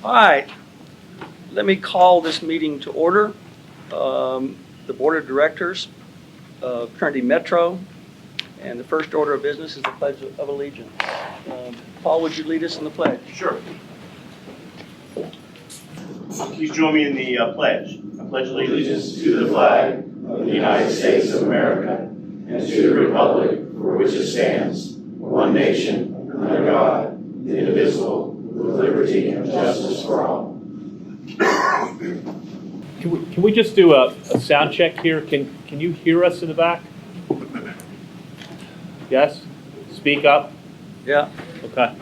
All right, let me call this meeting to order. The Board of Directors of Trinity Metro, and the first order of business is the Pledge of Allegiance. Paul, would you lead us in the pledge? Sure. Please join me in the pledge. I pledge allegiance to the flag of the United States of America and to the republic for which it stands, one nation, under God, indivisible, with liberty and justice for all. Can we just do a sound check here? Can you hear us in the back? Yes? Speak up. Yeah. Okay.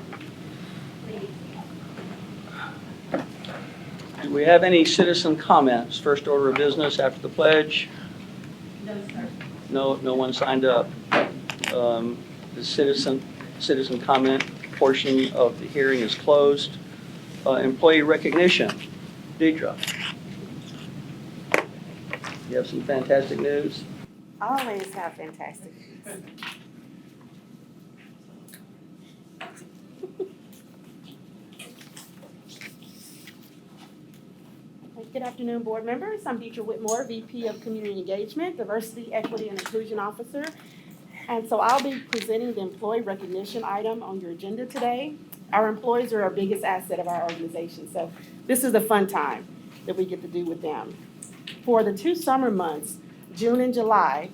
Do we have any citizen comments? First order of business after the pledge? No, sir. No one signed up. The citizen comment portion of the hearing is closed. Employee recognition. Deidre. You have some fantastic news. Always have fantastic news. Good afternoon, board members. I'm Deidre Whitmore, VP of Community Engagement, Diversity, Equity, and Inclusion Officer. And so I'll be presenting the employee recognition item on your agenda today. Our employees are our biggest asset of our organization, so this is a fun time that we get to do with them. For the 2 summer months, June and July,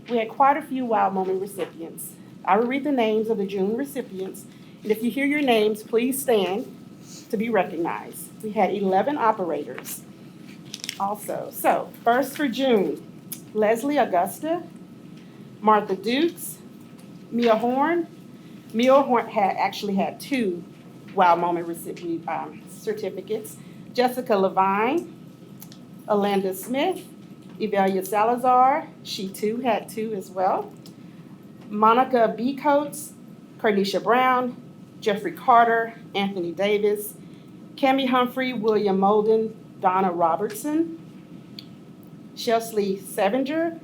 we had quite a few Wow Moment recipients. I will read the names of the June recipients, and if you hear your names, please stand to be recognized. We had 11 operators also. So first for June, Leslie Augusta, Martha Dukes, Mia Horn. Mia Horn actually had 2 Wow Moment recipient certificates. Jessica Levine, Alanda Smith, Evelia Salazar, she too had 2 as well. Monica B. Coates, Carnisha Brown, Jeffrey Carter, Anthony Davis, Cammie Humphrey, William Molden, Donna Robertson, Chesley Sevinger,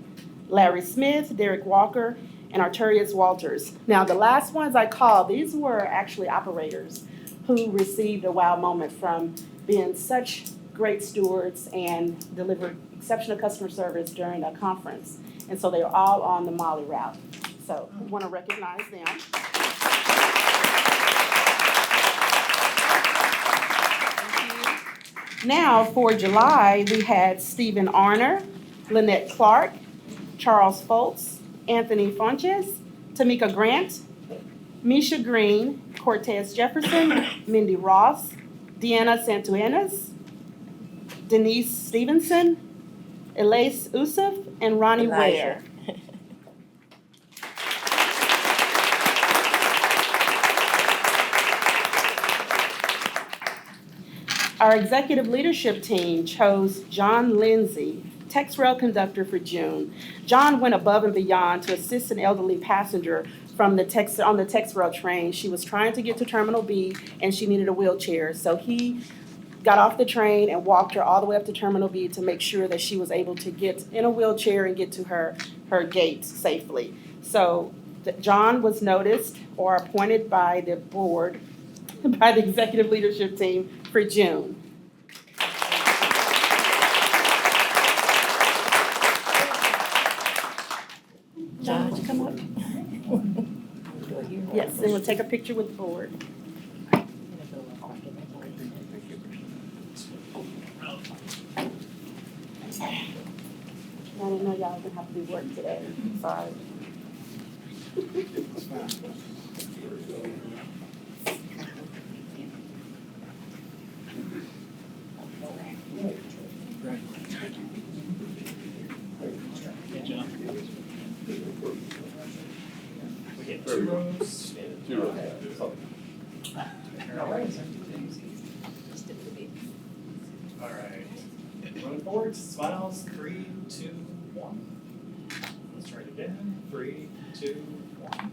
Larry Smith, Derek Walker, and Arturius Walters. Now, the last ones I called, these were actually operators who received a wow moment from being such great stewards and delivered exceptional customer service during a conference. And so they're all on the Molly route. So we want to recognize them. Now, for July, we had Stephen Arner, Lynette Clark, Charles Foltz, Anthony Funches, Tamika Grant, Misha Green, Cortez Jefferson, Mindy Ross, Deanna Santuenas, Denise Stevenson, Elise Usuf, and Ronnie Ware. Our executive leadership team chose John Lindsay, TexRail conductor for June. John went above and beyond to assist an elderly passenger on the TexRail train. She was trying to get to Terminal B and she needed a wheelchair. So he got off the train and walked her all the way up to Terminal B to make sure that she was able to get in a wheelchair and get to her gate safely. So John was noticed or appointed by the board, by the executive leadership team for June. John, would you come up? Yes, and we'll take a picture with the board. I didn't know y'all were gonna have to do work today. Sorry. Two rows. All right. Rolling forward, smiles, 3, 2, 1. Let's try it again. 3, 2, 1.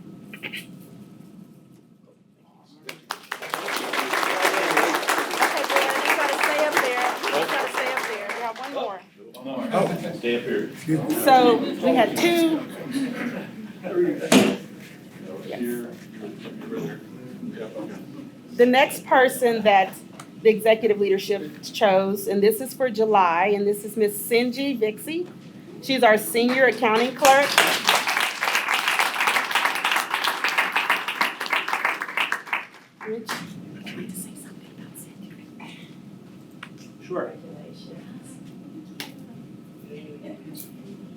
Okay, Stay up here. So we had two. Yes. The next person that the executive leadership chose, and this is for July, and this is Miss Sinji Vixie. She's our senior accounting clerk. Rich, I'd like to say something about Sinji. Sure.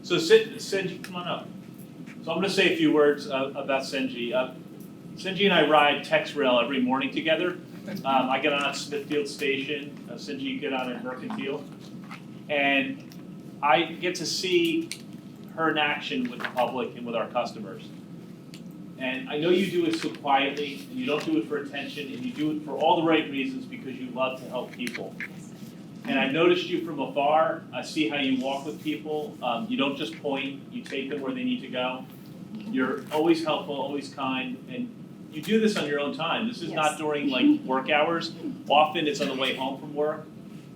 So Senji, come on up. So I'm going to say a few words about Senji. Senji and I ride TexRail every morning together. I get on at Smithfield Station, Senji get on at Mercantile, and I get to see her in action with the public and with our customers. And I know you do it so quietly, and you don't do it for attention, and you do it for all the right reasons because you love to help people. And I noticed you from afar. I see how you walk with people. You don't just point, you take them where they need to go. You're always helpful, always kind, and you do this on your own time. This is not during like work hours. Often it's on the way home from work.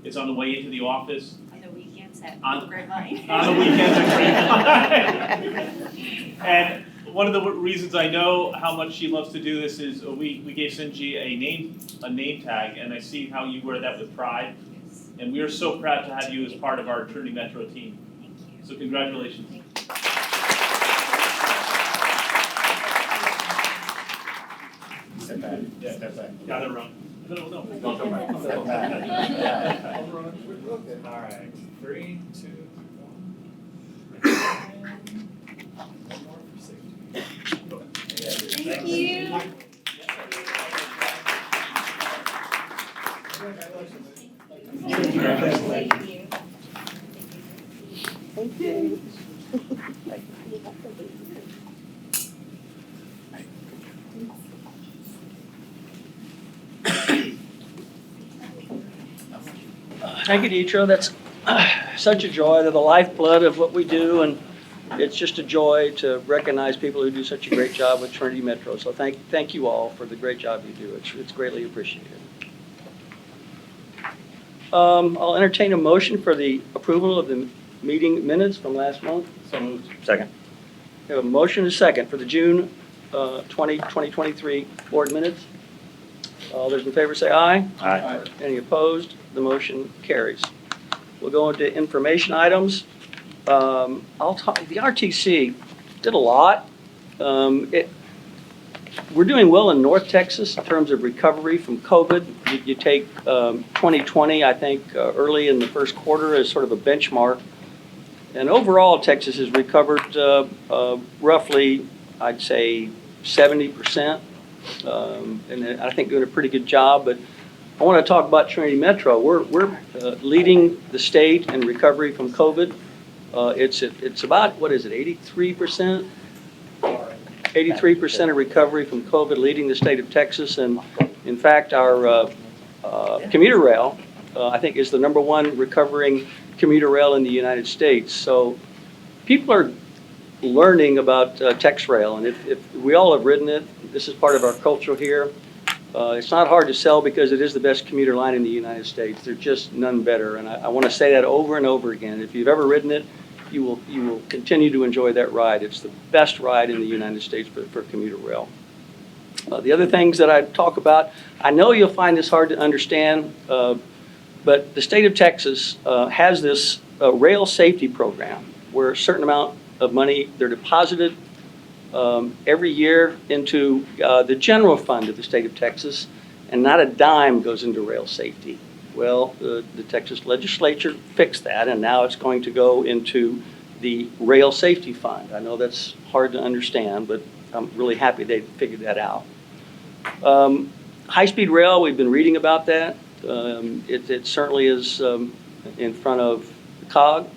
It's on the way into the office. On the weekends at On- Grapevine. On the weekends at Grapevine. And one of the reasons I know how much she loves to do this is we gave Sinji a name tag, and I see how you wear that with pride. And we are so proud to have you as part of our Trinity Metro team. Thank you. So congratulations. Thank you. Step back. Yeah, step back. Got it wrong. No. Don't come back. Step back. All right, 3, 2, 1. One more for safety. Thank you. Thank you. Thank you. Thank you, Deidre. That's such a joy. They're the lifeblood of what we do, and it's just a joy to recognize people who do such a great job with Trinity Metro. So thank you all for the great job you do. It's greatly appreciated. I'll entertain a motion for the approval of the meeting minutes from last month. So moved. Second. We have a motion and a second for the June 2023 board minutes. All those in favor say aye. Aye. Any opposed? The motion carries. We'll go into information items. I'll talk, the RTC did a lot. We're doing well in North Texas in terms of recovery from COVID. You take 2020, I think, early in the first quarter as sort of a benchmark. And overall, Texas has recovered roughly, I'd say, 70%. And I think doing a pretty good job. But I want to talk about Trinity Metro. We're leading the state in recovery from COVID. It's about, what is it, 83%? 83% of recovery from COVID, leading the state of Texas. And in fact, our commuter rail, I think, is the #1 recovering commuter rail in the United States. So people are learning about TexRail, and if we all have ridden it, this is part of our culture here. It's not hard to sell because it is the best commuter line in the United States. There's just none better, and I want to say that over and over again. If you've ever ridden it, you will continue to enjoy that ride. It's the best ride in the United States for commuter rail. The other things that I talk about, I know you'll find this hard to understand, but the state of Texas has this rail safety program where a certain amount of money, they're deposited every year into the general fund of the state of Texas, and not a dime goes into rail safety. Well, the Texas legislature fixed that, and now it's going to go into the rail safety fund. I know that's hard to understand, but I'm really happy they figured that out. High-speed rail, we've been reading about that. It certainly is in front of the COG.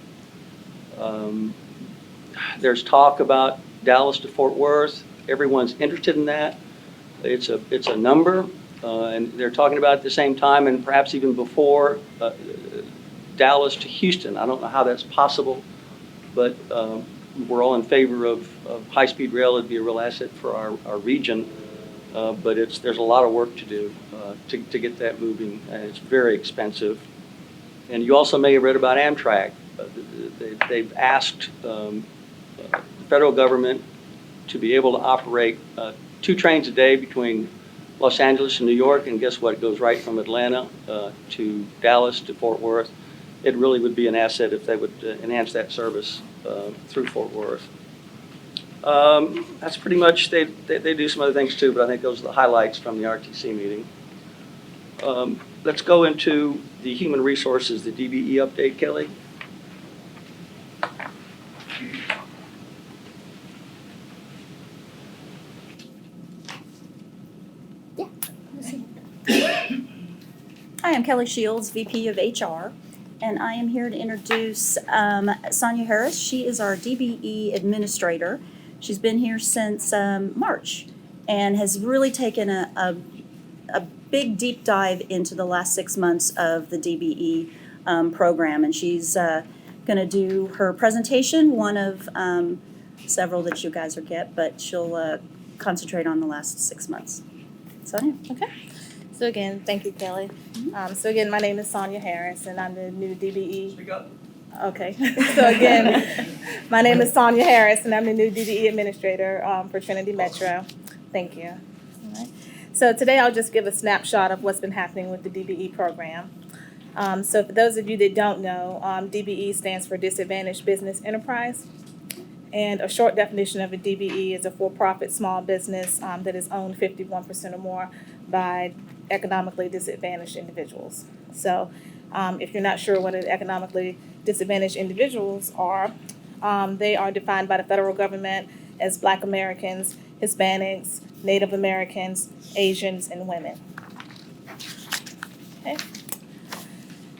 There's talk about Dallas to Fort Worth. Everyone's interested in that. It's a number. And they're talking about it at the same time and perhaps even before Dallas to Houston. I don't know how that's possible, but we're all in favor of high-speed rail. It'd be a real asset for our region, but there's a lot of work to do to get that moving, and it's very expensive. And you also may have read about Amtrak. They've asked the federal government to be able to operate 2 trains a day between Los Angeles and New York, and guess what? It goes right from Atlanta to Dallas to Fort Worth. It really would be an asset if they would enhance that service through Fort Worth. That's pretty much, they do some other things too, but I think those are the highlights from the RTC meeting. Let's go into the human resources, the DBE update, Kelly. Hi, I'm Kelly Shields, VP of HR, and I am here to introduce Sonia Harris. She is our DBE administrator. She's been here since March and has really taken a big deep dive into the last 6 months of the DBE program, and she's going to do her presentation, one of several that you guys will get, but she'll concentrate on the last 6 months. Sonia? Okay. So again, thank you, Kelly. So again, my name is Sonia Harris, and I'm the new DBE. Speak up. Okay. So again, my name is Sonia Harris, and I'm the new DBE administrator for Trinity Metro. Thank you. All right. So today I'll just give a snapshot of what's been happening with the DBE program. So for those of you that don't know, DBE stands for Disadvantaged Business Enterprise. And a short definition of a DBE is a for-profit small business that is owned 51% or more by economically disadvantaged individuals. So if you're not sure what an economically disadvantaged individuals are, they are defined by the federal government as Black Americans, Hispanics, Native Americans, Asians, and women. Okay.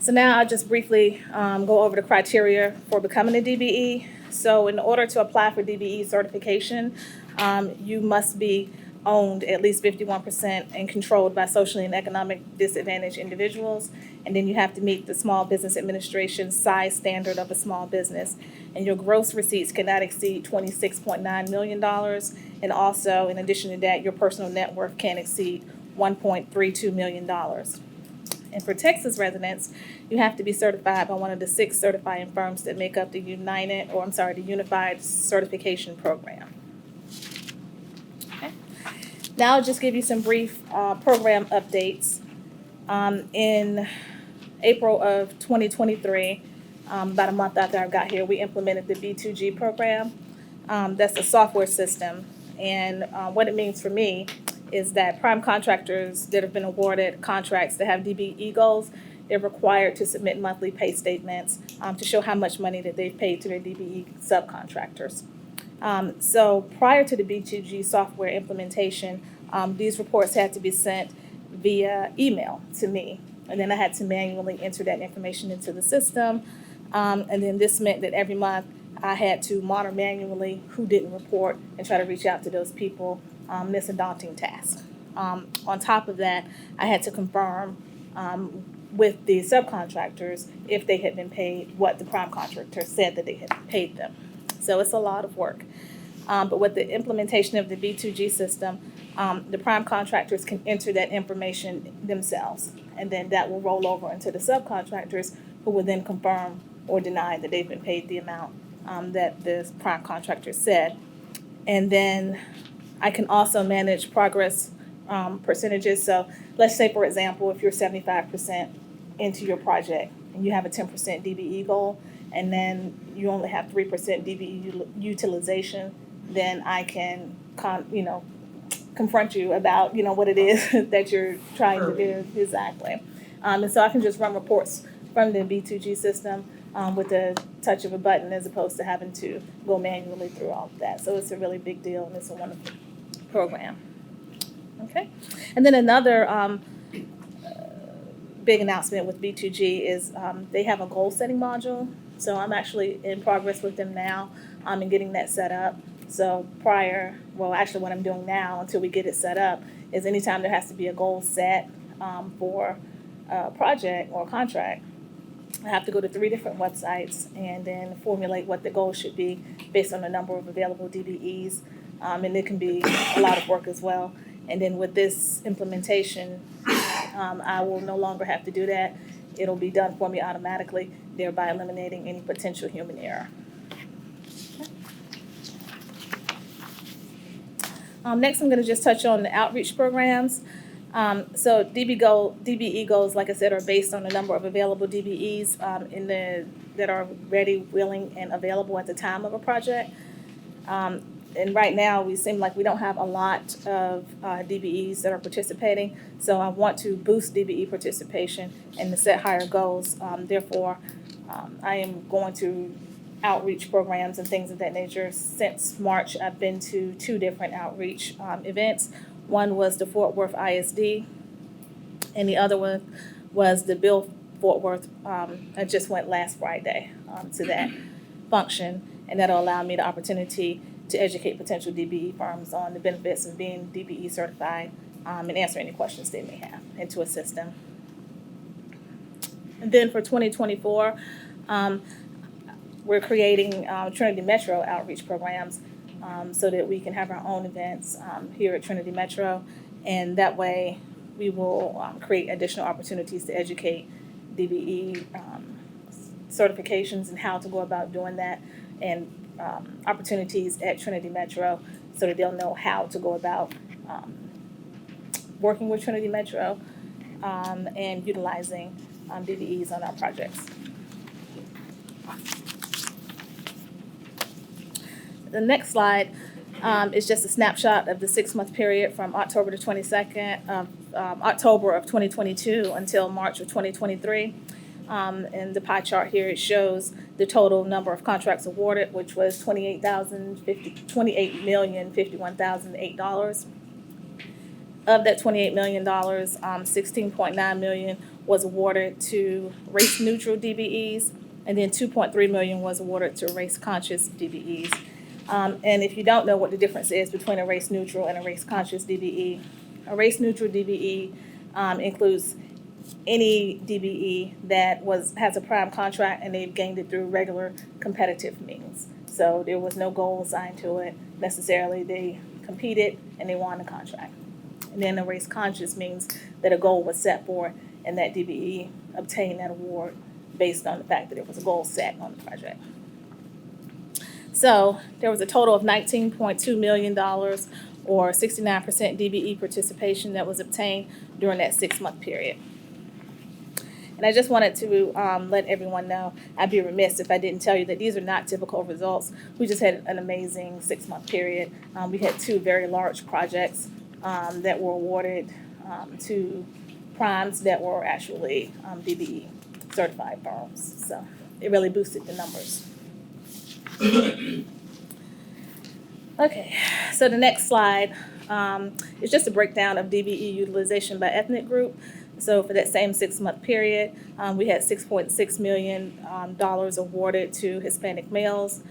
So now I'll just briefly go over the criteria for becoming a DBE. So in order to apply for DBE certification, you must be owned at least 51% and controlled by socially and economic disadvantaged individuals. And then you have to meet the Small Business Administration size standard of a small business. And your gross receipts cannot exceed $26.9 million. And also, in addition to that, your personal net worth can't exceed $1.32 million. And for Texas residents, you have to be certified by one of the 6 certifying firms that make up the Unified Certification Program. Okay. Now I'll just give you some brief program updates. In April of 2023, about a month after I got here, we implemented the B2G program. That's a software system, and what it means for me is that prime contractors that have been awarded contracts that have DBE goals, they're required to submit monthly pay statements to show how much money that they've paid to their DBE subcontractors. So prior to the B2G software implementation, these reports had to be sent via email to me, and then I had to manually enter that information into the system, and then this meant that every month I had to monitor manually who didn't report and try to reach out to those people. It's a daunting task. On top of that, I had to confirm with the subcontractors if they had been paid what the prime contractor said that they had paid them. So it's a lot of work. But with the implementation of the B2G system, the prime contractors can enter that information themselves, and then that will roll over into the subcontractors, who will then confirm or deny that they've been paid the amount that the prime contractor said. And then I can also manage progress percentages. So let's say, for example, if you're 75% into your project and you have a 10% DBE goal, and then you only have 3% DBE utilization, then I can confront you about what it is that you're trying to do exactly. And so I can just run reports from the B2G system with the touch of a button, as opposed to having to go manually through all of that. So it's a really big deal, and it's a wonderful program. Okay, and then another big announcement with B2G is they have a goal setting module. So I'm actually in progress with them now in getting that set up. So what I'm doing now until we get it set up is anytime there has to be a goal set for a project or a contract, I have to go to 3 different websites and then formulate what the goal should be based on the number of available DBEs. And it can be a lot of work as well. And then with this implementation, I will no longer have to do that. It'll be done for me automatically, thereby eliminating any potential human error. Next, I'm going to just touch on the outreach programs. So DBE goals, like I said, are based on the number of available DBEs that are ready, willing, and available at the time of a project. And right now, we seem like we don't have a lot of DBEs that are participating. So I want to boost DBE participation and to set higher goals. Therefore, I am going to outreach programs and things of that nature. Since March, I've been to 2 different outreach events. One was the Fort Worth ISD, and the other one was the Bill Fort Worth. I just went last Friday to that function, and that'll allow me the opportunity to educate potential DBE firms on the benefits of being DBE certified and answer any questions they may have and to assist them. And then for 2024, we're creating Trinity Metro outreach programs so that we can have our own events here at Trinity Metro, and that way we will create additional opportunities to educate DBE certifications and how to go about doing that, and opportunities at Trinity Metro so that they'll know how to go about working with Trinity Metro and utilizing DBEs on our projects. The next slide is just a snapshot of the 6-month period from October the 22nd of October of 2022 until March of 2023. In the pie chart here, it shows the total number of contracts awarded, which was $28,051,008. Of that $28 million, $16.9 million was awarded to race-neutral DBEs, and then $2.3 million was awarded to race-conscious DBEs. And if you don't know what the difference is between a race-neutral and a race-conscious DBE, a race-neutral DBE includes any DBE that has a prime contract and they've gained it through regular competitive means. So there was no goal assigned to it necessarily. They competed and they won the contract. And then a race conscious means that a goal was set for and that DBE obtained that award based on the fact that it was a goal set on the project. So there was a total of $19.2 million or 69% DBE participation that was obtained during that 6-month period. And I just wanted to let everyone know, I'd be remiss if I didn't tell you that these are not typical results. We just had an amazing 6-month period. We had 2 very large projects that were awarded to primes that were actually DBE certified firms. So it really boosted the numbers. Okay, so the next slide is just a breakdown of DBE utilization by ethnic group. So for that same 6-month period, we had $6.6 million awarded to Hispanic males.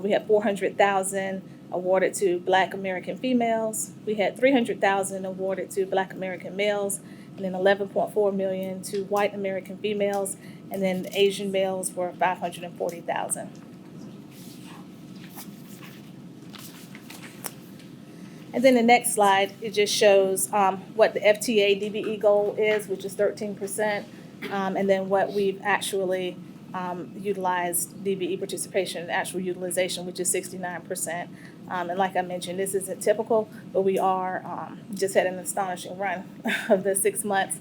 We had $400,000 awarded to Black American females. We had $300,000 awarded to Black American males, and then $11.4 million to White American females, and then Asian males were $540,000. And then the next slide, it just shows what the FTA DBE goal is, which is 13%, and then what we've actually utilized DBE participation and actual utilization, which is 69%. And like I mentioned, this isn't typical, but we are just had an astonishing run of the 6 months.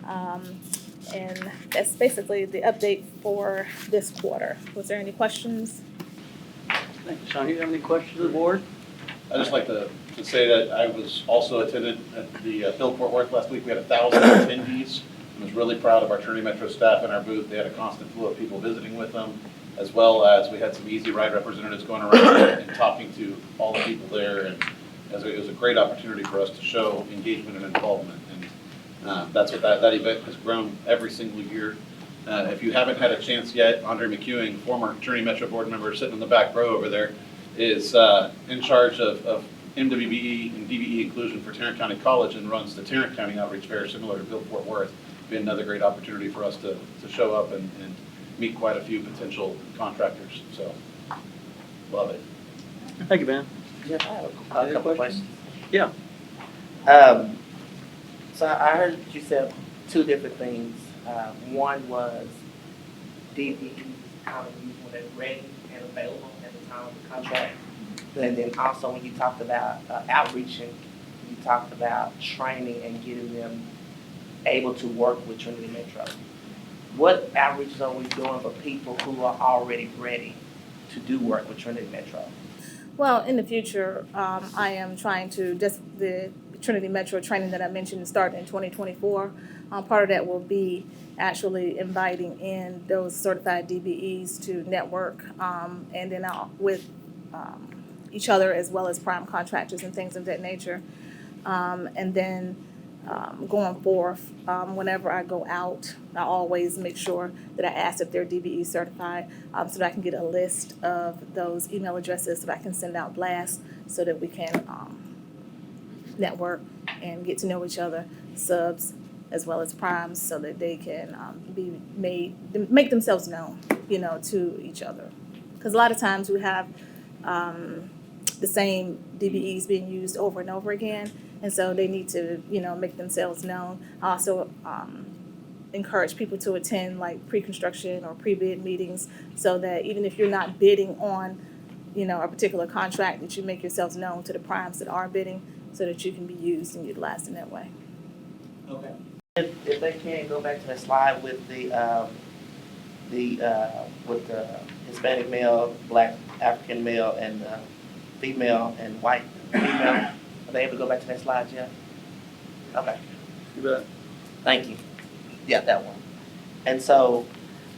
And that's basically the update for this quarter. Was there any questions? Thank you, Sonia. Do you have any questions of the board? I'd just like to say that I was also attended at the Bill Fort Worth last week. We had 1,000 attendees. I was really proud of our Trinity Metro staff in our booth. They had a constant flow of people visiting with them, as well as we had some Easy Ride representatives going around and talking to all the people there. And it was a great opportunity for us to show engagement and involvement. And that's what that event has grown every single year. If you haven't had a chance yet, Andre McEwing, former Trinity Metro board member sitting in the back row over there, is in charge of MWBE and DBE inclusion for Tarrant County College and runs the Tarrant County Outreach Fair, similar to Bill Fort Worth. Been another great opportunity for us to show up and meet quite a few potential contractors. So, love it. Thank you, Ben. Yeah, I have a Any couple questions? questions. Yeah. So I heard you said 2 different things. One was DBE kind of used when they're ready and available at the time of the contract. And then also when you talked about outreaching, you talked about training and getting them able to work with Trinity Metro. What outreaches are we doing for people who are already ready to do work with Trinity Metro? Well, in the future, I am trying to, just the Trinity Metro training that I mentioned starting in 2024. Part of that will be actually inviting in those certified DBEs to network, and then with each other as well as prime contractors and things of that nature. And then going forth, whenever I go out, I always make sure that I ask if they're DBE certified, so that I can get a list of those email addresses so that I can send out blasts so that we can network and get to know each other, subs as well as primes, so that they can make themselves known, to each other. Because a lot of times we have the same DBEs being used over and over again, and so they need to, make themselves known. I also encourage people to attend like pre-construction or pre-bid meetings, so that even if you're not bidding on, a particular contract, that you make yourselves known to the primes that are bidding, so that you can be used and utilized in that way. Okay. If they can go back to the slide with the Hispanic male, Black African male, and female and white female. Are they able to go back to that slide, Jeff? Okay. You bet. Thank you. Yeah, that one. And so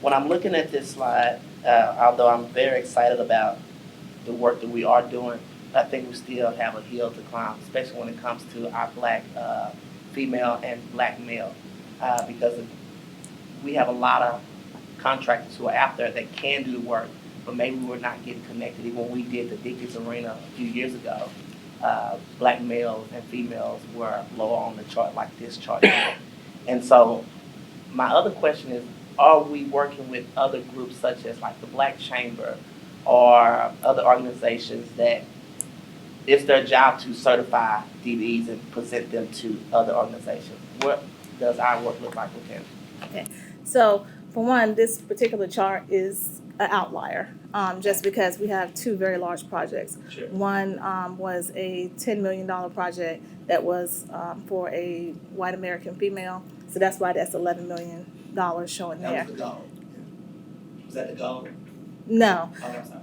when I'm looking at this slide, although I'm very excited about the work that we are doing, I think we still have a hill to climb, especially when it comes to our Black female and Black male, because we have a lot of contractors who are out there that can do the work, but maybe we're not getting connected. Even when we did the Dickens Arena a few years ago, Black males and females were lower on the chart, like this chart here. And so my other question is, are we working with other groups such as like the Black Chamber or other organizations that it's their job to certify DBEs and present them to other organizations? What does our work look like with them? Okay, so for one, this particular chart is an outlier, just because we have two very large projects. Sure. One was a $10 million project that was for a white American female, so that's why that's $11 million showing there. That was the goal. Was that the goal? No. Oh, that's not.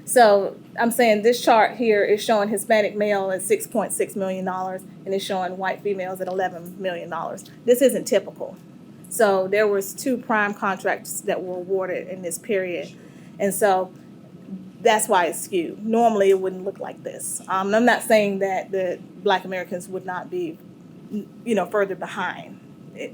So I'm saying this chart here is showing Hispanic male at $6.6 million, and it's showing white females at $11 million. This isn't typical. So there was two prime contracts that were awarded in this period. And so that's why it's skewed. Normally it wouldn't look like this. I'm not saying that the Black Americans would not be, further behind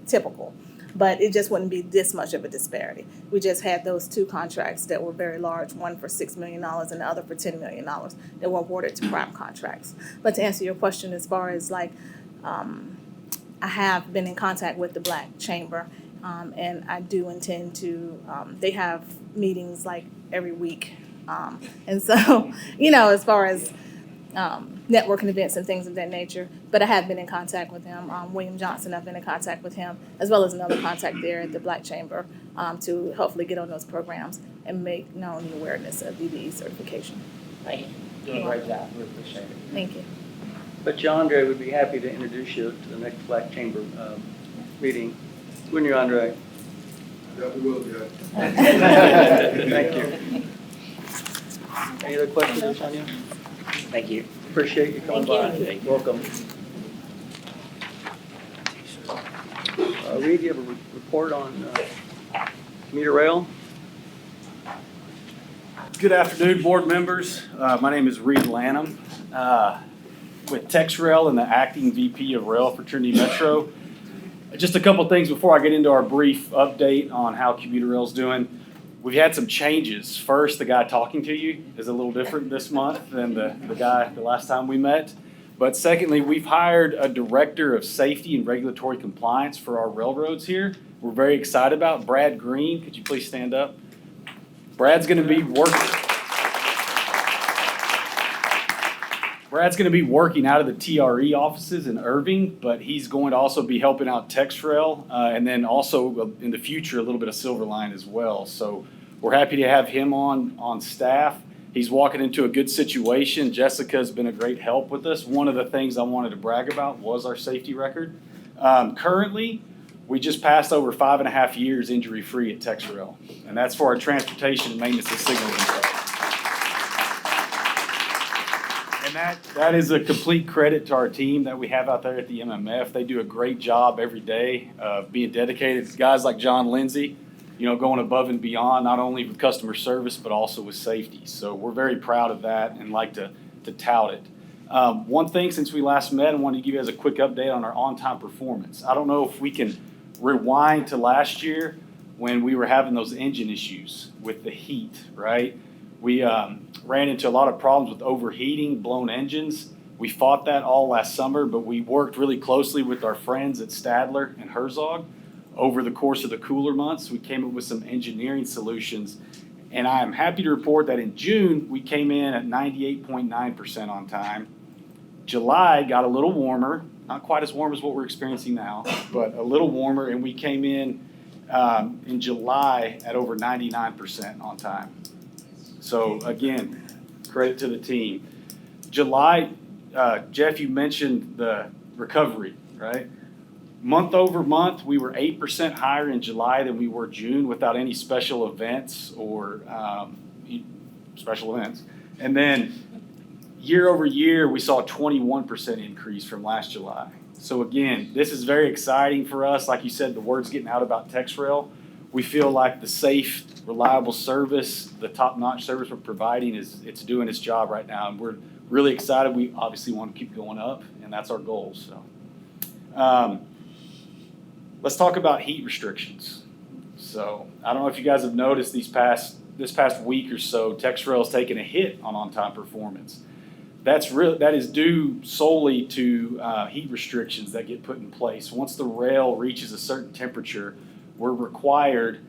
typical, but it just wouldn't be this much of a disparity. We just had those two contracts that were very large, one for $6 million and the other for $10 million that were awarded to prime contracts. But to answer your question, as far as I have been in contact with the Black Chamber, and I do intend to, they have meetings like every week. And so, as far as networking events and things of that nature, but I have been in contact with him. William Johnson, I've been in contact with him, as well as another contact there at the Black Chamber, to hopefully get on those programs and make known the awareness of DBE certification. Thank you. Doing a great job. We appreciate it. Thank you. But John Andre would be happy to introduce you to the next Black Chamber meeting. When you're Andre. Yeah, we will, yeah. Thank you. Any other questions, Sonia? Thank you. Appreciate you coming by. Welcome. Reed, you have a report on commuter rail? Good afternoon, board members. My name is Reed Lanham with TexRail and the acting VP of Rail for Trinity Metro. Just a couple things before I get into our brief update on how commuter rail's doing. We've had some changes. First, the guy talking to you is a little different this month than the guy the last time we met. But secondly, we've hired a director of safety and regulatory compliance for our railroads here. We're very excited about Brad Green. Could you please stand up? Brad's going to be working out of the TRE offices in Irving, but he's going to also be helping out TexRail, and then also in the future a little bit of Silver Line as well. So we're happy to have him on staff. He's walking into a good situation. Jessica's been a great help with us. One of the things I wanted to brag about was our safety record. Currently, we just passed over 5.5 years injury-free at TexRail, and that's for our transportation and maintenance of signals and stuff. And that is a complete credit to our team that we have out there at the MMF. They do a great job every day of being dedicated. Guys like John Lindsay, going above and beyond, not only with customer service, but also with safety. So we're very proud of that and like to tout it. One thing since we last met, I wanted to give you guys a quick update on our on-time performance. I don't know if we can rewind to last year when we were having those engine issues with the heat, right? We ran into a lot of problems with overheating, blown engines. We fought that all last summer, but we worked really closely with our friends at Stadler and Herzog. Over the course of the cooler months, we came up with some engineering solutions, and I am happy to report that in June, we came in at 98.9% on time. July got a little warmer, not quite as warm as what we're experiencing now, but a little warmer, and we came in July at over 99% on time. So again, credit to the team. July, Jeff, you mentioned the recovery, right? Month over month, we were 8% higher in July than we were June without any special events or special events. And then year over year, we saw a 21% increase from last July. So again, this is very exciting for us. Like you said, the word's getting out about TexRail. We feel like the safe, reliable service, the top-notch service we're providing it's doing its job right now. And we're really excited. We obviously want to keep going up, and that's our goal. So. Let's talk about heat restrictions. So I don't know if you guys have noticed this past week or so, TexRail's taken a hit on on-time performance. That is due solely to heat restrictions that get put in place. Once the rail reaches a certain temperature, we're required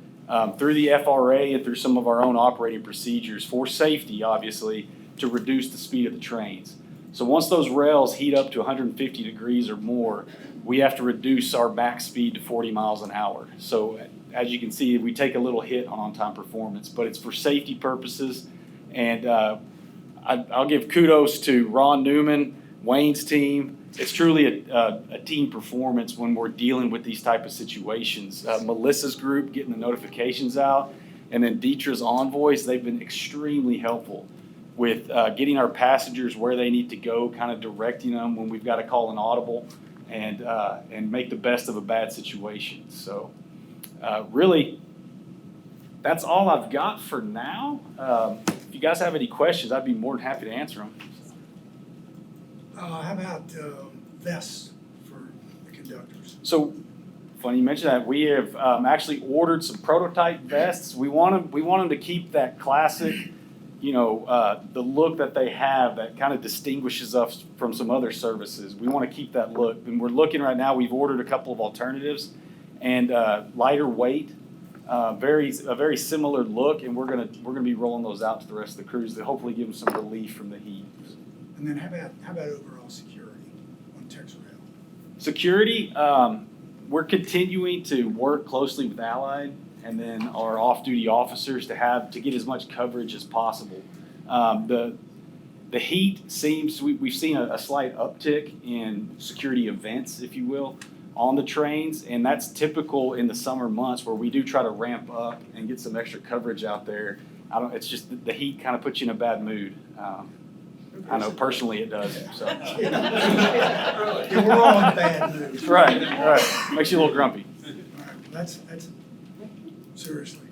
through the FRA and through some of our own operating procedures for safety, obviously, to reduce the speed of the trains. So once those rails heat up to 150 degrees or more, we have to reduce our max speed to 40 miles an hour. So as you can see, we take a little hit on on-time performance, but it's for safety purposes. And I'll give kudos to Ron Newman, Wayne's team. It's truly a team performance when we're dealing with these type of situations. Melissa's group getting the notifications out, and then Dietra's envoys, they've been extremely helpful with getting our passengers where they need to go, kind of directing them when we've got to call an audible and make the best of a bad situation. So really, that's all I've got for now. If you guys have any questions, I'd be more than happy to answer them. How about vests for the conductors? So, funny you mentioned that. We have actually ordered some prototype vests. We want them to keep that classic, the look that they have that kind of distinguishes us from some other services. We want to keep that look. And we're looking right now, we've ordered a couple of alternatives and lighter weight, a very similar look, and we're gonna be rolling those out to the rest of the crews to hopefully give them some relief from the heat. And then how about overall security on TexRail? Security, we're continuing to work closely with Allied and then our off-duty officers to get as much coverage as possible. The heat seems, we've seen a slight uptick in security events, if you will, on the trains, and that's typical in the summer months where we do try to ramp up and get some extra coverage out there. It's just the heat kind of puts you in a bad mood. I know personally it does. So. Yeah, we're all in bad moods. Right. Makes you a little grumpy. Right. That's seriously,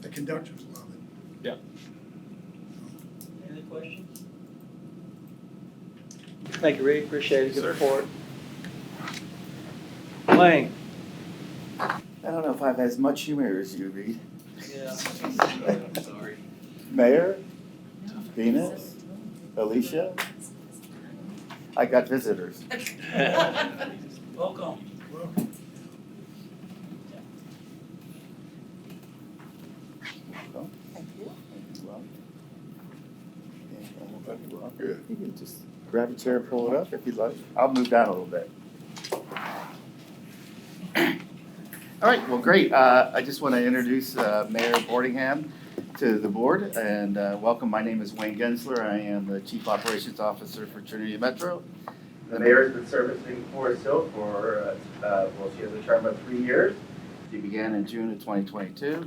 the conductors love it. Yeah. Any questions? Thank you, Reed. Appreciate it. Good report. Wayne. I don't know if I have as much humor as you, Reed. Yeah. I'm sorry. Mayor, Venus, Alicia, I got visitors. Welcome. Welcome. Thank you. Good. You can just grab a chair and pull it up if you'd like. I'll move down a little bit. All right, well, great. I just want to introduce Mayor Boardingham. to the board and welcome. My name is Wayne Gensler. I am the Chief Operations Officer for Trinity Metro. The mayor has been servicing Forest Hill for, she has a term of 3 years. She began in June of 2022.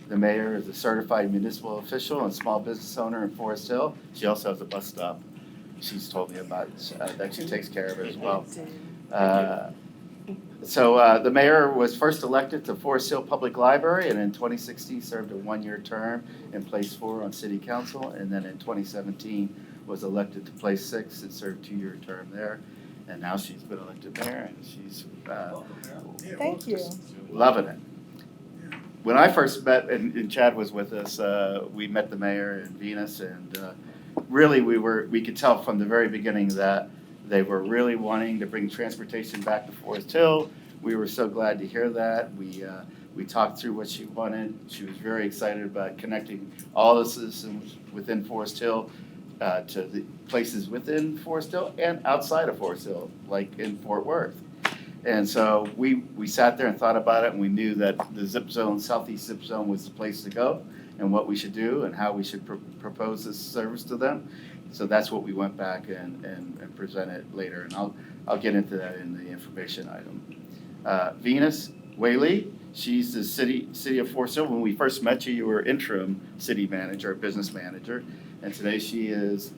The mayor is a certified municipal official and small business owner in Forest Hill. She also has a bus stop. She's told me about that she takes care of it as well. So the mayor was first elected to Forest Hill Public Library and in 2016 served a 1-year term in place 4 on city council, and then in 2017 was elected to place 6 and served a 2-year term there. And now she's been elected mayor and she's Thank you. loving it. When I first met, and Chad was with us, we met the mayor in Venus, and really we could tell from the very beginning that they were really wanting to bring transportation back to Forest Hill. We were so glad to hear that. We talked through what she wanted. She was very excited about connecting all the citizens within Forest Hill to the places within Forest Hill and outside of Forest Hill, like in Fort Worth. And so we sat there and thought about it, and we knew that the zip zone, southeast zip zone, was the place to go and what we should do and how we should propose this service to them. So that's what we went back and presented later, and I'll get into that in the information item. Venus Whaley, she's the city of Forest Hill. When we first met you, you were interim city manager, business manager, and today she is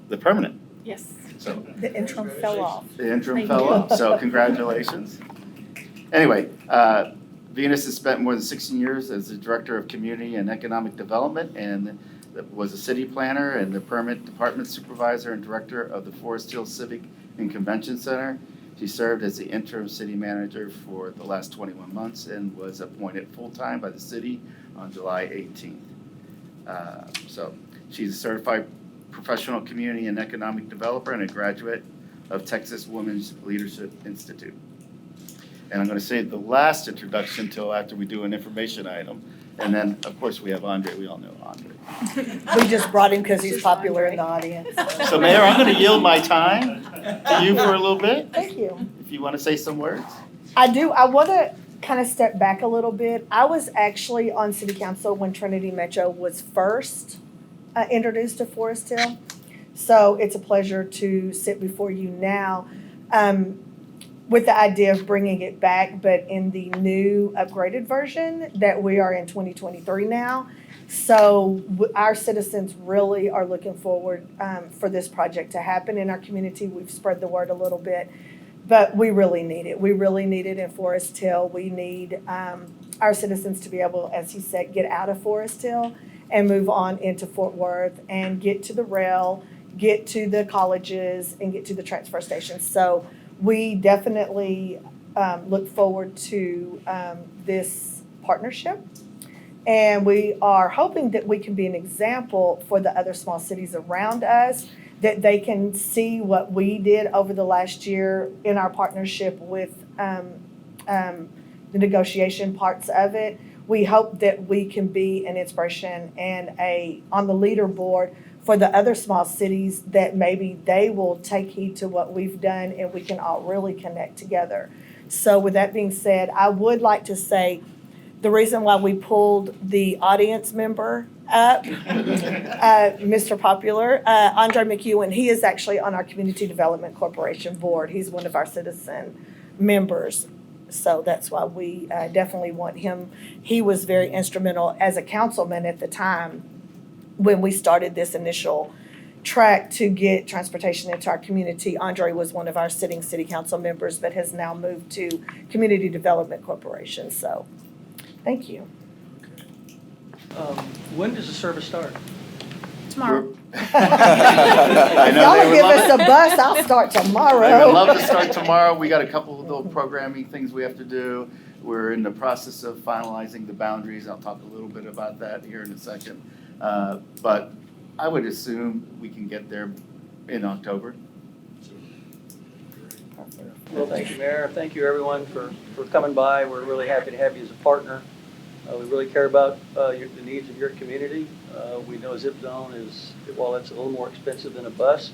the permanent. Yes. So The interim fell off. the interim Thank fellow, you. so congratulations. Anyway, Venus has spent more than 16 years as the Director of Community and Economic Development and was a city planner and the permit department supervisor and director of the Forest Hill Civic and Convention Center. She served as the interim city manager for the last 21 months and was appointed full-time by the city on July 18th. So she's a certified professional community and economic developer and a graduate of Texas Women's Leadership Institute. And I'm going to save the last introduction until after we do an information item. And then, of course, we have Andre. We all know Andre. We just brought him because he's popular in the audience. So, Mayor, I'm going to yield my time to you for a little bit, Thank you. if you want to say some words. I do. I want to kind of step back a little bit. I was actually on city council when Trinity Metro was first introduced to Forest Hill. So it's a pleasure to sit before you now with the idea of bringing it back, but in the new upgraded version that we are in 2023 now. So our citizens really are looking forward for this project to happen in our community. We've spread the word a little bit, but we really need it. We really need it in Forest Hill. We need our citizens to be able, as he said, get out of Forest Hill and move on into Fort Worth and get to the rail, get to the colleges, and get to the transfer stations. So we definitely look forward to this partnership. And we are hoping that we can be an example for the other small cities around us, that they can see what we did over the last year in our partnership with the negotiation parts of it. We hope that we can be an inspiration and on the leaderboard for the other small cities, that maybe they will take heed to what we've done and we can all really connect together. So with that being said, I would like to say the reason why we pulled the audience member up, Mr. Popular, Andre McEwen, he is actually on our Community Development Corporation board. He's one of our citizen members. So that's why we definitely want him. He was very instrumental as a councilman at the time when we started this initial track to get transportation into our community. Andre was one of our sitting city council members, but has now moved to Community Development Corporation. So, thank you. When does the service start? Tomorrow. I If know y'all they will would give love us it. a bus, I'll start tomorrow. I would love to start tomorrow. We got a couple of little programming things we have to do. We're in the process of finalizing the boundaries. I'll talk a little bit about that here in a second. But I would assume we can get there in October. Well, thank you, Mayor. Thank you, everyone, for coming by. We're really happy to have you as a partner. We really care about the needs of your community. We know Zip Zone is, while it's a little more expensive than a bus,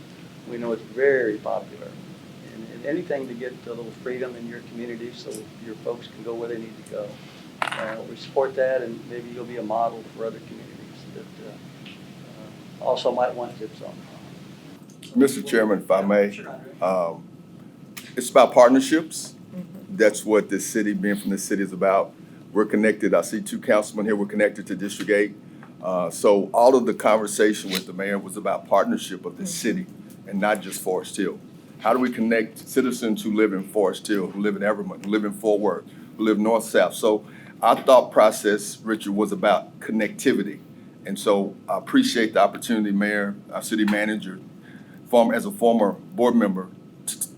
we know it's very popular. And anything to get a little freedom in your community so your folks can go where they need to go. We support that, and maybe you'll be a model for other communities that also might want zip zone. Mr. Chairman, if I may, it's about partnerships. That's what this city, being from this city, is about. We're connected. I see 2 councilmen here. We're connected to District 8. So all of the conversation with the mayor was about partnership of the city and not just Forest Hill. How do we connect citizens who live in Forest Hill, who live in Everman, who live in Fort Worth, who live north-south? So our thought process, Richard, was about connectivity. And so I appreciate the opportunity, Mayor, our city manager, as a former board member,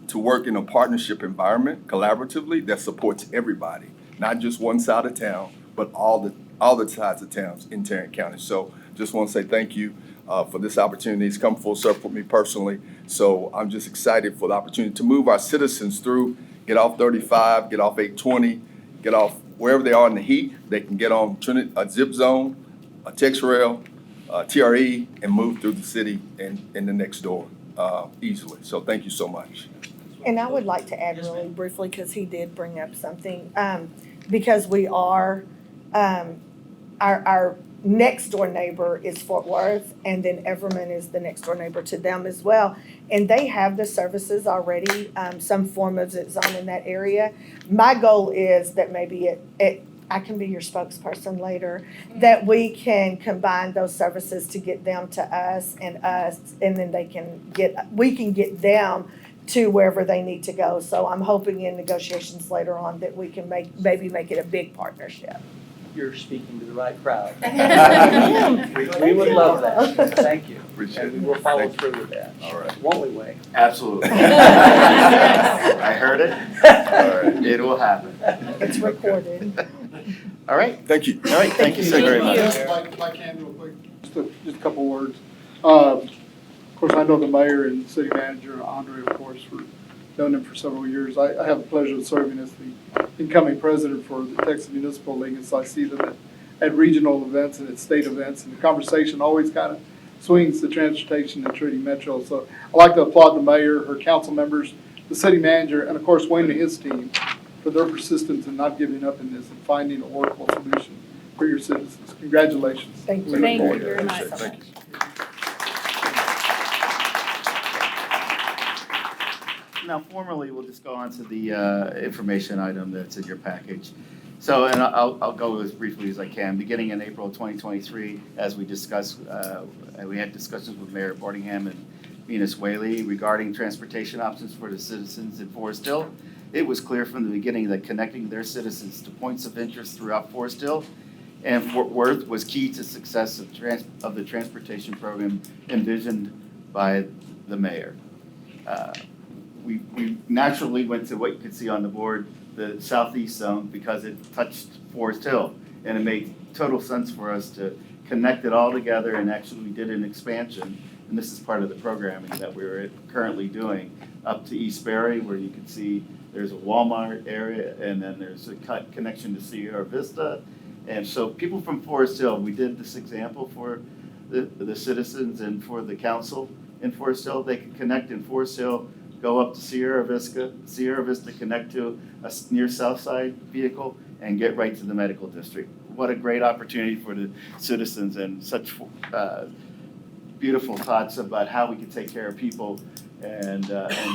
to work in a partnership environment collaboratively that supports everybody, not just one side of town, but all the sides of towns in Tarrant County. So just want to say thank you for this opportunity. It's come full circle for me personally. So I'm just excited for the opportunity to move our citizens through, get off 35, get off 820, get off wherever they are in the heat. They can get on a zip zone, a text rail, TRE, and move through the city and in the next door easily. So thank you so much. And I would like to add really briefly, because he did bring up something, because we are, our next door neighbor is Fort Worth, and then Everman is the next door neighbor to them as well. And they have the services already, some form of zip zone in that area. My goal is that maybe I can be your spokesperson later, that we can combine those services to get them to us, and then we can get them to wherever they need to go. So I'm hoping in negotiations later on that we can maybe make it a big partnership. You're speaking to the right crowd. am. We would love that. Thank you. Appreciate And we it. will follow Thank you. through with that. All right. Won't we, Wayne? Absolutely. I heard it. All right. It will happen. It's recorded. All right. Thank you. All right. Thank you so very much. If I can, real quick, just a couple words. Of course, I know the mayor and city manager, Andre, of course, for known him for several years. I have the pleasure of serving as the incoming president for the Texas Municipal League, and so I see them at regional events and at state events, and the conversation always kind of swings the transportation and Trinity Metro. So I'd like to applaud the mayor, her council members, the city manager, and of course Wayne and his team for their persistence in not giving up in this and finding a workable solution for your citizens. Congratulations. Thank you. We look Thank you forward to very it. much. Thank you. Now, formally, we'll just go on to the information item that's in your package. So, and I'll go as briefly as I can. Beginning in April of 2023, as we discussed, we had discussions with Mayor Boardingham and Venus Whaley regarding transportation options for the citizens in Forest Hill. It was clear from the beginning that connecting their citizens to points of interest throughout Forest Hill and Fort Worth was key to success of the transportation program envisioned by the mayor. We naturally went to what you can see on the board, the southeast zone, because it touched Forest Hill. And it made total sense for us to connect it all together, and actually we did an expansion. And this is part of the programming that we're currently doing up to East Berry, where you can see there's a Walmart area, and then there's a connection to Sierra Vista. And so people from Forest Hill, we did this example for the citizens and for the council in Forest Hill. They could connect in Forest Hill, go up to Sierra Vista, connect to a near South Side vehicle, and get right to the medical district. What a great opportunity for the citizens, and such beautiful thoughts about how we can take care of people and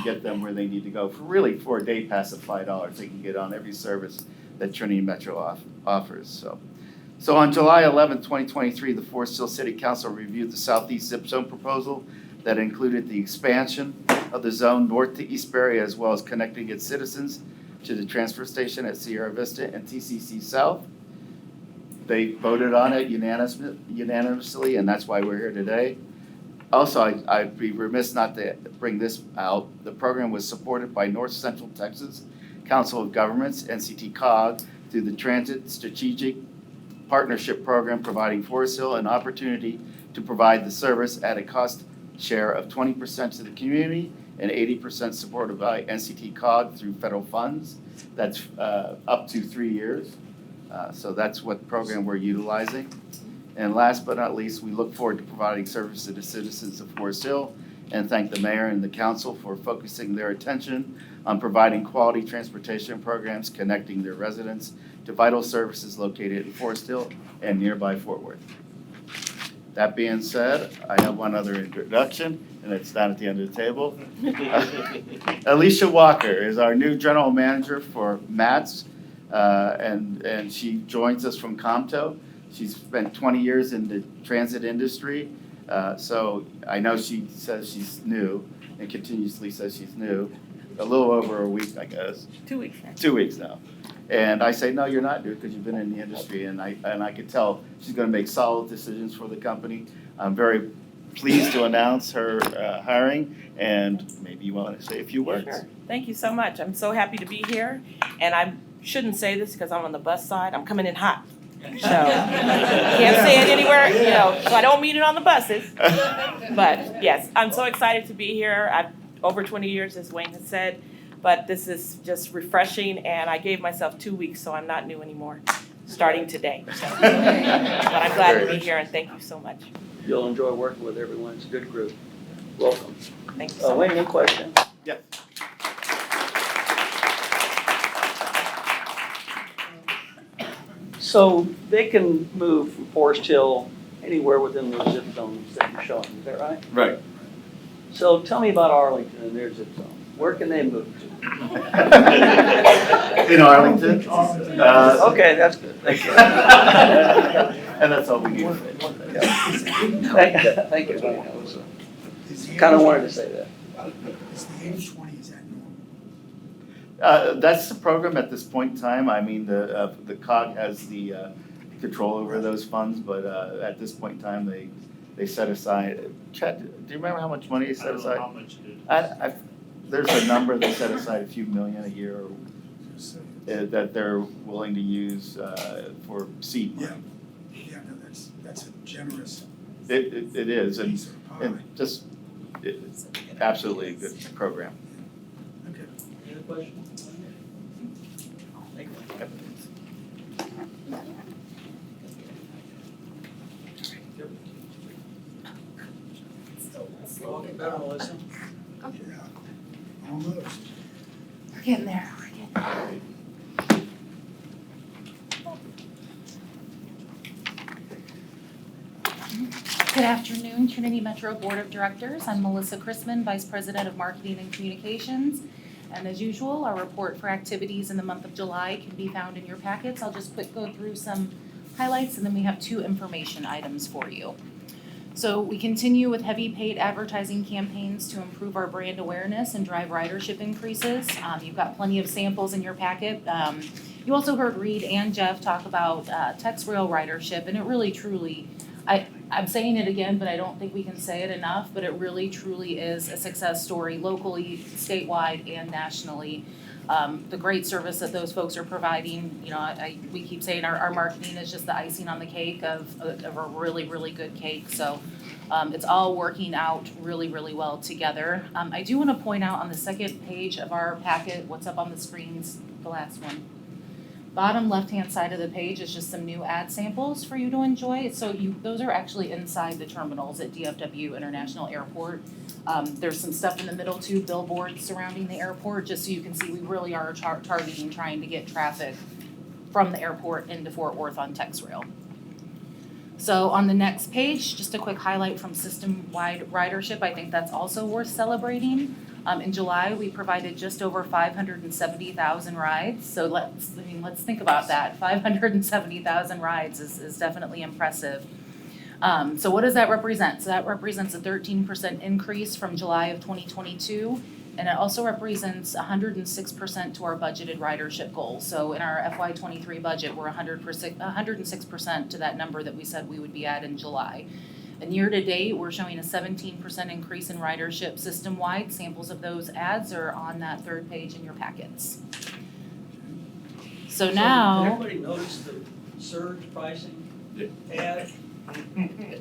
get them where they need to go. For a day pass of $5, they can get on every service that Trinity Metro offers. So on July 11, 2023, the Forest Hill City Council reviewed the Southeast Zip Zone proposal that included the expansion of the zone north to East Berry, as well as connecting its citizens to the transfer station at Sierra Vista and TCC South. They voted on it unanimously, and that's why we're here today. Also, I'd be remiss not to bring this out. The program was supported by North Central Texas Council of Governments, NCT COG, through the Transit Strategic Partnership Program, providing Forest Hill an opportunity to provide the service at a cost share of 20% to the community and 80% supported by NCT COG through federal funds. That's up to 3 years. So that's what program we're utilizing. And last but not least, we look forward to providing service to the citizens of Forest Hill and thank the mayor and the council for focusing their attention on providing quality transportation programs connecting their residents to vital services located in Forest Hill and nearby Fort Worth. That being said, I have one other introduction, and it's down at the end of the table. Alicia Walker is our new general manager for MATS, and she joins us from Comto. She's spent 20 years in the transit industry, so I know she says she's new and continuously says she's new. A little over a week, I guess. 2 weeks. 2 weeks now. And I say, no, you're not new because you've been in the industry, and I could tell she's going to make solid decisions for the company. I'm very pleased to announce her hiring, and maybe you want to say a few words. Sure. Thank you so much. I'm so happy to be here, and I shouldn't say this because I'm on the bus side. I'm coming in hot. So can't say it anywhere, so I don't mean it on the buses. But yes, I'm so excited to be here. I've over 20 years, as Wayne has said. But this is just refreshing, and I gave myself 2 weeks, so I'm not new anymore, starting today. So. But I'm glad to be here, and thank you so much. You'll enjoy working with everyone. It's a good group. Welcome. Thank you so much. Wayne, any questions? Yes. So they can move from Forest Hill anywhere within the zip zones that you're showing, is that right? Right. So tell me about Arlington and their zip zone. Where can they move to? In Arlington. Okay, that's good. Thank you. And that's all we need to say. Thank you. Kind of wanted to say that. Is the 80/20, is that normal? That's the program at this point in time. I mean, the COG has the control over those funds, but at this point in time, they set aside. Chad, do you remember how much money they set aside? I don't know how much it is. There's a number they set aside, a few million a year, that they're willing to use for seed money. Yeah, no, that's a generous It is, and piece of pie. just it's absolutely a good program. Okay. Any other questions? Thank you. Walking better, Melissa. Yeah, almost. We're getting there. Good afternoon, Trinity Metro Board of Directors. I'm Melissa Chrisman, Vice President of Marketing and Communications. And as usual, our report for activities in the month of July can be found in your packets. I'll just go through some highlights, and then we have 2 information items for you. So we continue with heavy paid advertising campaigns to improve our brand awareness and drive ridership increases. You've got plenty of samples in your packet. You also heard Reed and Jeff talk about TexRail ridership, and it really truly, I'm saying it again, but I don't think we can say it enough, but it really truly is a success story locally, statewide, and nationally. The great service that those folks are providing, we keep saying our marketing is just the icing on the cake of a really, really good cake. So it's all working out really, really well together. I do want to point out on the second page of our packet, what's up on the screens, the last one. Bottom left-hand side of the page is just some new ad samples for you to enjoy. So those are actually inside the terminals at DFW International Airport. There's some stuff in the middle too, billboards surrounding the airport, just so you can see we really are targeting trying to get traffic from the airport into Fort Worth on TexRail. So on the next page, just a quick highlight from system-wide ridership. I think that's also worth celebrating. In July, we provided just over 570,000 rides. So let's think about that. 570,000 rides is definitely impressive. So what does that represent? So that represents a 13% increase from July of 2022. And it also represents 106% to our budgeted ridership goal. So in our FY23 budget, we're 106% to that number that we said we would be at in July. And year to date, we're showing a 17% increase in ridership system-wide. Samples of those ads are on that third page in your packets. So now. Did everybody notice the surge pricing ad?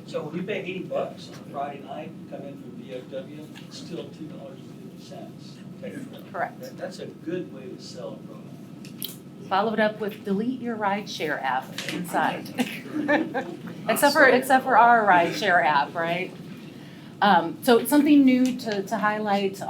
So when you pay $80 on a Friday night, come in from VFW, it's still $2.50. Correct. That's a good way to sell a product. Follow it up with delete your rideshare app inside. except for our rideshare app, right? So something new to highlight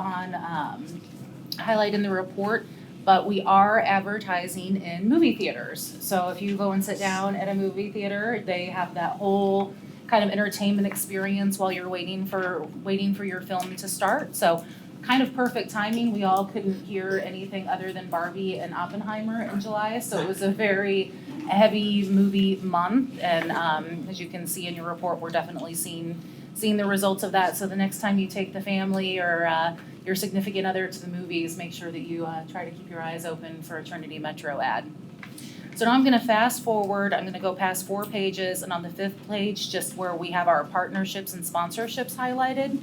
highlight in the report, but we are advertising in movie theaters. So if you go and sit down at a movie theater, they have that whole kind of entertainment experience while you're waiting for your film to start. So kind of perfect timing. We all couldn't hear anything other than Barbie and Oppenheimer in July, so it was a very heavy movie month. And as you can see in your report, we're definitely seeing the results of that. So the next time you take the family or your significant other to the movies, make sure that you try to keep your eyes open for a Trinity Metro ad. So now I'm gonna fast forward, I'm gonna go past 4 pages, and on the 5th page, just where we have our partnerships and sponsorships highlighted.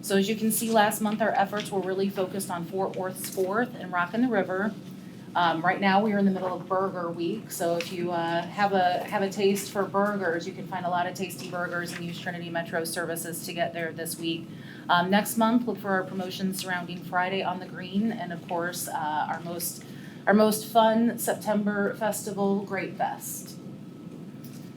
So as you can see, last month our efforts were really focused on Fort Worth's 4th and Rockin' the River. Right now we are in the middle of Burger Week, so if you have a taste for burgers, you can find a lot of tasty burgers and use Trinity Metro services to get there this week. Next month, look for our promotions surrounding Friday on the Green, and of course our most fun September festival, Great Fest.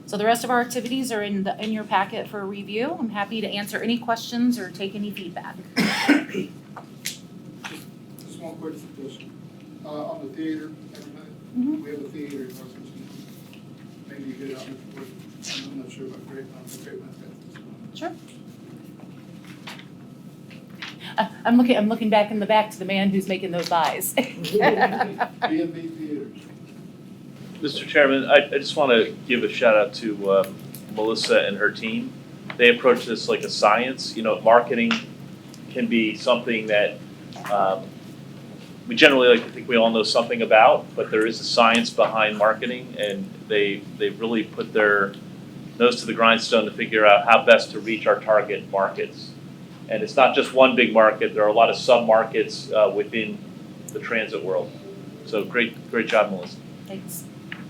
So the rest of our activities are in your packet for review. I'm happy to answer any questions or take any feedback. Just one quick suggestion. On the theater, everybody, we have a theater in North Virginia. Maybe you get out there. I'm not sure about Grapevine. Sure. I'm looking back in the back to the man who's making those buys. B&B theaters. Mr. Chairman, I just want to give a shout out to Melissa and her team. They approach this like a science. You know, marketing can be something that we generally like to think we all know something about, but there is a science behind marketing, and they really put their nose to the grindstone to figure out how best to reach our target markets. And it's not just one big market. There are a lot of sub-markets within the transit world. So great job, Melissa. Thanks.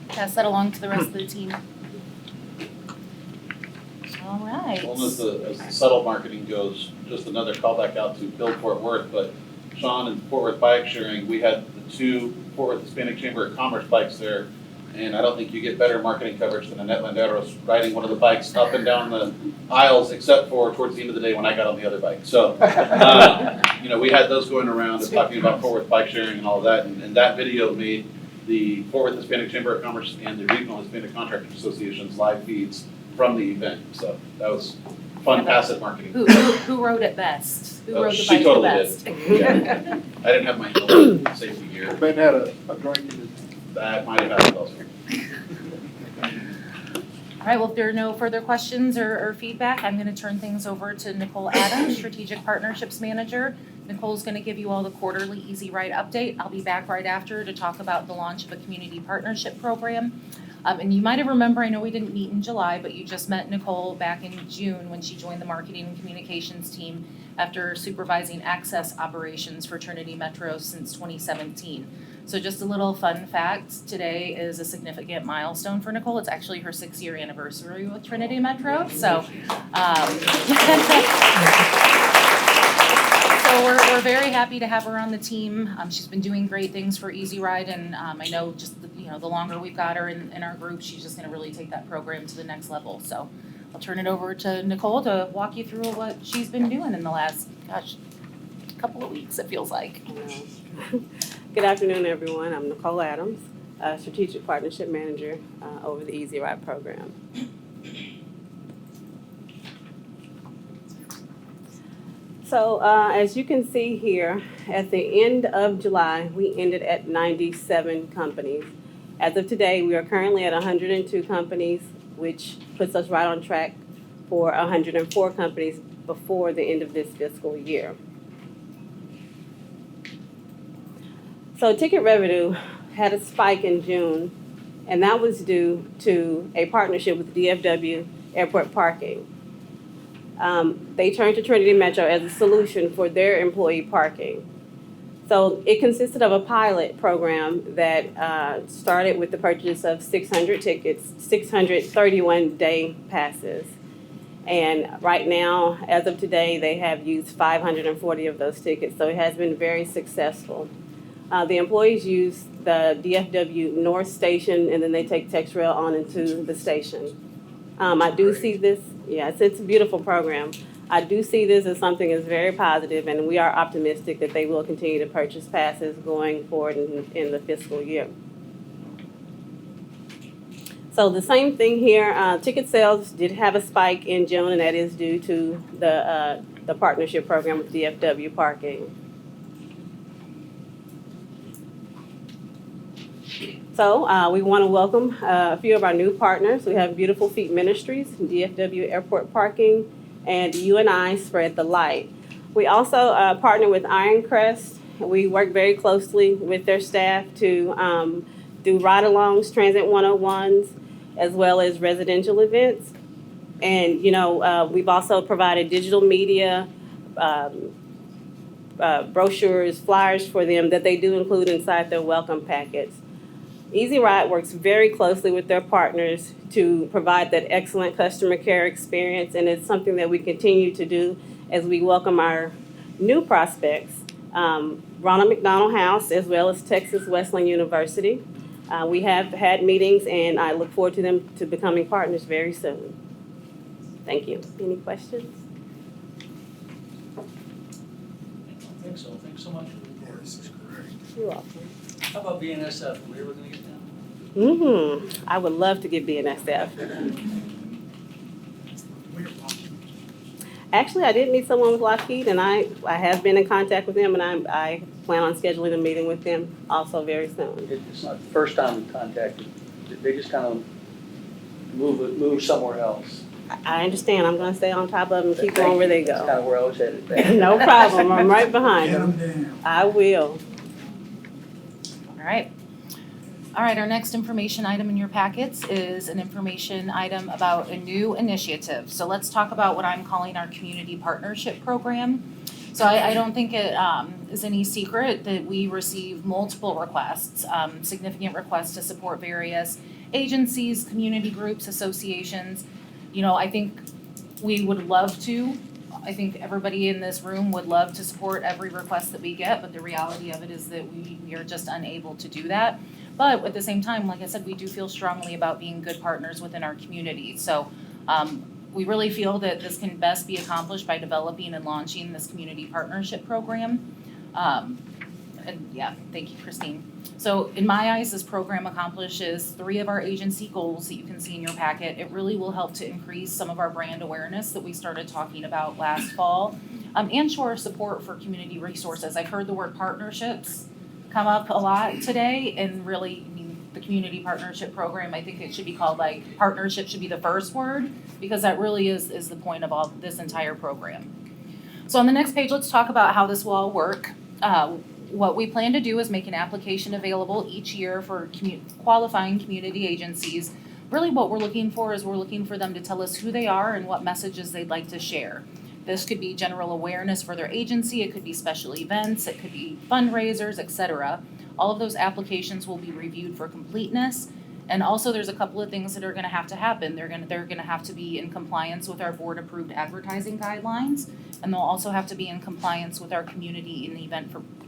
Pass that along to the rest of the team. All right. Well, as the subtle marketing goes, just another callback out to Build Fort Worth, but Sean and Fort Worth Bike Sharing, we had the 2 Fort Worth Hispanic Chamber of Commerce bikes there, and I don't think you get better marketing coverage than Annette Landeros riding one of the bikes up and down the aisles, except for towards the end of the day when I got on the other bike. So, you know, we had those going around and talking about Fort Worth Bike Sharing and all of that, and that video made the Fort Worth Hispanic Chamber of Commerce and the Regional Hispanic Contractors Association's live feeds from the event. So that was fun, passive marketing. Who rode it best? Who rode the she bike totally the best? did. Yeah. I didn't have my helmet safety gear. Ben had a drink in it. That might have happened also. All right, well, if there are no further questions or feedback, I'm going to turn things over to Nicole Adams, Strategic Partnerships Manager. Nicole's going to give you all the quarterly Easy Ride update. I'll be back right after to talk about the launch of a community partnership program. And you might have remembered, I know we didn't meet in July, but you just met Nicole back in June when she joined the marketing and communications team after supervising access operations for Trinity Metro since 2017. So just a little fun fact, today is a significant milestone for Nicole. It's actually her 6-year anniversary with Trinity Metro. So, so we're very happy to have her on the team. She's been doing great things for Easy Ride, and I know just the longer we've got her in our group, she's just going to really take that program to the next level. So I'll turn it over to Nicole to walk you through what she's been doing in the last, couple of weeks, it feels like. Good afternoon, everyone. I'm Nicole Adams, Strategic Partnership Manager over the Easy Ride program. So as you can see here, at the end of July, we ended at 97 companies. As of today, we are currently at 102 companies, which puts us right on track for 104 companies before the end of this fiscal year. So ticket revenue had a spike in June, and that was due to a partnership with DFW Airport Parking. They turned to Trinity Metro as a solution for their employee parking. So it consisted of a pilot program that started with the purchase of 600 tickets, 631 day passes. And right now, as of today, they have used 540 of those tickets, so it has been very successful. The employees use the DFW North Station, and then they take TexRail on into the station. I do see this, yes, it's a beautiful program. I do see this as something that's very positive, and we are optimistic that they will continue to purchase passes going forward in the fiscal year. So the same thing here, ticket sales did have a spike in June, and that is due to the partnership program with DFW Parking. So we want to welcome a few of our new partners. We have Beautiful Feet Ministries, DFW Airport Parking, and UNI Spread the Light. We also partner with Ironcrest. We work very closely with their staff to do ride-alongs, Transit 101s, as well as residential events. And, we've also provided digital media, brochures, flyers for them that they do include inside their welcome packets. Easy Ride works very closely with their partners to provide that excellent customer care experience, and it's something that we continue to do as we welcome our new prospects, Ronald McDonald House, as well as Texas Wesleyan University. We have had meetings, and I look forward to them to becoming partners very soon. Thank you. Any questions? I think so. Thanks so much for the report. This is great. You're welcome. How about BNSF? Are we ever gonna get down? I would love to get BNSF. Actually, I did meet someone with Lockheed, and I have been in contact with them, and I plan on scheduling a meeting with them also very soon. It's not the first time we contacted. They just kind of move somewhere else. I understand. I'm going to stay on top of them and keep going where they That's go. kind of where I was headed. No problem. I'm right behind Get them. them down. I will. All right. All right, our next information item in your packets is an information item about a new initiative. So let's talk about what I'm calling our community partnership program. So I don't think it is any secret that we receive multiple requests, significant requests to support various agencies, community groups, associations. I think we would love to. I think everybody in this room would love to support every request that we get, but the reality of it is that we are just unable to do that. But at the same time, like I said, we do feel strongly about being good partners within our community. So we really feel that this can best be accomplished by developing and launching this community partnership program. And yeah, thank you, Christine. So in my eyes, this program accomplishes 3 of our agency goals that you can see in your packet. It really will help to increase some of our brand awareness that we started talking about last fall, and show our support for community resources. I've heard the word partnerships come up a lot today, and really, the community partnership program, I think it should be called partnership should be the first word, because that really is the point of all this entire program. So on the next page, let's talk about how this will all work. What we plan to do is make an application available each year for qualifying community agencies. Really what we're looking for is we're looking for them to tell us who they are and what messages they'd like to share. This could be general awareness for their agency, it could be special events, it could be fundraisers, etc. All of those applications will be reviewed for completeness. And also there's a couple of things that are gonna have to happen. They're gonna have to be in compliance with our board approved advertising guidelines, and they'll also have to be in compliance with our community and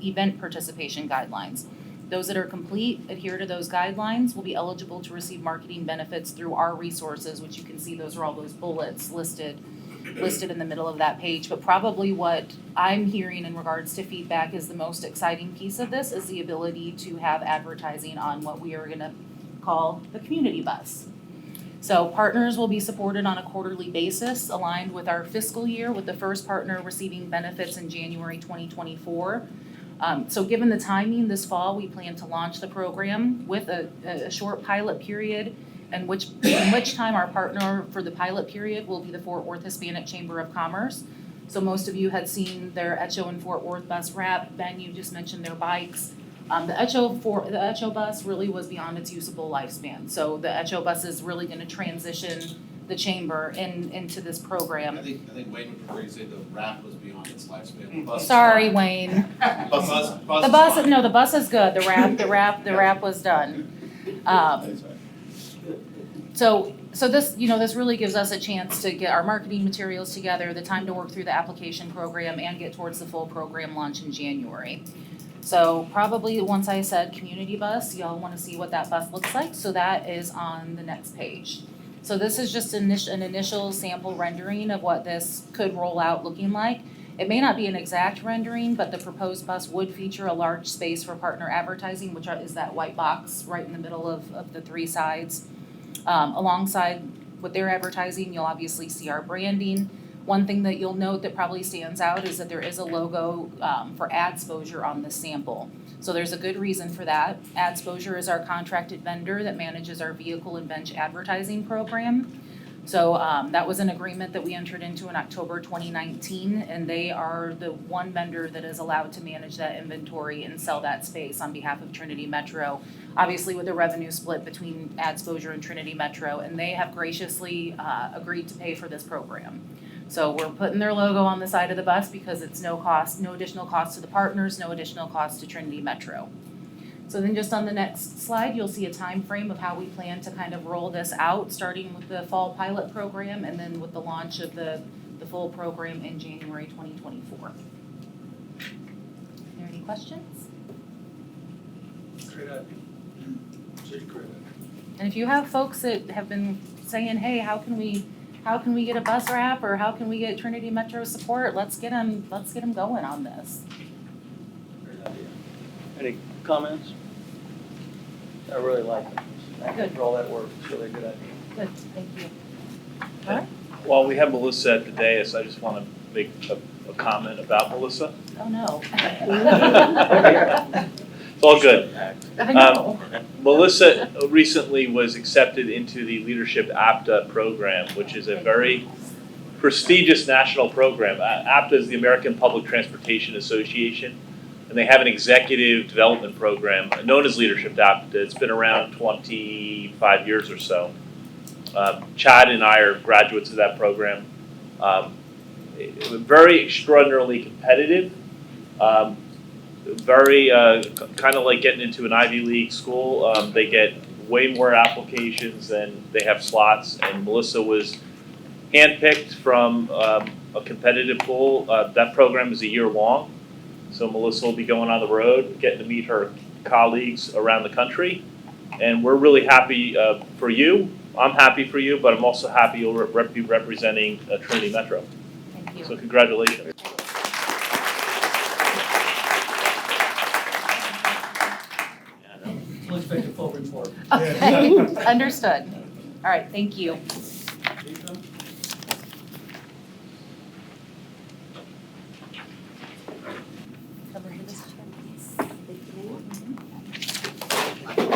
event participation guidelines. Those that are complete, adhere to those guidelines, will be eligible to receive marketing benefits through our resources, which you can see those are all those bullets listed in the middle of that page. But probably what I'm hearing in regards to feedback is the most exciting piece of this is the ability to have advertising on what we are gonna call the community bus. So partners will be supported on a quarterly basis, aligned with our fiscal year, with the first partner receiving benefits in January 2024. So given the timing this fall, we plan to launch the program with a short pilot period, in which time our partner for the pilot period will be the Fort Worth Hispanic Chamber of Commerce. So most of you had seen their Echo and Fort Worth bus wrap. Ben, you just mentioned their bikes. The Echo bus really was beyond its usable lifespan. So the Echo bus is really going to transition the chamber into this program. I think Wayne would prefer you say the wrap was beyond its lifespan. The bus is Sorry, fine. Wayne. The bus is good. The wrap was done. So this, this really gives us a chance to get our marketing materials together, the time to work through the application program, and get towards the full program launch in January. So probably once I said community bus, y'all want to see what that bus looks like, so that is on the next page. So this is just an initial sample rendering of what this could roll out looking like. It may not be an exact rendering, but the proposed bus would feature a large space for partner advertising, which is that white box right in the middle of the three sides. Alongside with their advertising, you'll obviously see our branding. One thing that you'll note that probably stands out is that there is a logo for Adspocier on this sample. So there's a good reason for that. Adspocier is our contracted vendor that manages our vehicle and bench advertising program. So that was an agreement that we entered into in October 2019, and they are the one vendor that is allowed to manage that inventory and sell that space on behalf of Trinity Metro, obviously with a revenue split between Adspocier and Trinity Metro, and they have graciously agreed to pay for this program. So we're putting their logo on the side of the bus because it's no cost, no additional cost to the partners, no additional cost to Trinity Metro. So then just on the next slide, you'll see a time frame of how we plan to kind of roll this out, starting with the fall pilot program and then with the launch of the full program in January 2024. Are there any questions? Great idea. Great idea. And if you have folks that have been saying, hey, how can we get a bus wrap or how can we get Trinity Metro support, let's get them going on this. Great idea. Any comments? I really like it. Thank you for all that work. It's really a good idea. Good, thank you. All right. While we have Melissa at the dais, I just want to make a comment about Melissa. Oh, no. It's all good. I know. Melissa recently was accepted into the Leadership APTA program, which is a very prestigious national program. APTA is the American Public Transportation Association, and they have an executive development program known as Leadership APTA. It's been around 25 years or so. Chad and I are graduates of that program. Very extraordinarily competitive. Very kind of like getting into an Ivy League school. They get way more applications than they have slots, and Melissa was handpicked from a competitive pool. That program is a year long, so Melissa will be going on the road, getting to meet her colleagues around the country, and we're really happy for you. I'm happy for you, but I'm also happy you'll be representing Trinity Metro. Thank you. So congratulations. We'll expect a full report. Okay, understood. All right, thank you.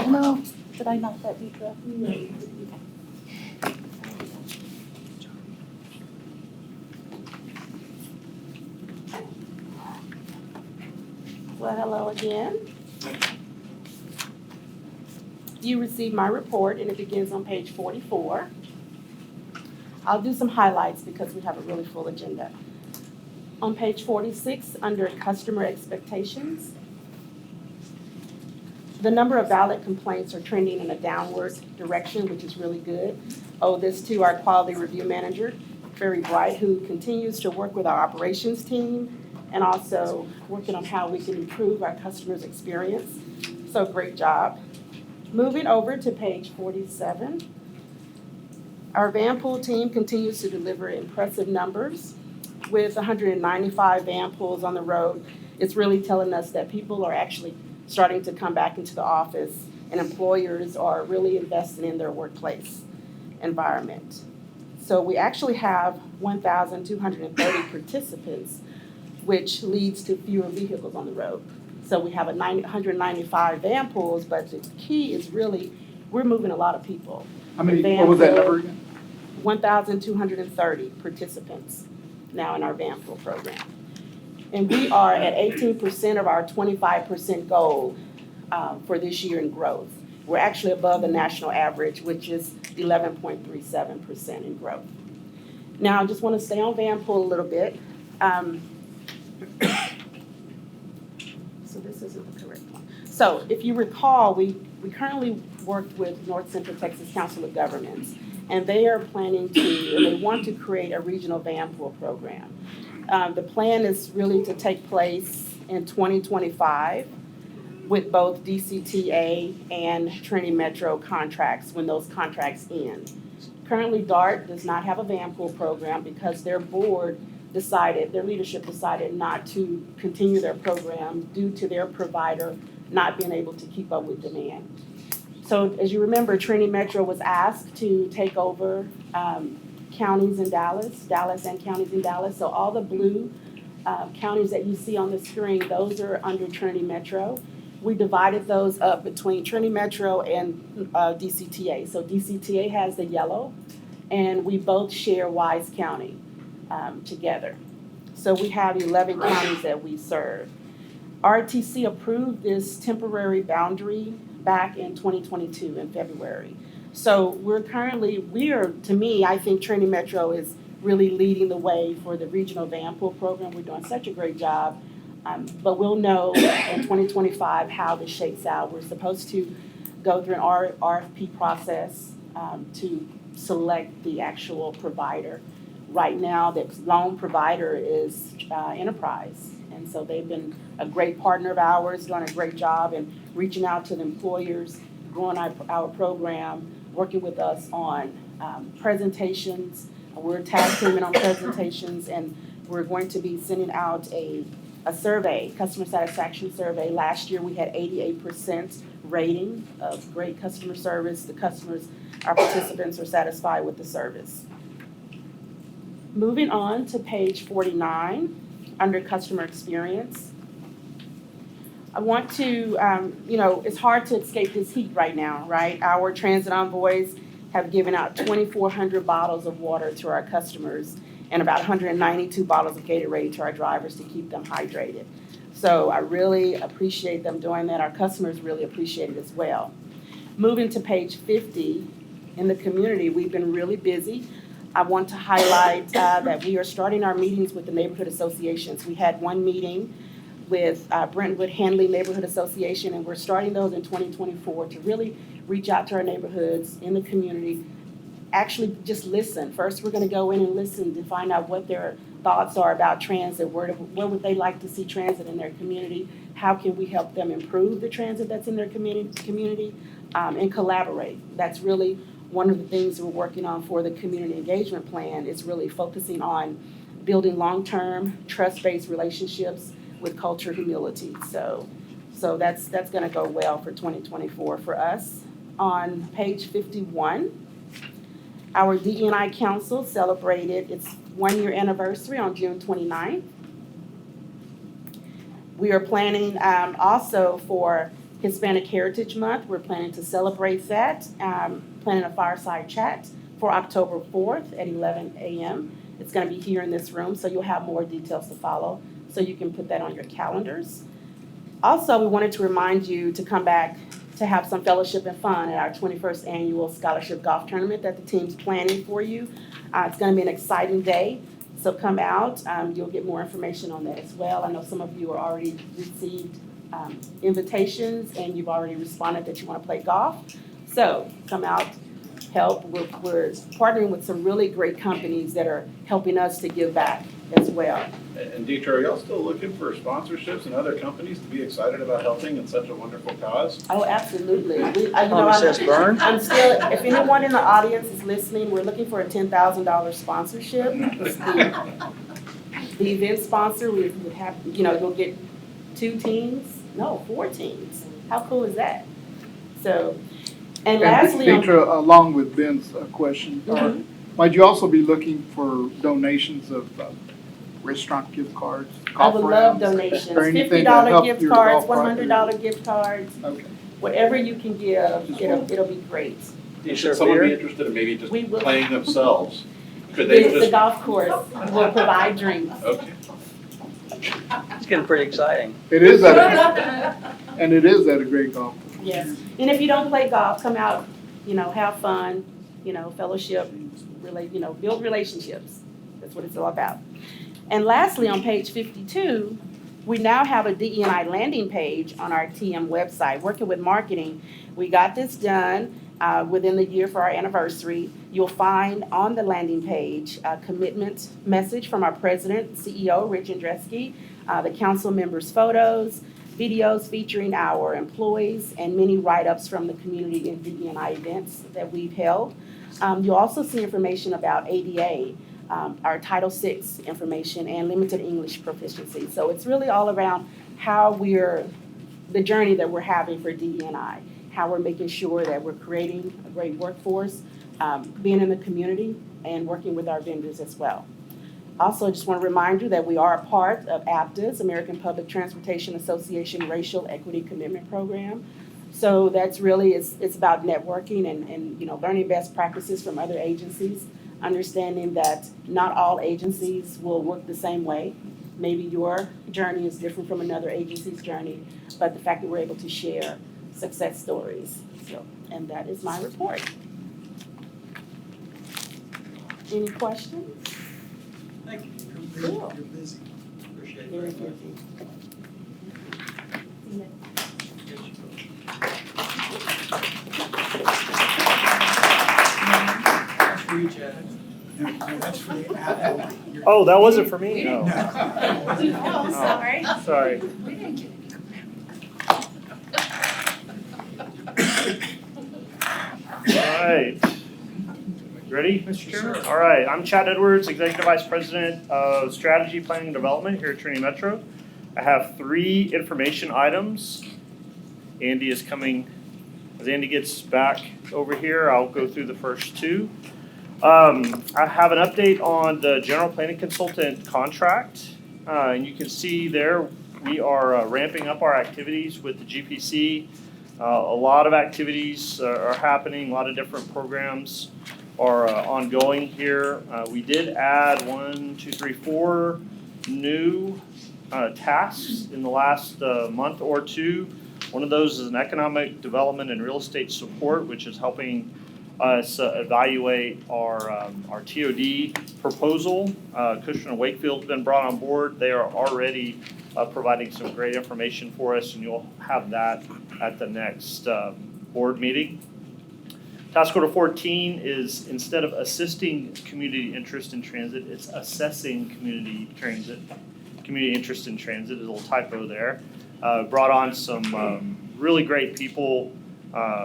No, did I knock that deep breath? Well, hello again. You received my report and it begins on page 44. I'll do some highlights because we have a really full agenda. On page 46, under customer expectations, the number of valid complaints are trending in a downward direction, which is really good. Owe this to our quality review manager, Very Bright, who continues to work with our operations team and also working on how we can improve our customers' experience. So great job. Moving over to page 47, our van pool team continues to deliver impressive numbers. With 195 van pools on the road, it's really telling us that people are actually starting to come back into the office and employers are really investing in their workplace environment. So we actually have 1,230 participants, which leads to fewer vehicles on the road. So we have 195 van pools, but the key is really, we're moving a lot of people. How many, what was that number again? 1,230 participants now in our van pool program. And we are at 18% of our 25% goal for this year in growth. We're actually above the national average, which is 11.37% in growth. Now, I just want to stay on van pool a little bit. So this isn't the correct one. So if you recall, we currently worked with North Central Texas Council of Governments, and they are planning to, and they want to create a regional van pool program. The plan is really to take place in 2025 with both DCTA and Trinity Metro contracts when those contracts end. Currently, DART does not have a van pool program because their leadership decided not to continue their program due to their provider not being able to keep up with demand. So as you remember, Trinity Metro was asked to take over counties in Dallas and counties in Dallas. So all the blue counties that you see on the screen, those are under Trinity Metro. We divided those up between Trinity Metro and DCTA. So DCTA has the yellow, and we both share Wise County together. So we have 11 counties that we serve. RTC approved this temporary boundary back in 2022 in February. So to me, I think Trinity Metro is really leading the way for the regional van pool program. We're doing such a great job. But we'll know in 2025 how this shakes out. We're supposed to go through an RFP process to select the actual provider. Right now, the loan provider is Enterprise. And so they've been a great partner of ours, doing a great job in reaching out to the employers, growing our program, working with us on presentations. We're tag teaming on presentations, and we're going to be sending out a survey, customer satisfaction survey. Last year, we had 88% rating of great customer service. Our participants are satisfied with the service. Moving on to page 49, under customer experience. I want to, it's hard to escape this heat right now, right? Our transit envoys have given out 2,400 bottles of water to our customers and about 192 bottles of Gatorade to our drivers to keep them hydrated. So I really appreciate them doing that. Our customers really appreciate it as well. Moving to page 50, in the community, we've been really busy. I want to highlight that we are starting our meetings with the neighborhood associations. We had one meeting with Brentwood Handley Neighborhood Association, and we're starting those in 2024 to really reach out to our neighborhoods in the community. Actually, just listen. First, we're going to go in and listen to find out what their thoughts are about transit. Where would they like to see transit in their community? How can we help them improve the transit that's in their community, and collaborate? That's really one of the things we're working on for the community engagement plan, is really focusing on building long-term, trust-based relationships with culture humility. So that's going to go well for 2024 for us. On page 51, our DE&I Council celebrated its 1-year anniversary on June 29th. We are planning also for Hispanic Heritage Month. We're planning to celebrate that, planning a fireside chat for October 4th at 11 a.m. It's going to be here in this room, so you'll have more details to follow, so you can put that on your calendars. Also, we wanted to remind you to come back to have some fellowship and fun at our 21st annual scholarship golf tournament that the team's planning for you. It's going to be an exciting day, so come out. You'll get more information on that as well. I know some of you are already received invitations, and you've already responded that you want to play golf. So come out, help. We're partnering with some really great companies that are helping us to give back as well. And Dietrich, are y'all still looking for sponsorships and other companies to be excited about helping in such a wonderful cause? Oh, absolutely. I'm still, if anyone in the audience is listening, we're looking for a $10,000 sponsorship. The event sponsor, we would have, you'll get 4 teams. How cool is that? So, and lastly, Dietrich, along with Ben's question, might you also be looking for donations of restaurant gift cards? I would love donations, $50 gift cards, $100 gift cards. Okay. Whatever you can give, it'll be great. Should someone be interested in maybe just playing themselves? Could they The golf course will provide drinks. Okay. It's getting pretty exciting. It is and it is at a great golf course. Yes, and if you don't play golf, come out, have fun, fellowship, build relationships. That's what it's all about. And lastly, on page 52, we now have a DE&I landing page on our TM website. Working with marketing, we got this done within the year for our anniversary. You'll find on the landing page a commitment message from our president, CEO, Rich Andreski, the council members' photos, videos featuring our employees, and many write-ups from the community and DE&I events that we've held. You'll also see information about ADA, our Title VI information, and limited English proficiency. So it's really all around the journey that we're having for DE&I, how we're making sure that we're creating a great workforce, being in the community, and working with our vendors as well. Also, I just want to remind you that we are a part of APTA's, American Public Transportation Association Racial Equity Commitment Program. So that's really, it's about networking and learning best practices from other agencies, understanding that not all agencies will work the same way. Maybe your journey is different from another agency's journey, but the fact that we're able to share success stories. So, and that is my report. Any questions? Thank you. Cool. You're busy. Appreciate it. Very busy. That's for you, Chad. No, that's for the Apple. Oh, that wasn't for me? No. No. Sorry. Sorry. We didn't get it. All right. Ready, Mr. Chairman? All right, I'm Chad Edwards, Executive Vice President of Strategy, Planning, and Development here at Trinity Metro. I have 3 information items. Andy is coming. As Andy gets back over here, I'll go through the first 2. I have an update on the general planning consultant contract. And you can see there we are ramping up our activities with the GPC. A lot of activities are happening, a lot of different programs are ongoing here. We did add 4 new tasks in the last month or 2. One of those is an economic development and real estate support, which is helping us evaluate our TOD proposal. Cushman & Wakefield's been brought on board. They are already providing some great information for us, and you'll have that at the next board meeting. Task Order 14 is, instead of assisting community interest in transit, it's assessing community interest in transit. There's a little typo there. Brought on some really great people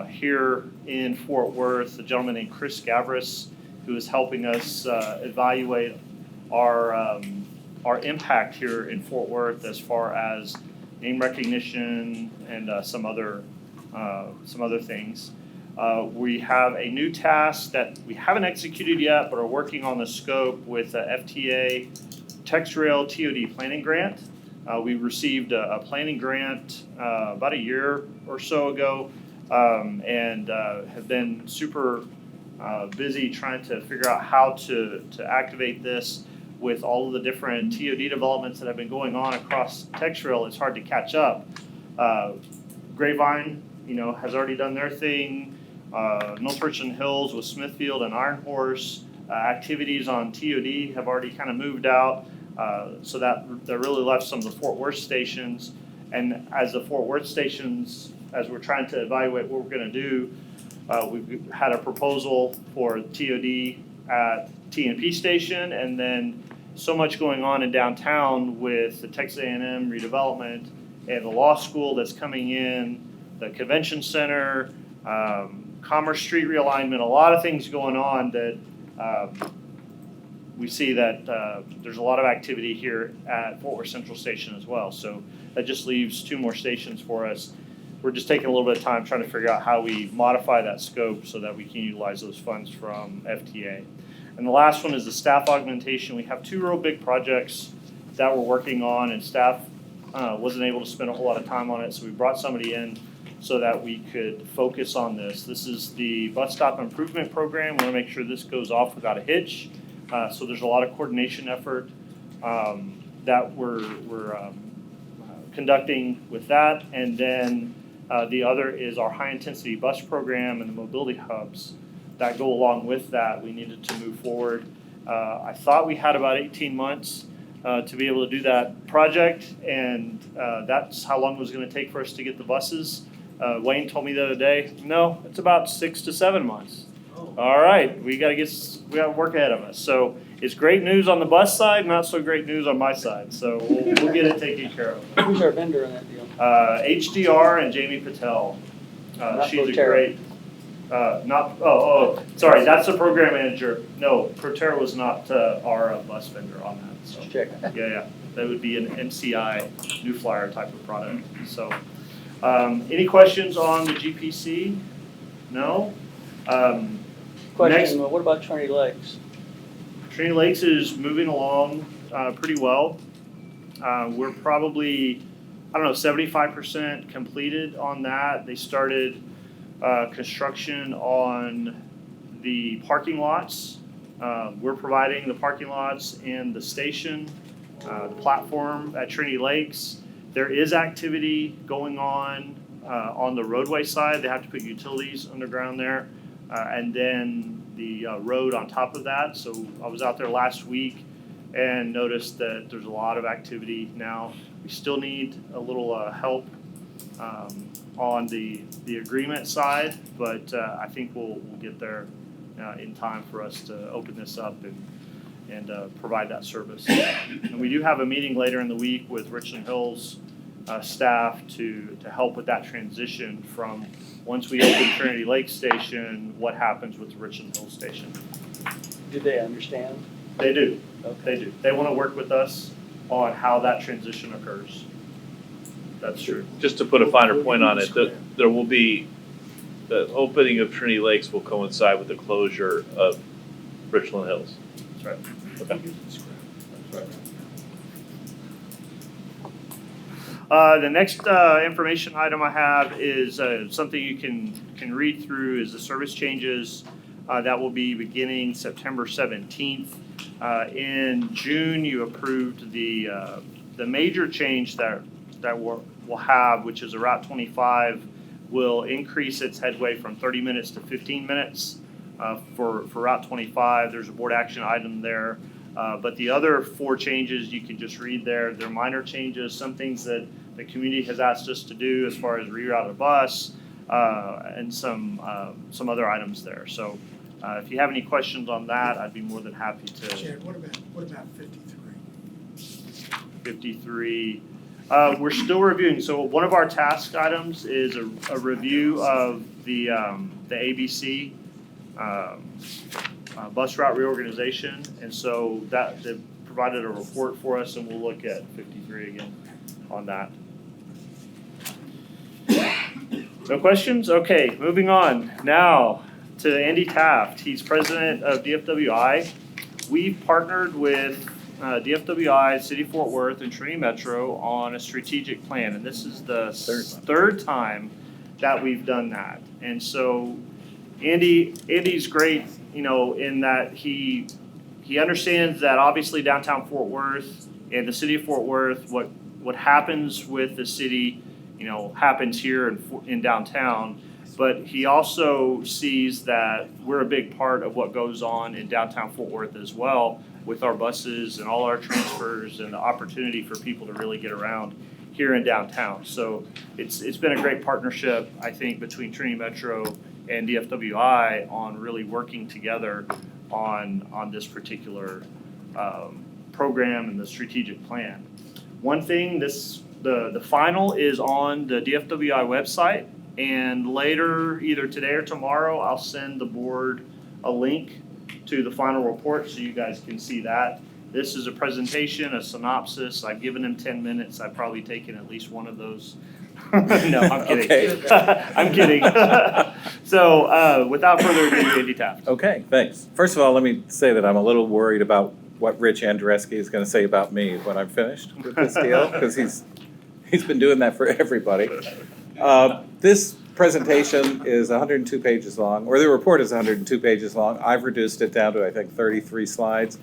here in Fort Worth, a gentleman named Chris Gavris, who is helping us evaluate our impact here in Fort Worth as far as name recognition and some other things. We have a new task that we haven't executed yet, but are working on the scope with the FTA TexRail TOD planning grant. We received a planning grant about a year or so ago, and have been super busy trying to figure out how to activate this with all of the different TOD developments that have been going on across TexRail. It's hard to catch up. Grapevine, has already done their thing. North Richland Hills with Smithfield and Iron Horse. Activities on TOD have already kind of moved out. So that really left some of the Fort Worth stations. And as the Fort Worth stations, as we're trying to evaluate what we're going to do, we've had a proposal for TOD at TNP station, and then so much going on in downtown with the Texas A&M redevelopment and the law school that's coming in, the convention center, Commerce Street realignment, a lot of things going on that we see that there's a lot of activity here at Fort Worth Central Station as well. So that just leaves 2 more stations for us. We're just taking a little bit of time trying to figure out how we modify that scope so that we can utilize those funds from FTA. And the last one is the staff augmentation. We have 2 real big projects that we're working on, and staff wasn't able to spend a whole lot of time on it, so we brought somebody in so that we could focus on this. This is the bus stop improvement program. We want to make sure this goes off without a hitch. So there's a lot of coordination effort that we're conducting with that. And then the other is our high intensity bus program and the mobility hubs that go along with that. We needed to move forward. I thought we had about 18 months to be able to do that project, and that's how long it was going to take for us to get the buses. Wayne told me the other day, no, it's about 6 to 7 months. All right, we got work ahead of us. So It's great news on the bus side, not so great news on my side, so we'll get it taken care of. Who's our vendor in that deal? HDR and Jamie Patel. Not She's a Proterra. great, sorry, that's the program manager. No, Proterra was not our bus vendor on that, so. Just check. Yeah, that would be an MCI, New Flyer type of product, so. Any questions on the GPC? No? Question, what about Trinity Lakes? Trinity Lakes is moving along pretty well. We're probably, 75% completed on that. They started construction on the parking lots. We're providing the parking lots and the station, the platform at Trinity Lakes. There is activity going on the roadway side. They have to put utilities underground there. And then the road on top of that. So I was out there last week and noticed that there's a lot of activity now. We still need a little help on the agreement side, but I think we'll get there in time for us to open this up and provide that service. And we do have a meeting later in the week with Richland Hills staff to help with that transition from once we open Trinity Lake Station, what happens with the Richland Hills Station. Do they understand? They do. Okay. They do. They want to work with us on how that transition occurs. That's true. Just to put a finer point on it, there will be, the opening of Trinity Lakes will coincide with the closure of Richland Hills. That's right. Okay. The next information item I have is something you can read through is the service changes that will be beginning September 17th. In June, you approved the major change that we'll have, which is a Route 25 will increase its headway from 30 minutes to 15 minutes for Route 25. There's a board action item there. But the other 4 changes you can just read there. They're minor changes, some things that the community has asked us to do as far as reroute a bus and some other items there. So if you have any questions on that, I'd be more than happy to. Chad, what about 53? 53. We're still reviewing. So one of our task items is a review of the ABC bus route reorganization, and so that they provided a report for us, and we'll look at 53 again on that. No questions? Okay, moving on now to Andy Taft. He's president of DFWI. We've partnered with DFWI, City of Fort Worth, and Trinity Metro on a strategic plan, and this is the third time that we've done that. And so Andy's great, in that he understands that obviously downtown Fort Worth and the City of Fort Worth, what happens with the city, happens here in downtown. But he also sees that we're a big part of what goes on in downtown Fort Worth as well, with our buses and all our transfers and the opportunity for people to really get around here in downtown. So it's been a great partnership, I think, between Trinity Metro and DFWI on really working together on this particular program and the strategic plan. One thing, the final is on the DFWI website, and later, either today or tomorrow, I'll send the board a link to the final report so you guys can see that. This is a presentation, a synopsis. I've given them 10 minutes. I've probably taken at least one of those. No, I'm kidding. Okay. I'm kidding. So without further ado, Andy Taft. Okay, thanks. First of all, let me say that I'm a little worried about what Rich Andreski is going to say about me when I'm finished with this deal, because he's been doing that for everybody. This presentation is 102 pages long, or the report is 102 pages long. I've reduced it down to, I think, 33 slides.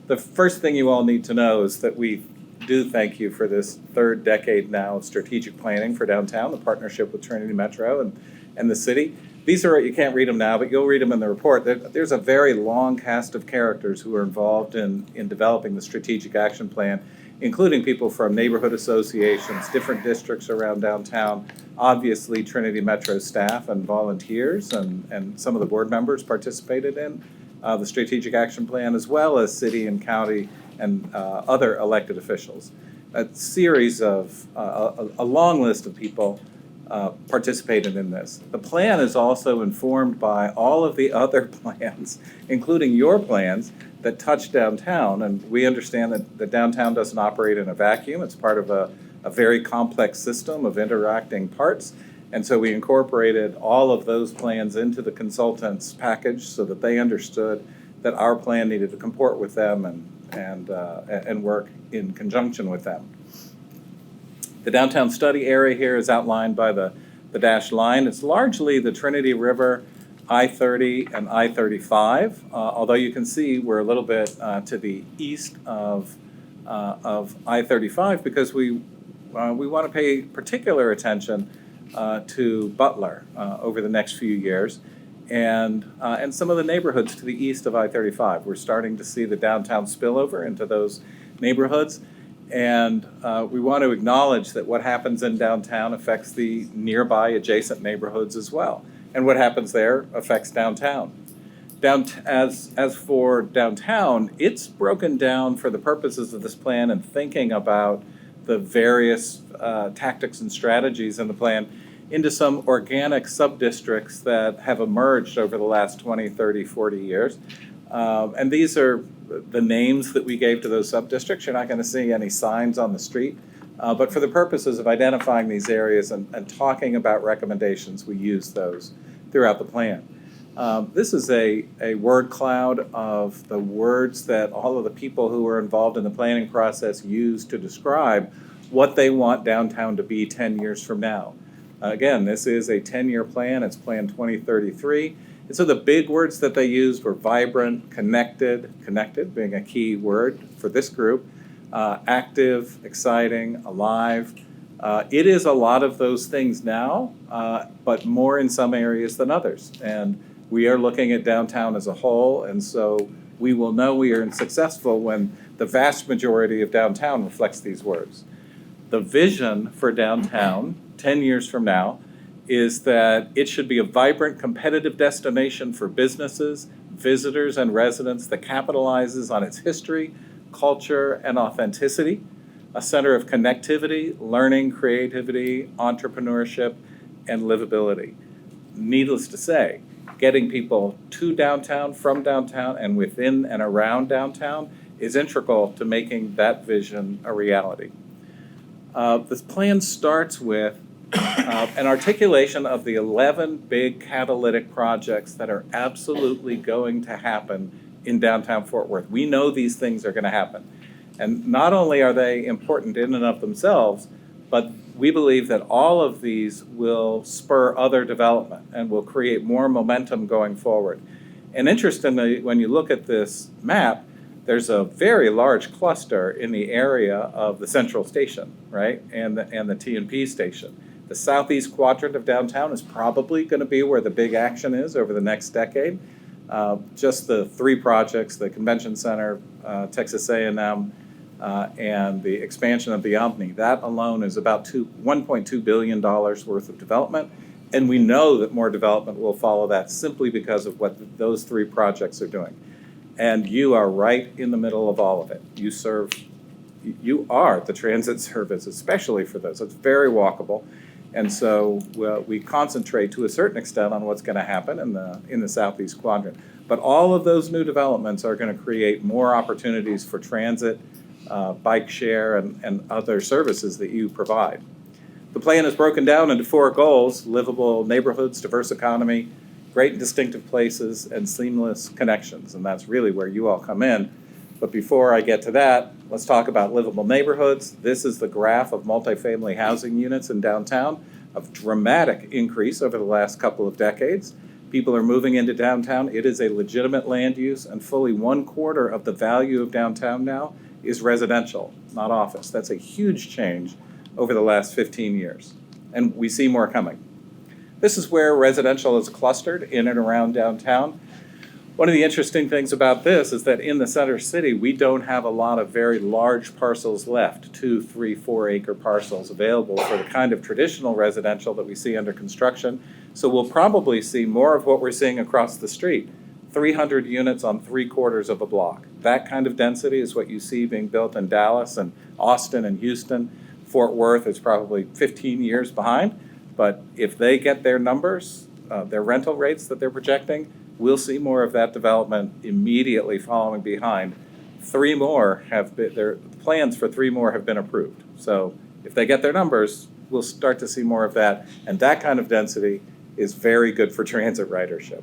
The first thing you all need to know is that we do thank you for this third decade now of strategic planning for downtown, the partnership with Trinity Metro and the city. These are, you can't read them now, but you'll read them in the report. There's a very long cast of characters who are involved in developing the strategic action plan, including people from neighborhood associations, different districts around downtown, obviously Trinity Metro staff and volunteers, and some of the board members participated in the strategic action plan, as well as city and county and other elected officials. A series of, a long list of people participated in this. The plan is also informed by all of the other plans, including your plans, that touch downtown. And we understand that the downtown doesn't operate in a vacuum. It's part of a very complex system of interacting parts. And so we incorporated all of those plans into the consultants' package so that they understood that our plan needed to comport with them and work in conjunction with them. The downtown study area here is outlined by the dashed line. It's largely the Trinity River, I-30 and I-35, although you can see we're a little bit to the east of I-35 because we want to pay particular attention to Butler over the next few years and some of the neighborhoods to the east of I-35. We're starting to see the downtown spillover into those neighborhoods. And we want to acknowledge that what happens in downtown affects the nearby adjacent neighborhoods as well. And what happens there affects downtown. As for downtown, it's broken down for the purposes of this plan and thinking about the various tactics and strategies in the plan into some organic sub-districts that have emerged over the last 20, 30, 40 years. And these are the names that we gave to those sub-districts. You're not going to see any signs on the street. But for the purposes of identifying these areas and talking about recommendations, we use those throughout the plan. This is a word cloud of the words that all of the people who were involved in the planning process use to describe what they want downtown to be 10 years from now. Again, this is a 10-year plan. It's Plan 2033. And so the big words that they used were vibrant, connected being a key word for this group, active, exciting, alive. It is a lot of those things now, but more in some areas than others. And we are looking at downtown as a whole, and so we will know we are successful when the vast majority of downtown reflects these words. The vision for downtown 10 years from now is that it should be a vibrant, competitive destination for businesses, visitors, and residents that capitalizes on its history, culture, and authenticity, a center of connectivity, learning, creativity, entrepreneurship, and livability. Needless to say, getting people to downtown, from downtown, and within and around downtown is integral to making that vision a reality. This plan starts with an articulation of the 11 big catalytic projects that are absolutely going to happen in downtown Fort Worth. We know these things are going to happen. And not only are they important in and of themselves, but we believe that all of these will spur other development and will create more momentum going forward. And interestingly, when you look at this map, there's a very large cluster in the area of the Central Station, right, and the T&P station. The southeast quadrant of downtown is probably going to be where the big action is over the next decade. Just the three projects, the Convention Center, Texas A&M, and the expansion of the Omni, that alone is about $1.2 billion worth of development. And we know that more development will follow that simply because of what those three projects are doing. And you are right in the middle of all of it. You are the transit service, especially for those. It's very walkable. And so we concentrate to a certain extent on what's going to happen in the southeast quadrant. But all of those new developments are going to create more opportunities for transit, bike share, and other services that you provide. The plan is broken down into 4 goals: livable neighborhoods, diverse economy, great and distinctive places, and seamless connections. And that's really where you all come in. But before I get to that, let's talk about livable neighborhoods. This is the graph of multifamily housing units in downtown, a dramatic increase over the last couple of decades. People are moving into downtown. It is a legitimate land use, and fully 1/4 of the value of downtown now is residential, not office. That's a huge change over the last 15 years, and we see more coming. This is where residential is clustered in and around downtown. One of the interesting things about this is that in the center city, we don't have a lot of very large parcels left, 2, 3, 4 acre parcels available for the kind of traditional residential that we see under construction. So we'll probably see more of what we're seeing across the street, 300 units on 3/4 of a block. That kind of density is what you see being built in Dallas and Austin and Houston. Fort Worth is probably 15 years behind, but if they get their numbers, their rental rates that they're projecting, we'll see more of that development immediately following behind. Their plans for 3 more have been approved. So if they get their numbers, we'll start to see more of that. And that kind of density is very good for transit ridership.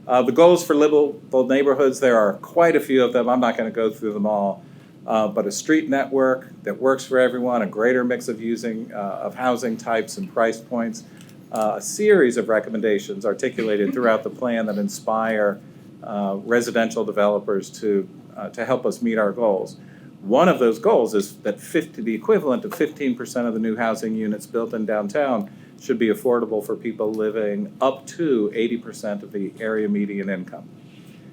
The goals for livable neighborhoods, there are quite a few of them. I'm not going to go through them all. But a street network that works for everyone, a greater mix of housing types and price points, a series of recommendations articulated throughout the plan that inspire residential developers to help us meet our goals. One of those goals is that the equivalent of 15% of the new housing units built in downtown should be affordable for people living up to 80% of the area median income.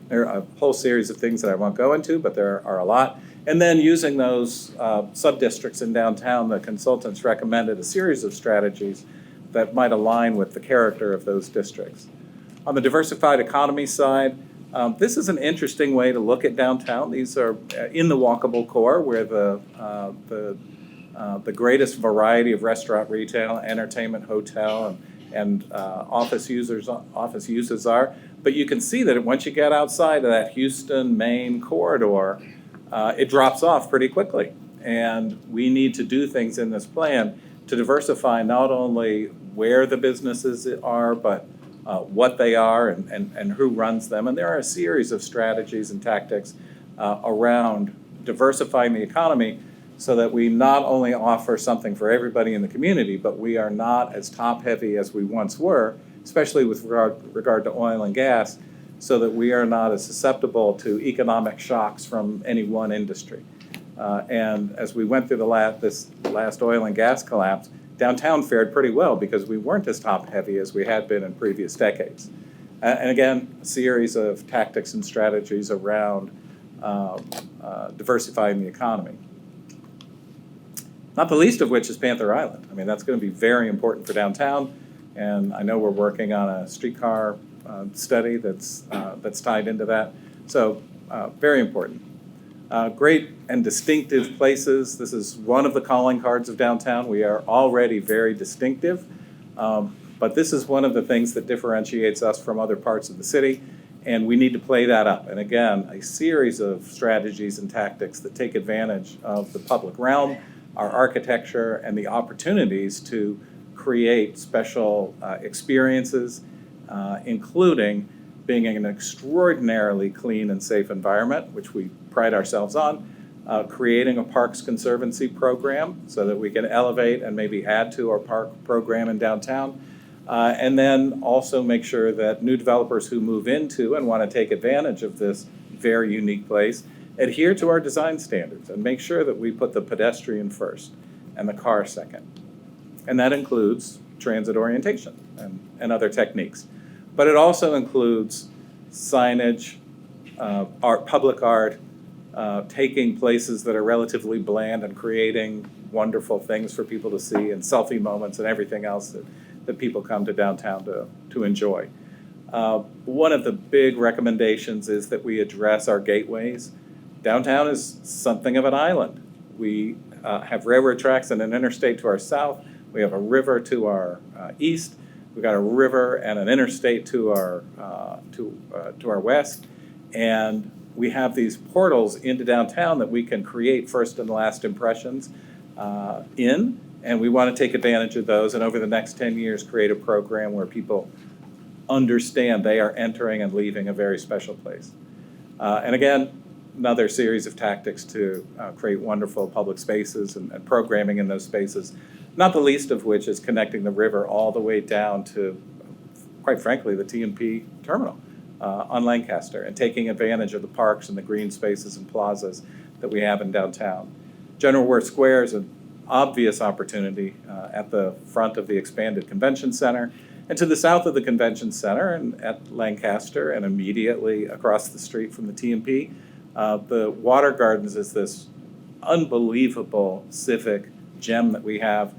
There are a whole series of things that I won't go into, but there are a lot. And then using those sub-districts in downtown, the consultants recommended a series of strategies that might align with the character of those districts. On the diversified economy side, this is an interesting way to look at downtown. These are in the walkable core where the greatest variety of restaurant, retail, entertainment, hotel, and office uses are. But you can see that once you get outside of that Houston, Maine corridor, it drops off pretty quickly. And we need to do things in this plan to diversify not only where the businesses are, but what they are and who runs them. And there are a series of strategies and tactics around diversifying the economy so that we not only offer something for everybody in the community, but we are not as top-heavy as we once were, especially with regard to oil and gas, so that we are not as susceptible to economic shocks from any one industry. And as we went through this last oil and gas collapse, downtown fared pretty well because we weren't as top-heavy as we had been in previous decades. And again, a series of tactics and strategies around diversifying the economy. Not the least of which is Panther Island. I mean, that's going to be very important for downtown, and I know we're working on a streetcar study that's tied into that. So very important. Great and distinctive places. This is one of the calling cards of downtown. We are already very distinctive, but this is one of the things that differentiates us from other parts of the city, and we need to play that up. And again, a series of strategies and tactics that take advantage of the public realm, our architecture, and the opportunities to create special experiences, including being in an extraordinarily clean and safe environment, which we pride ourselves on, creating a Parks Conservancy program so that we can elevate and maybe add to our park program in downtown, and then also make sure that new developers who move into and want to take advantage of this very unique place adhere to our design standards and make sure that we put the pedestrian first and the car second. And that includes transit orientation and other techniques. But it also includes signage, public art, taking places that are relatively bland and creating wonderful things for people to see, and selfie moments and everything else that people come to downtown to enjoy. One of the big recommendations is that we address our gateways. Downtown is something of an island. We have railroad tracks and an interstate to our south. We have a river to our east. We've got a river and an interstate to our west, and we have these portals into downtown that we can create first and last impressions in, and we want to take advantage of those, and over the next 10 years create a program where people understand they are entering and leaving a very special place. And again, another series of tactics to create wonderful public spaces and programming in those spaces, not the least of which is connecting the river all the way down to, quite frankly, the T&P terminal on Lancaster, and taking advantage of the parks and the green spaces and plazas that we have in downtown. General Worth Square is an obvious opportunity at the front of the expanded convention center, and to the south of the convention center and at Lancaster and immediately across the street from the T&P. The Water Gardens is this unbelievable civic gem that we have,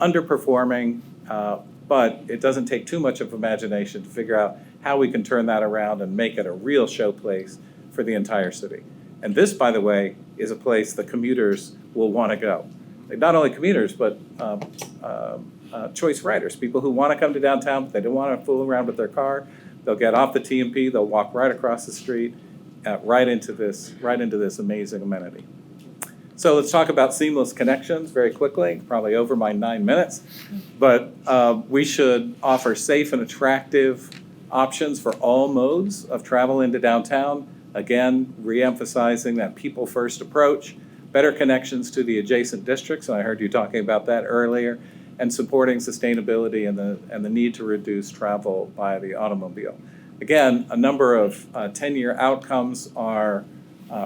underperforming, but it doesn't take too much of imagination to figure out how we can turn that around and make it a real showplace for the entire city. And this, by the way, is a place the commuters will want to go. Like, not only commuters, but choice riders, people who want to come to downtown, but they don't want to fool around with their car. They'll get off the T&P, they'll walk right across the street, right into this amazing amenity. So let's talk about seamless connections very quickly, probably over my 9 minutes. But we should offer safe and attractive options for all modes of travel into downtown. Again, re-emphasizing that people-first approach, better connections to the adjacent districts, and I heard you talking about that earlier, and supporting sustainability and the need to reduce travel by the automobile. Again, a number of 10-year outcomes are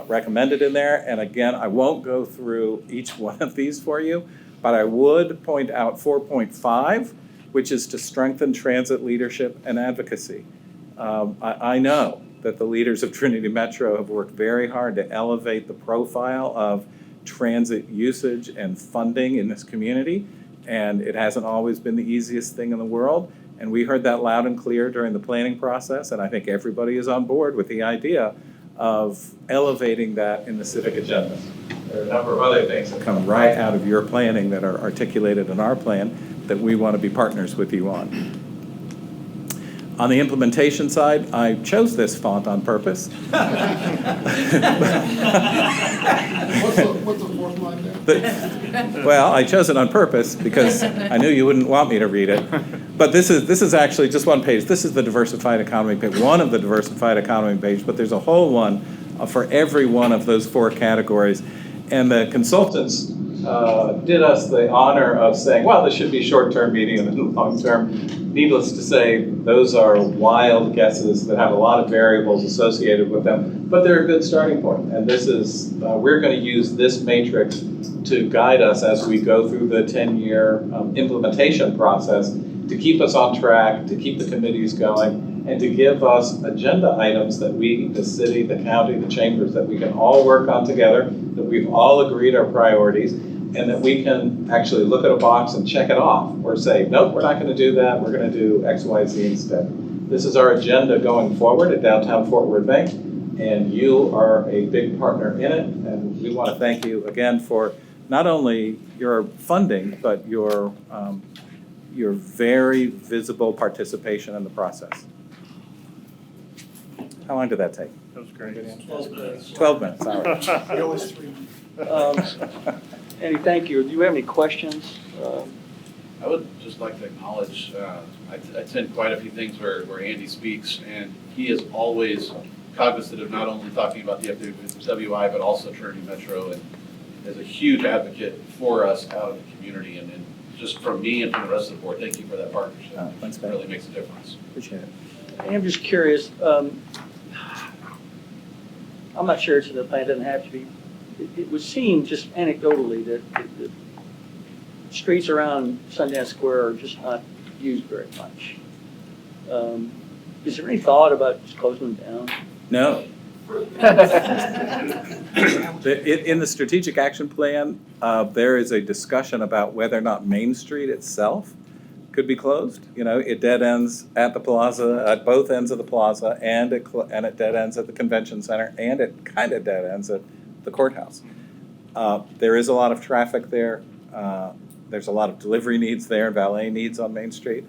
recommended in there, and again, I won't go through each one of these for you, but I would point out 4.5, which is to strengthen transit leadership and advocacy. I know that the leaders of Trinity Metro have worked very hard to elevate the profile of transit usage and funding in this community, and it hasn't always been the easiest thing in the world. And we heard that loud and clear during the planning process, and I think everybody is on board with the idea of elevating that in the civic agenda. There are a number of other things that come right out of your planning that are articulated in our plan that we want to be partners with you on. On the implementation side, I chose this font on purpose. What's the fourth line there? Well, I chose it on purpose because I knew you wouldn't want me to read it. But this is actually just one page. This is the diversified economy page, one of the diversified economy page, but there's a whole one for every one of those 4 categories. And the consultants did us the honor of saying, well, this should be short-term, medium, and long-term. Needless to say, those are wild guesses that have a lot of variables associated with them, but they're a good starting point. And this is, we're going to use this matrix to guide us as we go through the 10-year implementation process to keep us on track, to keep the committees going, and to give us agenda items that we, the city, the county, the chambers, that we can all work on together, that we've all agreed are priorities, and that we can actually look at a box and check it off, or say, nope, we're not going to do that, we're going to do X, Y, Z instead. This is our agenda going forward at Downtown Fort Worth Bank, and you are a big partner in it, and we want to thank you again for not only your funding, but your very visible participation in the process. How long did that take? That was great. 12 minutes. 12 minutes, all right. Andy, thank you. Do you have any questions? I would just like to acknowledge, I attend quite a few things where Andy speaks, and he is always cognizant of not only talking about the FWI, but also Trinity Metro, and is a huge advocate for us out in the community. And just from me and from the rest of the board, thank you for that partnership. Thanks, It really makes a difference. Appreciate it. I'm just curious, I'm not sure it's in the plan, it doesn't have to be. It would seem just anecdotally that the streets around Sundance Square are just not used very much. Is there any thought about just closing them down? No. In the strategic action plan, there is a discussion about whether or not Main Street itself could be closed. You know, it dead ends at the plaza, at both ends of the plaza, and it dead ends at the convention center, and it kind of dead ends at the courthouse. There is a lot of traffic there. There's a lot of delivery needs there, valet needs on Main Street.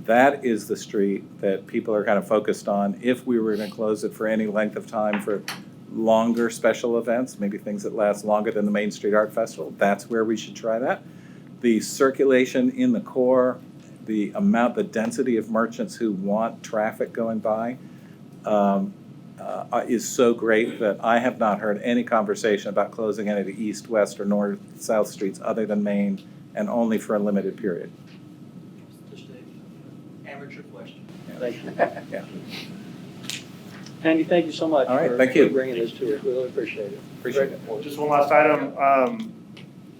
That is the street that people are kind of focused on. If we were going to close it for any length of time for longer special events, maybe things that last longer than the Main Street Art Festival, that's where we should try that. The circulation in the core, the density of merchants who want traffic going by is so great that I have not heard any conversation about closing any of the east, west, or north, south streets other than Main, and only for a limited period. Just an amateur question. Thank you. Yeah. Andy, thank you so much All right, for thank you. bringing this to us. We really appreciate it. Appreciate it. Just one last item.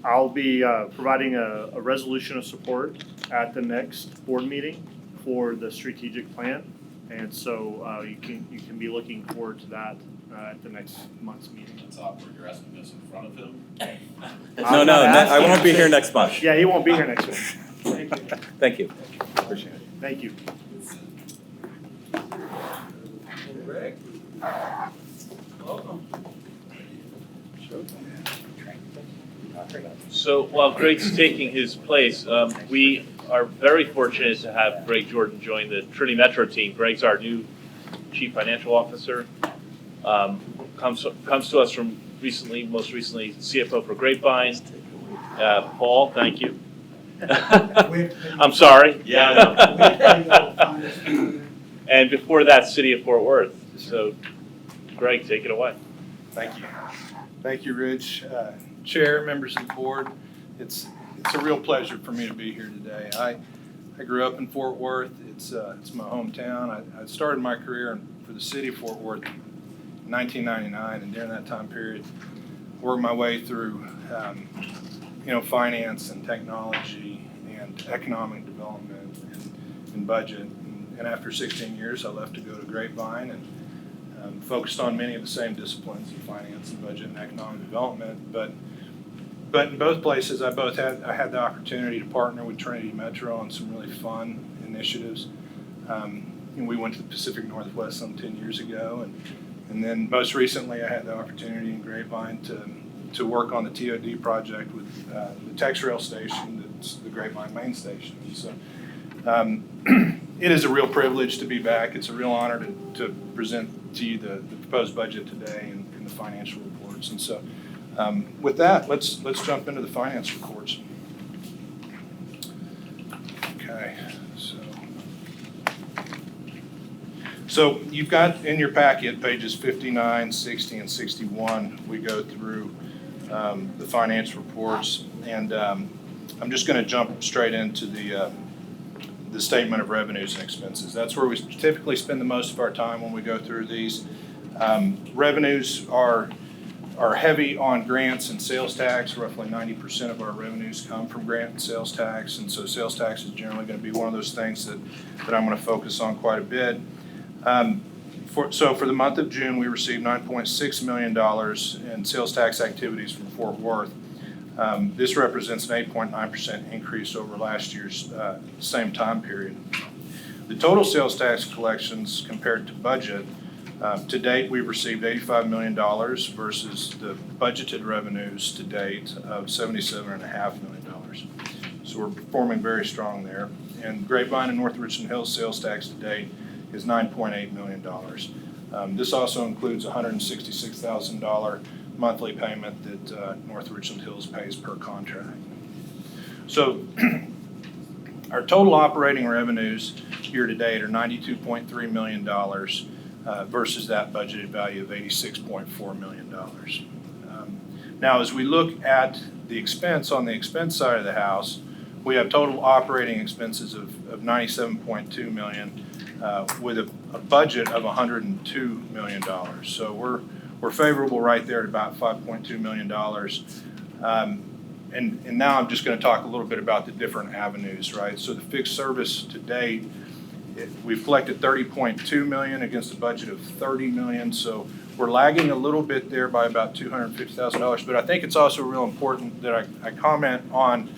I'll be providing a resolution of support at the next board meeting for the strategic plan. And so you can be looking forward to that at the next month's meeting. That's awkward, you're asking this in front of him? No, I won't be here next month. Yeah, he won't be here next month. Thank you. Appreciate it. Thank you. Greg? Welcome. So while Greg's taking his place, we are very fortunate to have Greg Jordan join the Trinity Metro team. Greg's our new Chief Financial Officer. Comes to us from most recently CFO for Grapevine. Paul, thank you. I'm sorry. Yeah. And before that, City of Fort Worth. So Greg, take it away. Thank you. Thank you, Rich. Chair, members of the board, it's a real pleasure for me to be here today. I grew up in Fort Worth. It's my hometown. I started my career for the City of Fort Worth in 1999, and during that time period, worked my way through finance and technology and economic development and budget. And after 16 years, I left to go to Grapevine and focused on many of the same disciplines in finance and budget and economic development. But in both places, I had the opportunity to partner with Trinity Metro on some really fun initiatives. And we went to the Pacific Northwest some 10 years ago, and then most recently, I had the opportunity in Grapevine to work on the TOD project with the TexRail station. That's the Grapevine main station. And so it is a real privilege to be back. It's a real honor to present to you the proposed budget today and the financial reports. And so with that, let's jump into the finance reports. Okay, so you've got in your packet pages 59, 60, and 61. We go through the finance reports, and I'm just going to jump straight into the statement of revenues and expenses. That's where we typically spend the most of our time when we go through these. Revenues are heavy on grants and sales tax. Roughly 90% of our revenues come from grant and sales tax, and so sales tax is generally going to be one of those things that I'm going to focus on quite a bit. So for the month of June, we received $9.6 million in sales tax activities from Fort Worth. This represents an 8.9% increase over last year's same time period. The total sales tax collections compared to budget, to date, we've received $85 million versus the budgeted revenues to date of $77.5 million. So we're performing very strong there. And Grapevine and North Richland Hills sales tax to date is $9.8 million. This also includes a $166,000 monthly payment that North Richland Hills pays per contract. So our total operating revenues year to date are $92.3 million versus that budgeted value of $86.4 million. Now, as we look at the expense on the expense side of the house, we have total operating expenses of $97.2 million with a budget of $102 million. So we're favorable right there at about $5.2 million. And now I'm just going to talk a little bit about the different avenues, right? So the fixed service to date, we've collected $30.2 million against a budget of $30 million. So we're lagging a little bit there by about $250,000. But I think it's also real important that I comment on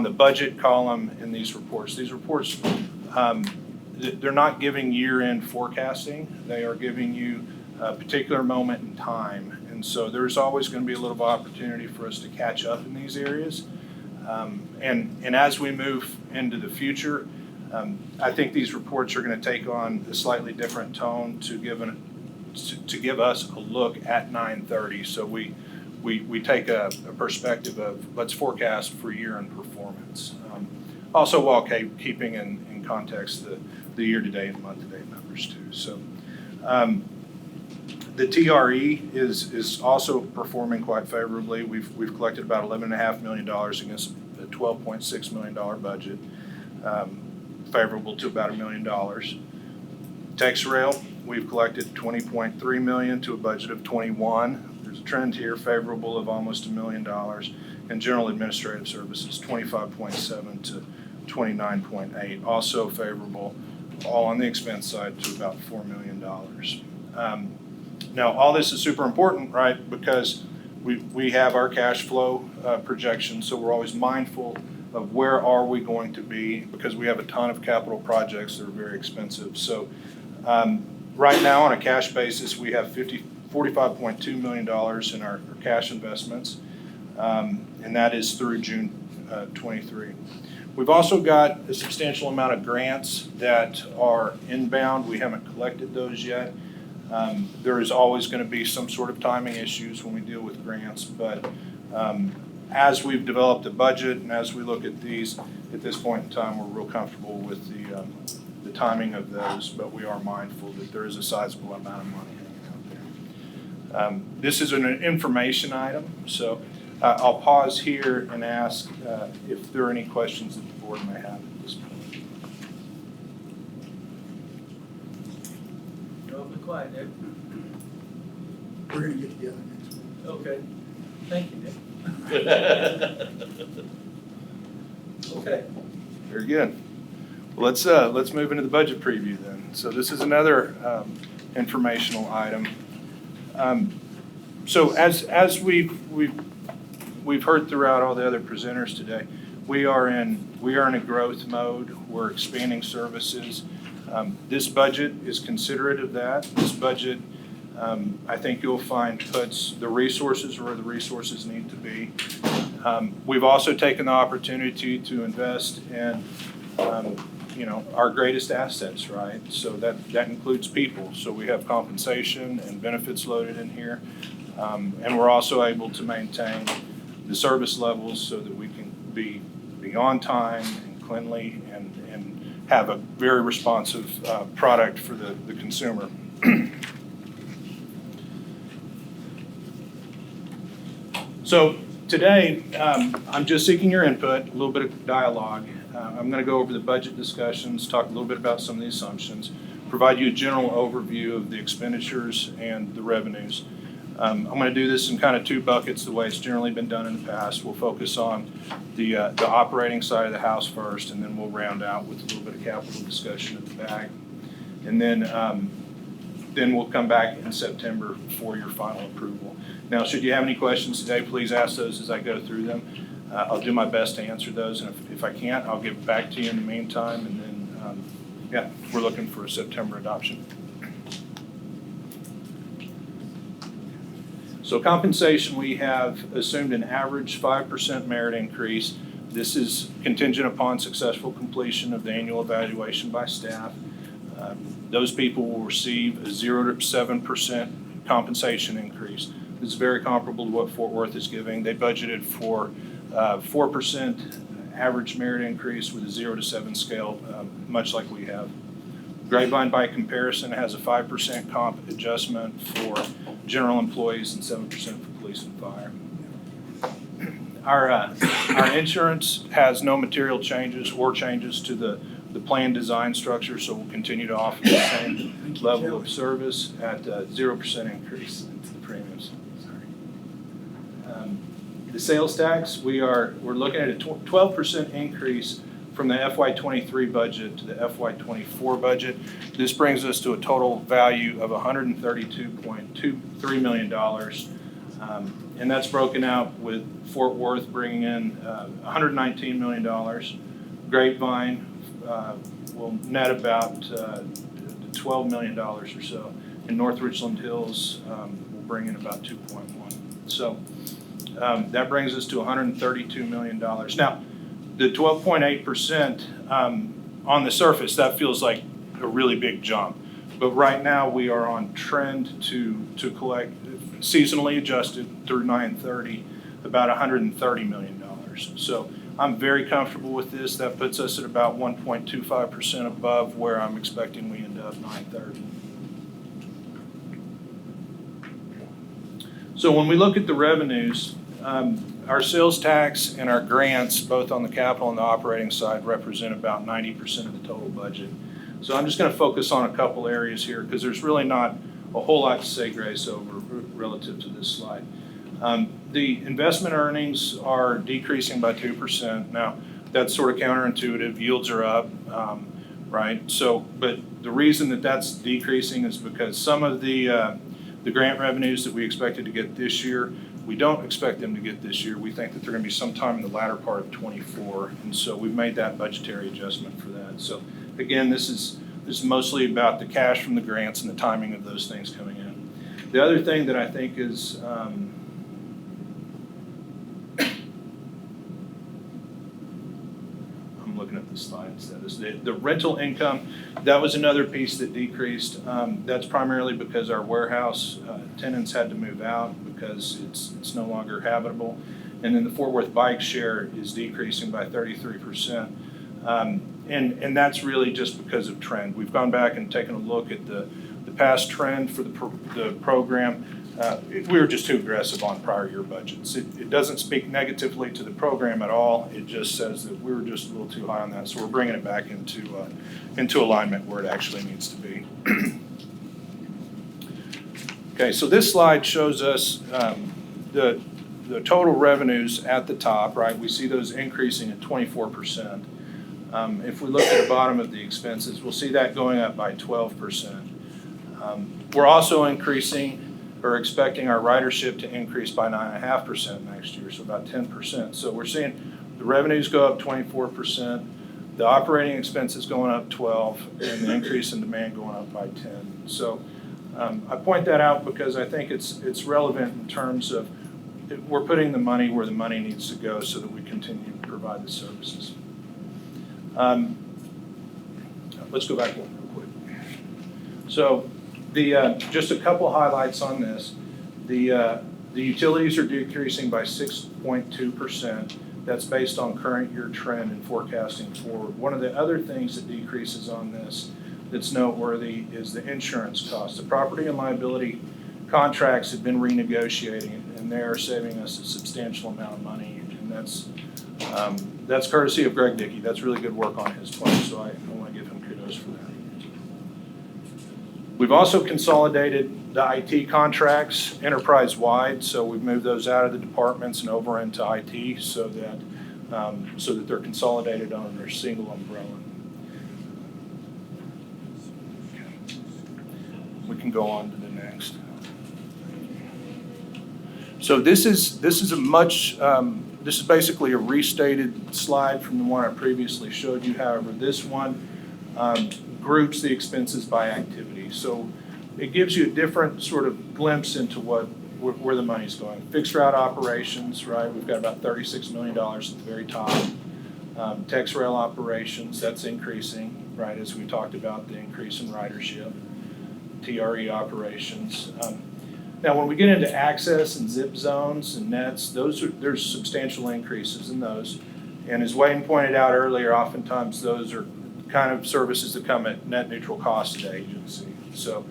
the budget column in these reports. These reports, they're not giving year-end forecasting. They are giving you a particular moment in time. And so there's always going to be a little opportunity for us to catch up in these areas. And as we move into the future, I think these reports are going to take on a slightly different tone to give us a look at 9/30. So we take a perspective of let's forecast for year-end performance. Also while keeping in context the year-to-date and month-to-date numbers too. So the TRE is also performing quite favorably. We've collected about $11.5 million against a $12.6 million budget, favorable to about $1 million. TexRail, we've collected $20.3 million to a budget of $21. There's a trend here, favorable of almost $1 million. And General Administrative Services, $25.7 to $29.8, also favorable, all on the expense side, to about $4 million. Now, all this is super important, right, because we have our cash flow projections, so we're always mindful of where are we going to be, because we have a ton of capital projects that are very expensive. So right now, on a cash basis, we have $45.2 million in our cash investments, and that is through June 23. We've also got a substantial amount of grants that are inbound. We haven't collected those yet. There is always going to be some sort of timing issues when we deal with grants, but as we've developed a budget and as we look at these, at this point in time, we're real comfortable with the timing of those, but we are mindful that there is a sizable amount of money hanging out there. This is an information item, so I'll pause here and ask if there are any questions that the board may have at this point. You're awfully quiet, Nick. We're gonna get together next week. Okay. Thank you, Nick. Okay. Very good. Well, let's move into the budget preview then. So this is another informational item. So as we've heard throughout all the other presenters today, we are in a growth mode. We're expanding services. This budget is considerate of that. This budget, I think you'll find, puts the resources where the resources need to be. We've also taken the opportunity to invest in our greatest assets, right? So that includes people. So we have compensation and benefits loaded in here. And we're also able to maintain the service levels so that we can be on time and cleanly and have a very responsive product for the consumer. So today, I'm just seeking your input, a little bit of dialogue. I'm going to go over the budget discussions, talk a little bit about some of the assumptions, provide you a general overview of the expenditures and the revenues. I'm going to do this in kind of two buckets, the way it's generally been done in the past. We'll focus on the operating side of the house first, and then we'll round out with a little bit of capital discussion at the back. And then we'll come back in September for your final approval. Now, should you have any questions today, please ask those as I go through them. I'll do my best to answer those, and if I can't, I'll get back to you in the meantime, and then, we're looking for a September adoption. So compensation, we have assumed an average 5% merit increase. This is contingent upon successful completion of the annual evaluation by staff. Those people will receive a 0 to 7% compensation increase. This is very comparable to what Fort Worth is giving. They budgeted for 4% average merit increase with a 0 to 7 scale, much like we have. Grapevine, by comparison, has a 5% comp adjustment for general employees and 7% for police and fire. Our insurance has no material changes or changes to the plan design structure, so we'll continue to offer the same level of service at 0% increase to the premiums. The sales tax, we're looking at a 12% increase from the FY23 budget to the FY24 budget. This brings us to a total value of $132.23 million. And that's broken out with Fort Worth bringing in $119 million. Grapevine will net about $12 million or so. And North Richland Hills will bring in about 2.1. So that brings us to $132 million. Now, the 12.8% on the surface, that feels like a really big jump. But right now, we are on trend to collect, seasonally adjusted through 9/30, about $130 million. So I'm very comfortable with this. That puts us at about 1.25% above where I'm expecting we end up 9/30. So when we look at the revenues, our sales tax and our grants, both on the capital and the operating side, represent about 90% of the total budget. So I'm just going to focus on a couple areas here because there's really not a whole lot to say grace over relative to this slide. The investment earnings are decreasing by 2%. Now, that's sort of counterintuitive. Yields are up, right? So, but the reason that that's decreasing is because some of the grant revenues that we expected to get this year we don't expect them to get this year. We think that they're gonna be sometime in the latter part of '24, and so we've made that budgetary adjustment for that. So again, this is mostly about the cash from the grants and the timing of those things coming in. The other thing that I think is, I'm looking at the slide instead, is the rental income. That was another piece that decreased. That's primarily because our warehouse tenants had to move out because it's no longer habitable. And then the Fort Worth bike share is decreasing by 33%. And that's really just because of trend. We've gone back and taken a look at the past trend for the program. We were just too aggressive on prior year budgets. It doesn't speak negatively to the program at all. It just says that we were just a little too high on that. So we're bringing it back into alignment where it actually needs to be. Okay, so this slide shows us the total revenues at the top, right? We see those increasing at 24%. If we look at the bottom of the expenses, we'll see that going up by 12%. We're also expecting our ridership to increase by 9.5% next year, so about 10%. So we're seeing the revenues go up 24%, the operating expenses going up 12%, and the increase in demand going up by 10%. So I point that out because I think it's relevant in terms of we're putting the money where the money needs to go so that we continue to provide the services. Let's go back one real quick. So just a couple highlights on this. The utilities are decreasing by 6.2%. That's based on current year trend and forecasting forward. One of the other things that decreases on this that's noteworthy is the insurance cost. The property and liability contracts have been renegotiating, and they are saving us a substantial amount of money, and that's courtesy of Greg Dickey. That's really good work on his part, so I want to give him kudos for that. We've also consolidated the IT contracts enterprise-wide, so we've moved those out of the departments and over into IT so that they're consolidated under a single umbrella. We can go on to the next. So this is basically a restated slide from the one I previously showed you. However, this one groups the expenses by activity. So it gives you a different sort of glimpse into where the money's going. Fixed route operations, right? We've got about $36 million at the very top. Tex rail operations, that's increasing, right? As we talked about the increase in ridership. TRE operations. Now, when we get into access and zip zones and nets, there's substantial increases in those. And as Wayne pointed out earlier, oftentimes those are kind of services that come at net neutral cost to the agency. So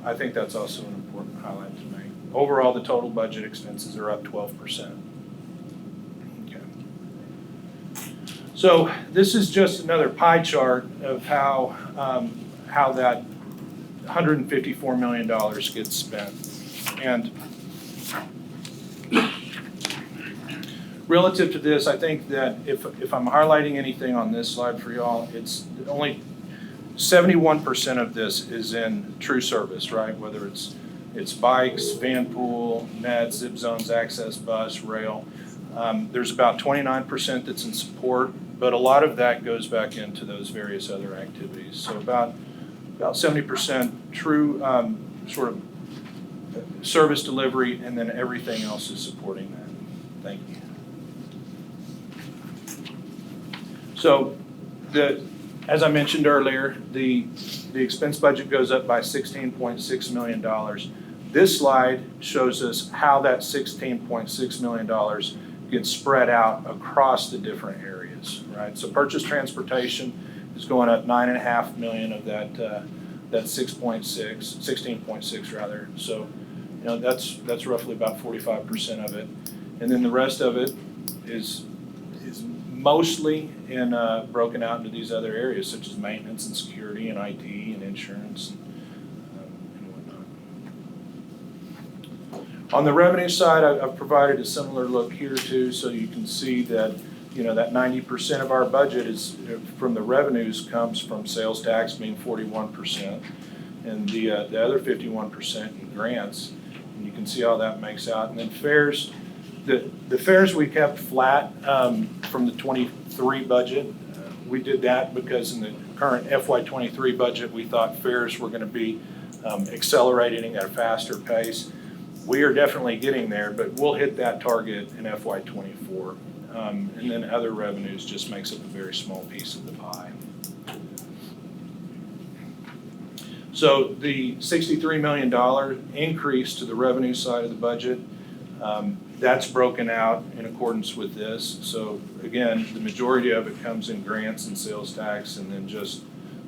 I think that's also an important highlight to make. Overall, the total budget expenses are up 12%. Okay. So this is just another pie chart of how that $154 million gets spent. And relative to this, I think that if I'm highlighting anything on this slide for y'all, it's only 71% of this is in true service, right? Whether it's bikes, van pool, nets, zip zones, access, bus, rail. There's about 29% that's in support, but a lot of that goes back into those various other activities. So about 70% true sort of service delivery, and then everything else is supporting that. Thank you. So as I mentioned earlier, the expense budget goes up by $16.6 million. This slide shows us how that $16.6 million gets spread out across the different areas, right? So purchase transportation is going up $9.5 million of that 16.6 rather. So, that's roughly about 45% of it. And then the rest of it is mostly broken out into these other areas such as maintenance and security and IT and insurance and whatnot. On the revenue side, I've provided a similar look here too, so you can see that that 90% of our budget is from the revenues comes from sales tax being 41%, and the other 51% in grants. And And you can see how that makes out. And then fares, the fares we kept flat from the 23 budget. We did that because in the current FY23 budget, we thought fares were going to be accelerating at a faster pace. We are definitely getting there, but we'll hit that target in FY24. And then other revenues just makes up a very small piece of the pie. So the $63 million increase to the revenue side of the budget, that's broken out in accordance with this. So again, the majority of it comes in grants and sales tax, and then just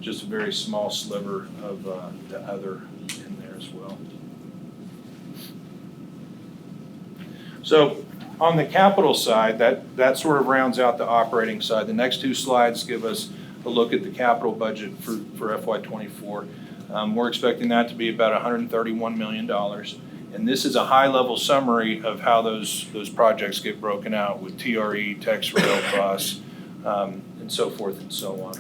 a very small sliver of the other in there as well. So on the capital side, that sort of rounds out the operating side. The next two slides give us a look at the capital budget for FY24. We're expecting that to be about $131 million. And this is a high-level summary of how those projects get broken out with TRE, TexRail, bus, and so forth and so on.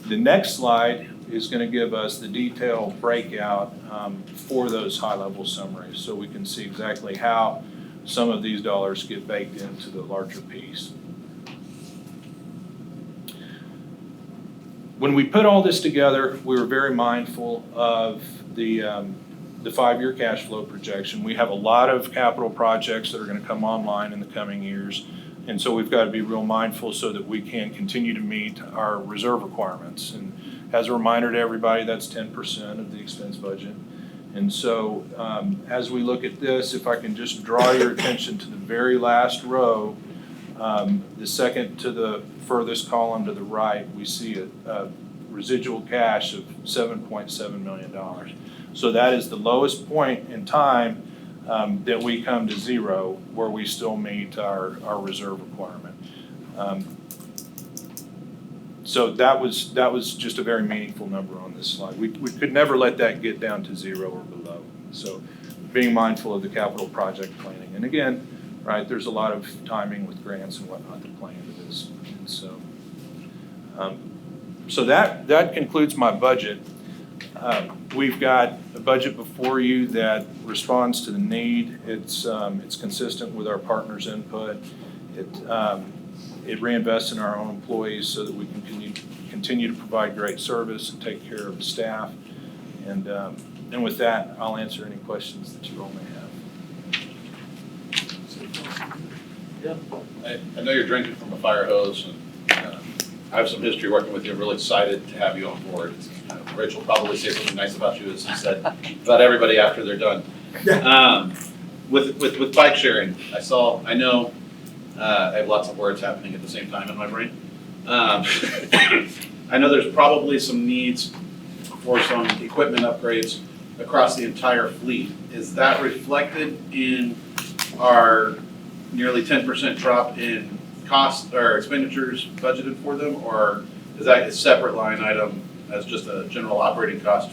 The next slide is going to give us the detailed breakout for those high-level summaries, so we can see exactly how some of these dollars get baked into the larger piece. When we put all this together, we were very mindful of the 5-year cash flow projection. We have a lot of capital projects that are going to come online in the coming years, and so we've got to be real mindful so that we can continue to meet our reserve requirements. And as a reminder to everybody, that's 10% of the expense budget. And so as we look at this, if I can just draw your attention to the very last row, the second to the furthest column to the right, we see a residual cash of $7.7 million. So that is the lowest point in time that we come to zero, where we still meet our reserve requirement. So that was just a very meaningful number on this slide. We could never let that get down to zero or below. So being mindful of the capital project planning. And again, right, there's a lot of timing with grants and whatnot to play into this. And so that concludes my budget. We've got a budget before you that responds to the need. It's consistent with our partners' input. It reinvests in our own employees so that we can continue to provide great service and take care of the staff. And with that, I'll answer any questions that you all may have. Yeah. I know you're drinking from a fire hose, and I have some history working with you. I'm really excited to have you on board. Rachel will probably say something nice about you, as he said about everybody after they're done. With bike sharing, I know I have lots of words happening at the same time in my brain. I know there's probably some needs for some equipment upgrades across the entire fleet. Is that reflected in our nearly 10% drop in costs or expenditures budgeted for them, or is that a separate line item as just a general operating cost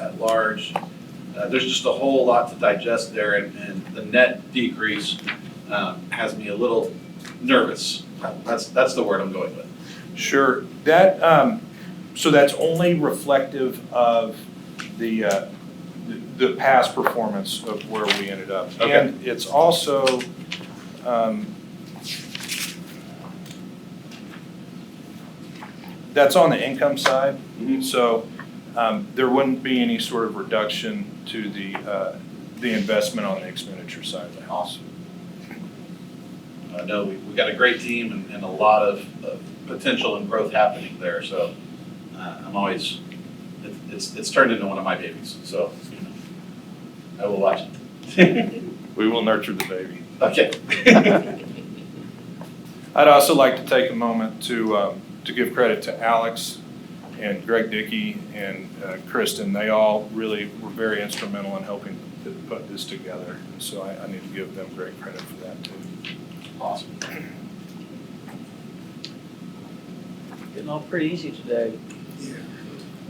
at large? There's just a whole lot to digest there, and the net decrease has me a little nervous. That's the word I'm going with. Sure. So that's only reflective of the past performance of where we ended up. Okay. And it's also that's on the income side. Mm-hmm. So there wouldn't be any sort of reduction to the investment on the expenditure side of the house. I know we've got a great team and a lot of potential and growth happening there. So I'm always, it's turned into one of my babies. So I will watch it. We will nurture the baby. Okay. I'd also like to take a moment to give credit to Alex and Greg Dickey and Kristen. They all really were very instrumental in helping to put this together. So I need to give them great credit for that too. Awesome. Getting all pretty easy today. Yeah.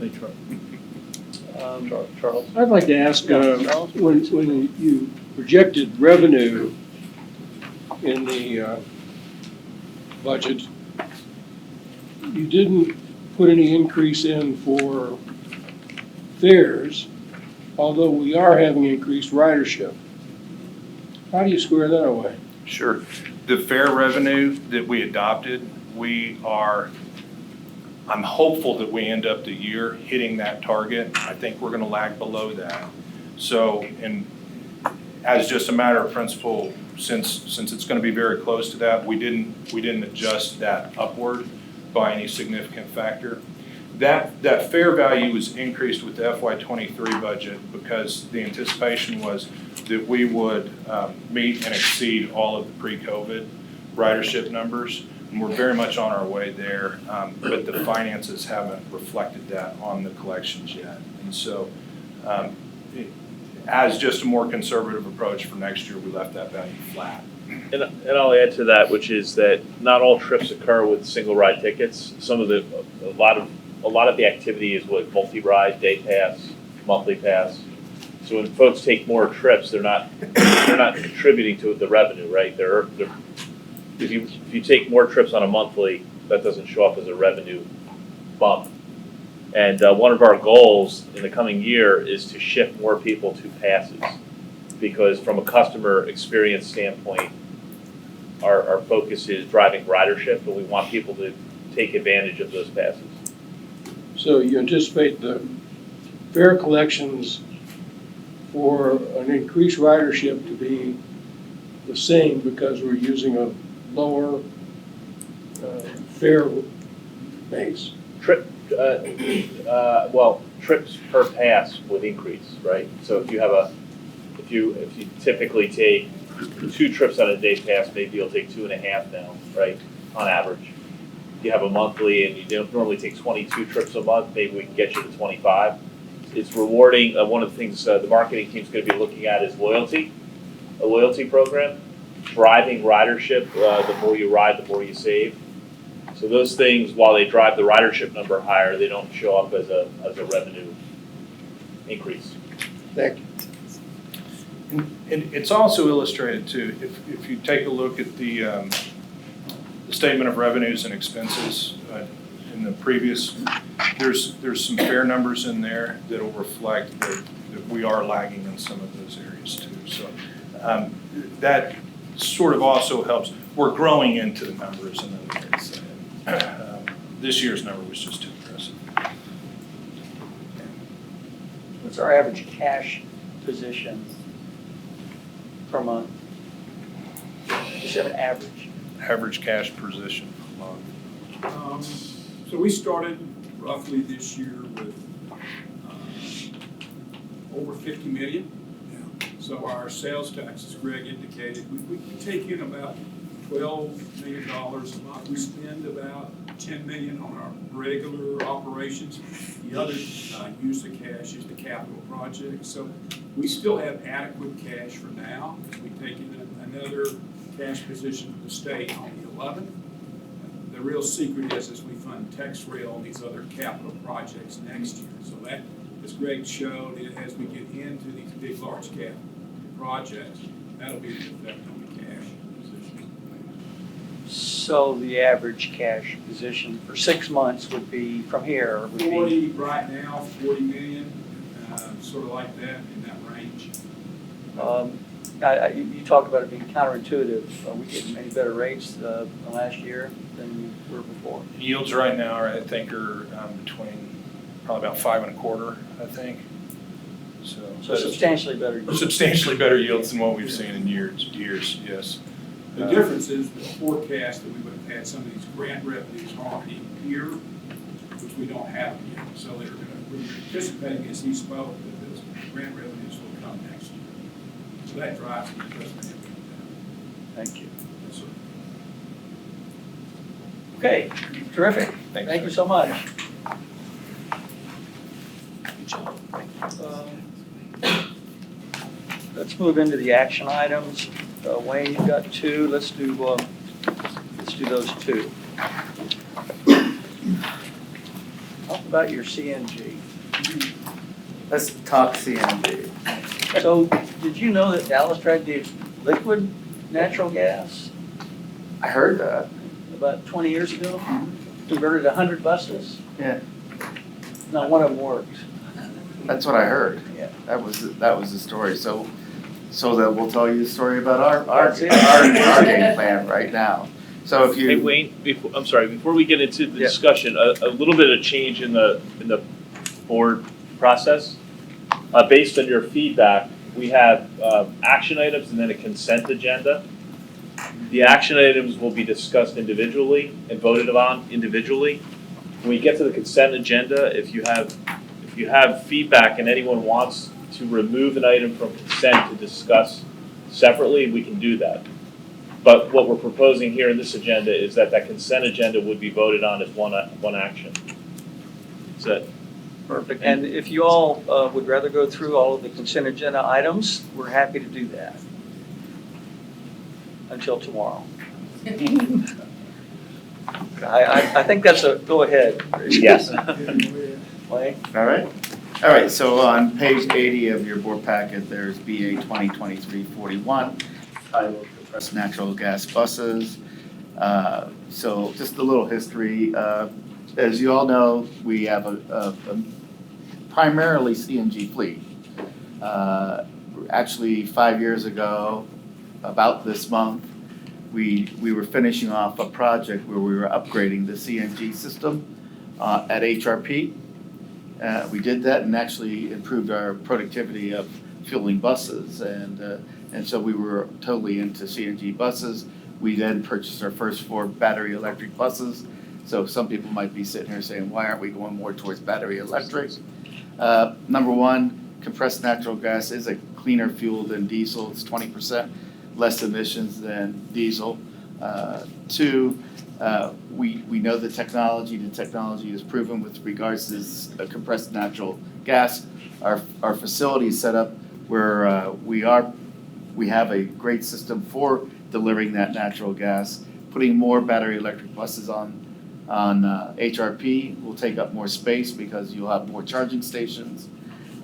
Hey, Charles. Charles. I'd like to ask, when you projected revenue in the budget, you didn't put any increase in for fares, although we are having increased ridership. How do you square that away? Sure. The fare revenue that we adopted, I'm hopeful that we end up the year hitting that target. I think we're gonna lag below that. So, and as just a matter of principle, since it's gonna be very close to that, we didn't adjust that upward by any significant factor. That fair value was increased with the FY '23 budget because the anticipation was that we would meet and exceed all of the pre-COVID ridership numbers. And we're very much on our way there, but the finances haven't reflected that on the collections yet. And so as just a more conservative approach for next year, we left that value flat. And I'll add to that, which is that not all trips occur with single ride tickets. A lot of the activity is with multi-ride, day pass, monthly pass. So when folks take more trips, they're not contributing to the revenue, right? If you take more trips on a monthly, that doesn't show up as a revenue bump. And one of our goals in the coming year is to shift more people to passes, because from a customer experience standpoint, our focus is driving ridership, and we want people to take advantage of those passes. So you anticipate the fare collections for an increased ridership to be the same because we're using a lower fare base? Trips per pass would increase, right? So if you typically take 2 trips on a day pass, maybe you'll take 2.5 now, right, on average. If you have a monthly and you don't normally take 22 trips a month, maybe we can get you to 25. It's rewarding. One of the things the marketing team's going to be looking at is loyalty, a loyalty program, driving ridership. The more you ride, the more you save. So those things, while they drive the ridership number higher, they don't show up as a revenue increase. Thank you. And it's also illustrated too, if you take a look at the statement of revenues and expenses in the previous, there's some fair numbers in there that'll reflect that we are lagging in some of those areas too. So that sort of also helps. We're growing into the numbers in those areas. This year's number was just too aggressive. What's our average cash position per month? Just have an average. Average cash position per month. So we started roughly this year with over 50 million. So our sales tax, as Greg indicated, we take in about $12 million a month. We spend about $10 million on our regular operations. The other use of cash is the capital project. So we still have adequate cash for now. We take in another cash position from the state on the 11th. The real secret is we fund TexRail and these other capital projects next year. So that, as Greg showed, as we get into these big, large cap projects, that'll be the effect on the cash position. So the average cash position for 6 months would be from here? Would be 40 right now, 40 million, sort of like that, in that range. You talked about it being counterintuitive. Are we getting any better rates than last year than we were before? Yields right now are, I think, are between probably about 5.25, I think. So substantially better yields. Substantially better yields than what we've seen in years, yes. The difference is the forecast that we would have had some of these grant revenues already here, which we don't have yet. So we're anticipating, as he spoke, that those grant revenues will come next year. So that drives the investment. Thank you. Yes, sir. Okay, terrific. Thank you so much. Let's move into the action items. Wayne, you've got 2. Let's do those 2. Talk about your CNG. Let's talk CNG. So, did you know that Dallas tried to do liquid natural gas? I heard that. About 20 years ago? Converted 100 buses? Yeah. Not one of them works. That's what I heard. Yeah. That was the story. So so that we'll tell you a story about our That's it. game plan right now. So if you. Hey Wayne, I'm sorry, before we get into the Yeah. discussion, a little bit of change in the board process. Based on your feedback, we have action items and then a consent agenda. The action items will be discussed individually and voted on individually. When we get to the consent agenda, if you have feedback and anyone wants to remove an item from consent to discuss separately, we can do that. But what we're proposing here in this agenda is that consent agenda would be voted on as one action. Is that Perfect. And if you all would rather go through all of the consent agenda items, we're happy to do that. Until tomorrow. I think that's a, go ahead. Rich. Yes. Wayne? All right, so on page 80 of your board packet, there's BA 2023-41, titled Compressed Natural Gas Buses. So just a little history. As you all know, we have a primarily CNG fleet. Actually, 5 years ago, about this month, we were finishing off a project where we were upgrading the CNG system at HRP. We did that and actually improved our productivity of fueling buses, and so we were totally into CNG buses. We then purchased our first 4 battery electric buses. So some people might be sitting here saying, why aren't we going more towards battery electric? Number one, compressed natural gas is a cleaner fuel than diesel. It's 20% less emissions than diesel. Two, we know the technology. The technology is proven with regards to this compressed natural gas. Our facility is set up where we have a great system for delivering that natural gas. Putting more battery electric buses on HRP will take up more space because you'll have more charging stations.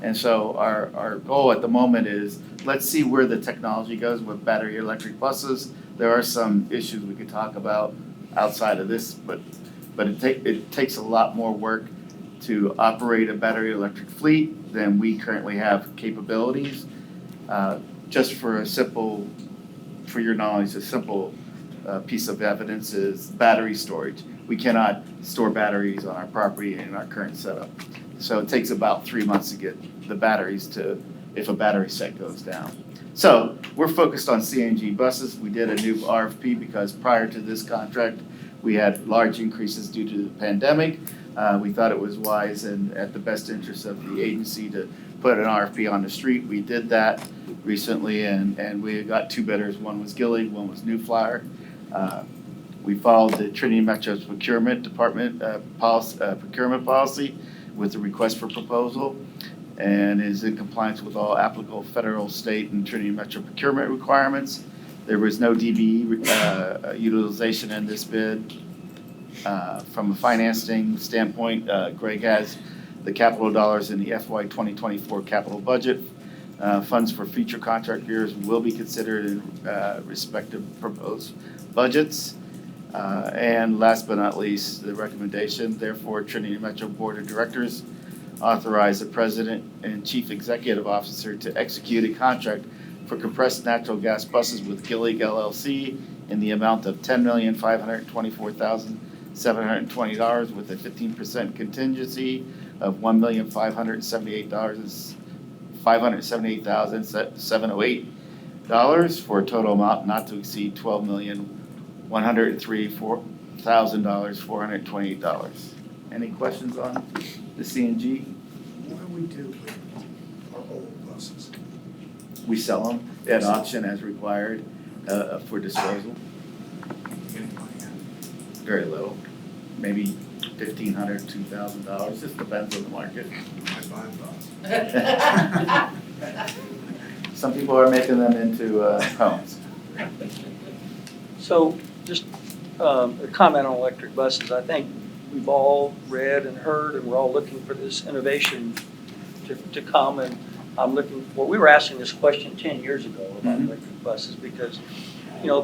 And so our goal at the moment is, let's see where the technology goes with battery electric buses. There are some issues we could talk about outside of this, but it takes a lot more work to operate a battery electric fleet than we currently have capabilities. Just for your knowledge, a simple piece of evidence is battery storage. We cannot store batteries on our property in our current setup. So it takes about 3 months to get the batteries to, if a battery set goes down. So we're focused on CNG buses. We did a new RFP because prior to this contract, we had large increases due to the pandemic. We thought it was wise and at the best interest of the agency to put an RFP on the street. We did that recently and we got 2 bidders. One was Gillig, one was New Flyer. We followed the Trinity Metro's procurement department procurement policy with a request for proposal and is in compliance with all applicable federal, state, and Trinity Metro procurement requirements. There was no DBE utilization in this bid. From a financing standpoint, Greg has the capital dollars in the FY 2024 capital budget. Funds for future contract years will be considered in respective proposed budgets. And last but not least, the recommendation, therefore, Trinity Metro Board of Directors authorize the President and Chief Executive Officer to execute a contract for compressed natural gas buses with Gillig LLC in the amount of $10,524,720 with a 15% contingency of $1,578,708 for a total amount not to exceed $12,103,428. Any questions on the CNG? What do we do with our old buses? We sell them at auction as required for disposal. Very little, maybe $1,500, $2,000, just depends on the market. I buy a bus. Some people are making them into homes. So just a comment on electric buses. I think we've all read and heard, and we're all looking for this innovation to come. And I'm looking for, we were asking this question 10 years ago about electric buses because,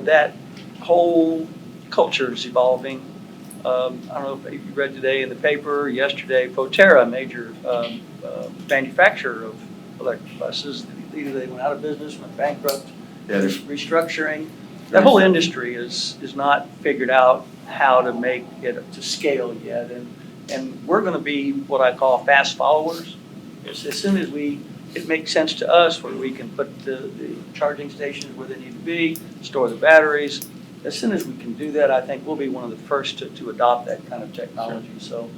that whole culture is evolving. I don't know if you read today in the paper, yesterday, Proterra, major manufacturer of electric buses, either they went out of business, went bankrupt, Yeah, there's- restructuring. The whole industry is not figured out how to make it to scale yet. And we're gonna be what I call fast followers. As soon as it makes sense to us where we can put the charging stations where they need to be, store the batteries. As soon as we can do that, I think we'll be one of the first to adopt that kind of technology. So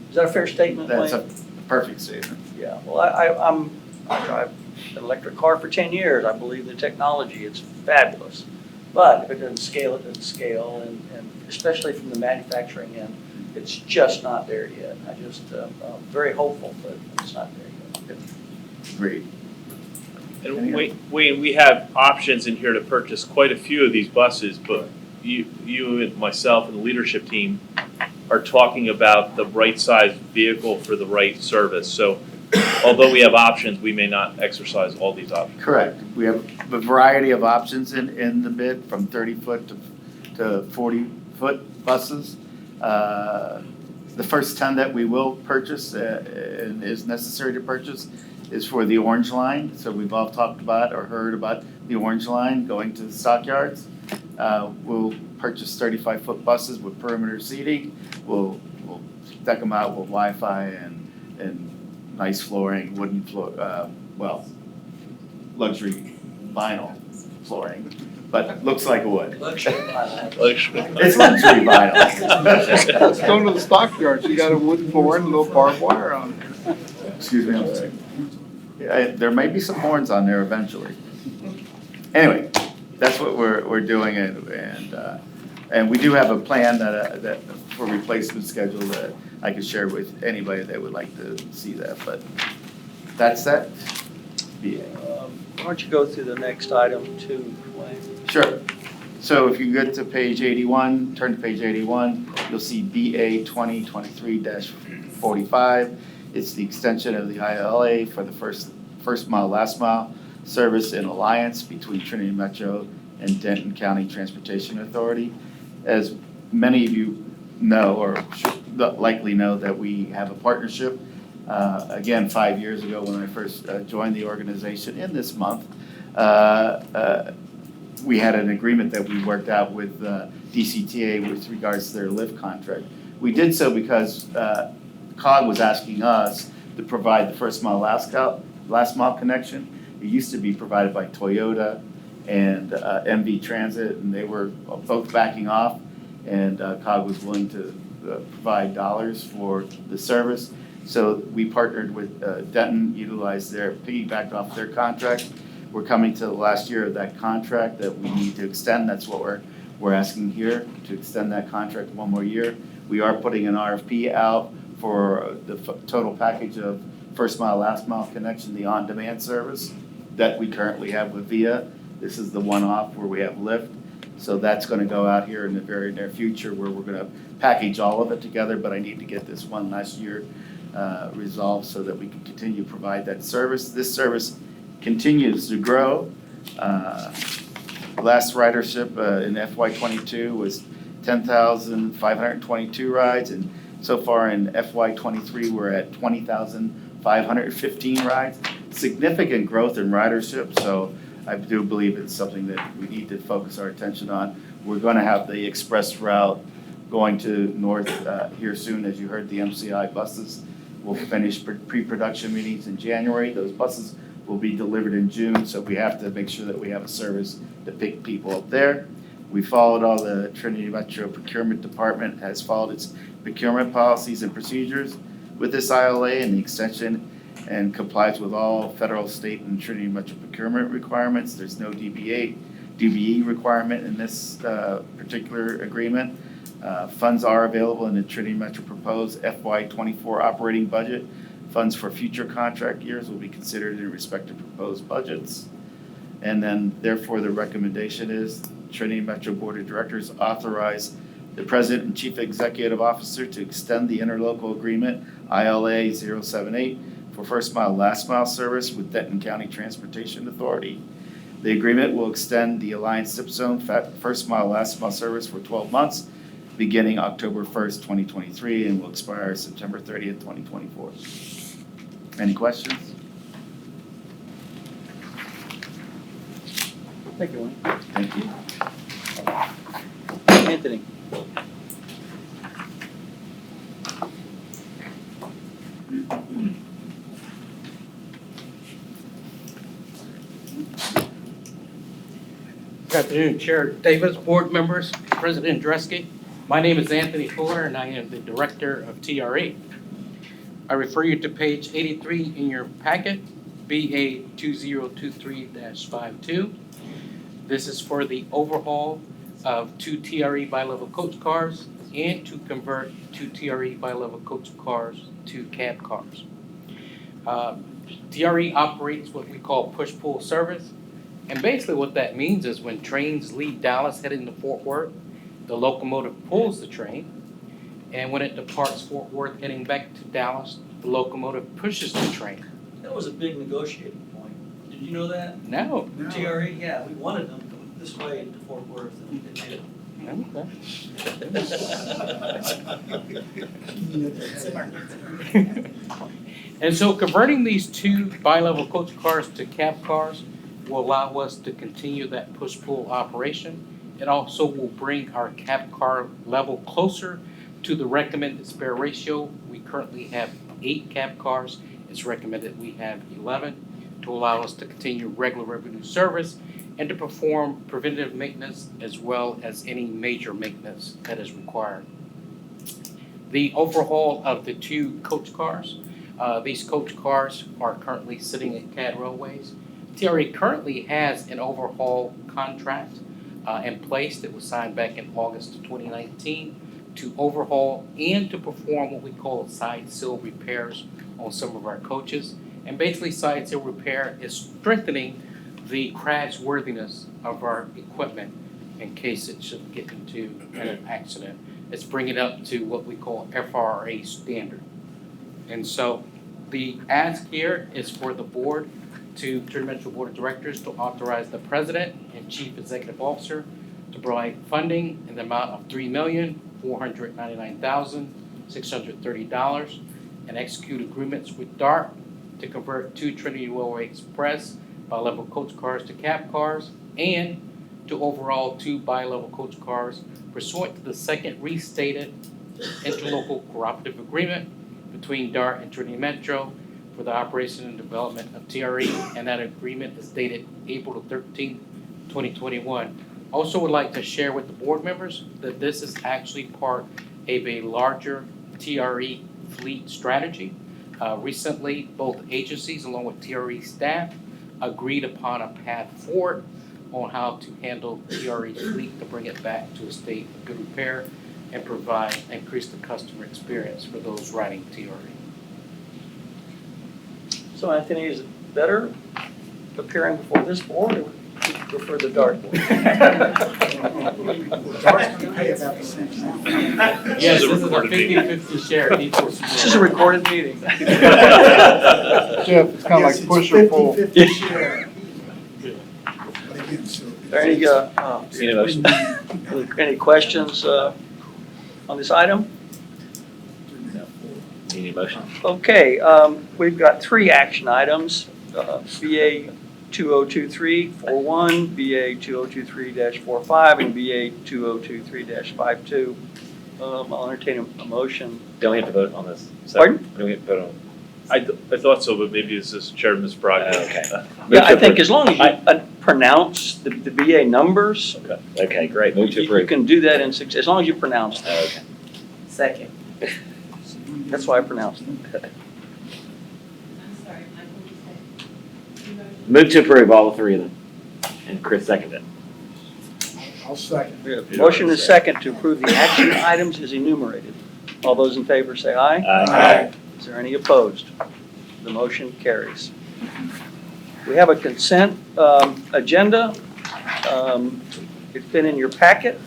is that a fair statement, Wayne? That's a perfect statement. Yeah, well, I drive an electric car for 10 years. I believe in the technology. It's fabulous. But if it doesn't scale, it doesn't scale. And especially from the manufacturing end, it's just not there yet. I'm very hopeful, but it's not there yet. Great. And Wayne, we have options in here to purchase quite a few of these buses, but you and myself and the leadership team are talking about the right size vehicle for the right service. So although we have options, we may not exercise all these options. Correct. We have a variety of options in the bid, from 30-foot to 40-foot buses. The first 10 that we will purchase and is necessary to purchase is for the Orange Line. So we've all talked about or heard about the Orange Line going to the stockyards. We'll purchase 35-foot buses with perimeter seating. We'll deck them out with Wi-Fi and nice flooring, wooden floor, luxury vinyl flooring, but looks like wood. Luxury vinyl. It's luxury vinyl. Let's go to the stockyards, you got a wood floor and a little barbed wire on it. Excuse me, I'm sorry. Yeah, there may be some horns on there eventually. Anyway, that's what we're doing, and we do have a plan that for replacement schedule that I can share with anybody that would like to see that, but that's that. Why don't you go through the next item too, Wayne? Sure. So if you get to page 81, turn to page 81, you'll see BA 2023-45. It's the extension of the ILA for the first mile, last mile service in alliance between Trinity Metro and Denton County Transportation Authority. As many of you know, or should likely know, that we have a partnership. Again, 5 years ago when I first joined the organization in this month, we had an agreement that we worked out with DCTA with regards to their lift contract. We did so because COG was asking us to provide the first mile, last mile connection. It used to be provided by Toyota and MV Transit, and they were both backing off, and COG was willing to provide dollars for the service. So we partnered with Denton, piggybacked off their contract. We're coming to the last year of that contract that we need to extend. That's what we're asking here, to extend that contract one more year. We are putting an RFP out for the total package of first mile, last mile connection, the on-demand service that we currently have with VIA. This is the one-off where we have Lyft. So that's gonna go out here in the very near future where we're gonna package all of it together, but I need to get this one last year resolved so that we can continue to provide that service. This service continues to grow. Last ridership in FY22 was 10,522 rides, and so far in FY23 we're at 20,515 rides. Significant growth in ridership, so I do believe it's something that we need to focus our attention on. We're going to have the express route going to north here soon. As you heard, the MCI buses will finish pre-production meetings in January. Those buses will be delivered in June, so we have to make sure that we have a service to pick people up there. We followed all the Trinity Metro Procurement Department has followed its procurement policies and procedures with this ILA and the extension, and complies with all federal, state, and Trinity Metro procurement requirements. There's no DBE requirement in this particular agreement. Funds are available in the Trinity Metro proposed FY24 operating budget. Funds for future contract years will be considered in respect to proposed budgets. And then therefore the recommendation is Trinity Metro Board of Directors authorize the President and Chief Executive Officer to extend the interlocal agreement ILA 078 for first mile, last mile service with Denton County Transportation Authority. The agreement will extend the Alliance Zip Zone first mile, last mile service for 12 months, beginning October 1st, 2023, and will expire September 30th, 2024. Any questions? Thank you, Wayne. Thank you. Anthony. Good afternoon, Chair Davis, board members, President Dresky. My name is Anthony Fuller, and I am the Director of TRE. I refer you to page 83 in your packet, BA 2023-52. This is for the overhaul of 2 TRE bi-level coach cars and to convert 2 TRE bi-level coach cars to cab cars. TRE operates what we call push-pull service. And basically what that means is when trains leave Dallas heading to Fort Worth, the locomotive pulls the train. And when it departs Fort Worth heading back to Dallas, the locomotive pushes the train. That was a big negotiating point. Did you know that? No. TRE, yeah, we wanted them to go this way into Fort Worth and they did. And so converting these 2 bi-level coach cars to cab cars will allow us to continue that push-pull operation. It also will bring our cab car level closer to the recommended spare ratio. We currently have 8 cab cars. It's recommended we have 11 to allow us to continue regular revenue service and to perform preventative maintenance as well as any major maintenance that is required. The overhaul of the 2 coach cars. These coach cars are currently sitting at CAD Railways. TRE currently has an overhaul contract in place that was signed back in August of 2019 to overhaul and to perform what we call side sill repairs on some of our coaches. And basically side sill repair is strengthening the crash worthiness of our equipment in case it should get into an accident. It's bringing it up to what we call FRA standard. And so the ask here is for the board to Trinity Metro Board of Directors to authorize the President and Chief Executive Officer to provide funding in the amount of $3,499,630 and execute agreements with DART to convert 2 Trinity Railway Express bi-level coach cars to cab cars and to overhaul 2 bi-level coach cars pursuant to the second restated interlocal cooperative agreement between DART and Trinity Metro for the operation and development of TRE, and that agreement is dated April 13th, 2021. Also would like to share with the board members that this is actually part of a larger TRE fleet strategy. Recently, both agencies along with TRE staff agreed upon a path forward on how to handle TRE's fleet to bring it back to a state of good repair and increase the customer experience for those riding TRE. So Anthony, is it better appearing before this board or would you prefer the DART board? DART's gonna pay about the same thing. Yes, this is a 50-50 share. This is a recorded meeting. Jeff, it's kind of like push or pull. 50-50 share. But again, so. Are there any questions on this item? Need a motion? Okay, we've got 3 action items, BA 2023-41, BA 2023-45, and BA 2023-52. I'll entertain a motion. Don't we have to vote on this? Pardon? Don't we have to vote on? I thought so, but maybe it's this chair misbroadcast. Okay. Yeah, I think as long as you pronounce the BA numbers. Okay, great. Move to You approve. can do that in 6, as long as you pronounce them. Okay. Second. That's why I pronounced them. Move to approve all 3 of them. And Chris seconded it. I'll second. Motion is second to approve the action items as enumerated. All those in favor say aye. Aye. Is there any opposed? The motion carries. We have a consent agenda. It's been in your packet.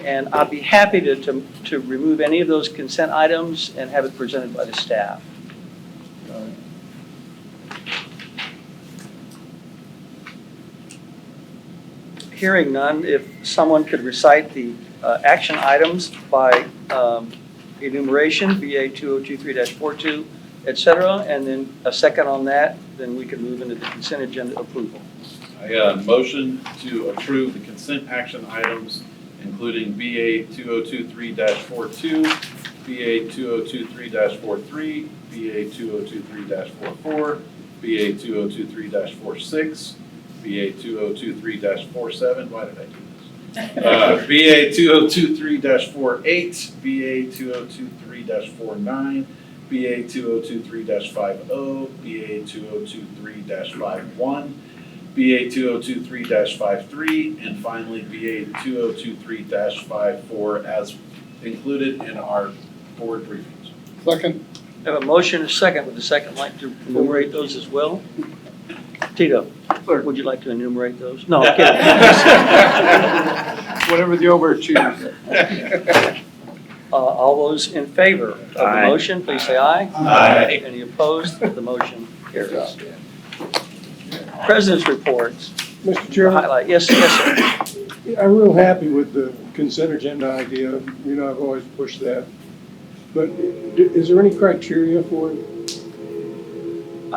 And I'd be happy to remove any of those consent items and have it presented by the staff. Hearing none, if someone could recite the action items by enumeration, BA 2023-42, et cetera, and then a second on that, then we can move into the consent agenda approval. I got a motion to approve the consent action items, including BA 2023-42, BA 2023-43, BA 2023-44, BA 2023-46, BA 2023-47. Why did I do this? BA 2023-48, BA 2023-49, BA 2023-50, BA 2023-51, BA 2023-53, and finally BA 2023-54 as included in our board briefings. Second. I have a motion and a second. Would the second like to enumerate those as well? Tito, would you like to enumerate those? No, I'm kidding. Whatever the overachieves. All those in favor of the Aye. motion, please say aye. Aye. Any opposed? The motion carries. President's reports. Mr. Chairman, Highlight, yes, sir. I'm real happy with the consent agenda idea. You know, I've always pushed that. But is there any criteria for it?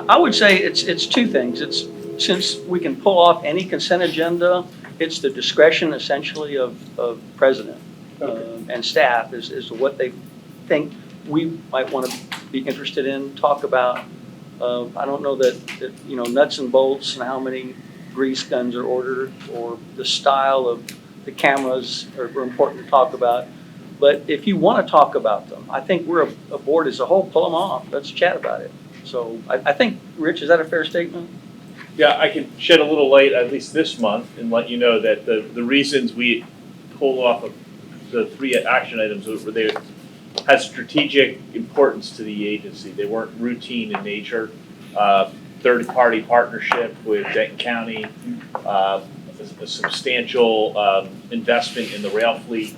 I would say it's two things. It's, since we can pull off any consent agenda, it's the discretion essentially of president and staff as to what they think we might want to be interested in, talk about. I don't know that, you know, nuts and bolts and how many grease guns are ordered or the style of the cameras are important to talk about. But if you want to talk about them, I think we're a board as a whole, pull them off. Let's chat about it. So I think, Rich, is that a fair statement? Yeah, I can shed a little light, at least this month, and let you know that the reasons we pulled off of the 3 action items were they had strategic importance to the agency. They weren't routine in nature. Third-party partnership with Denton County, a substantial investment in the rail fleet.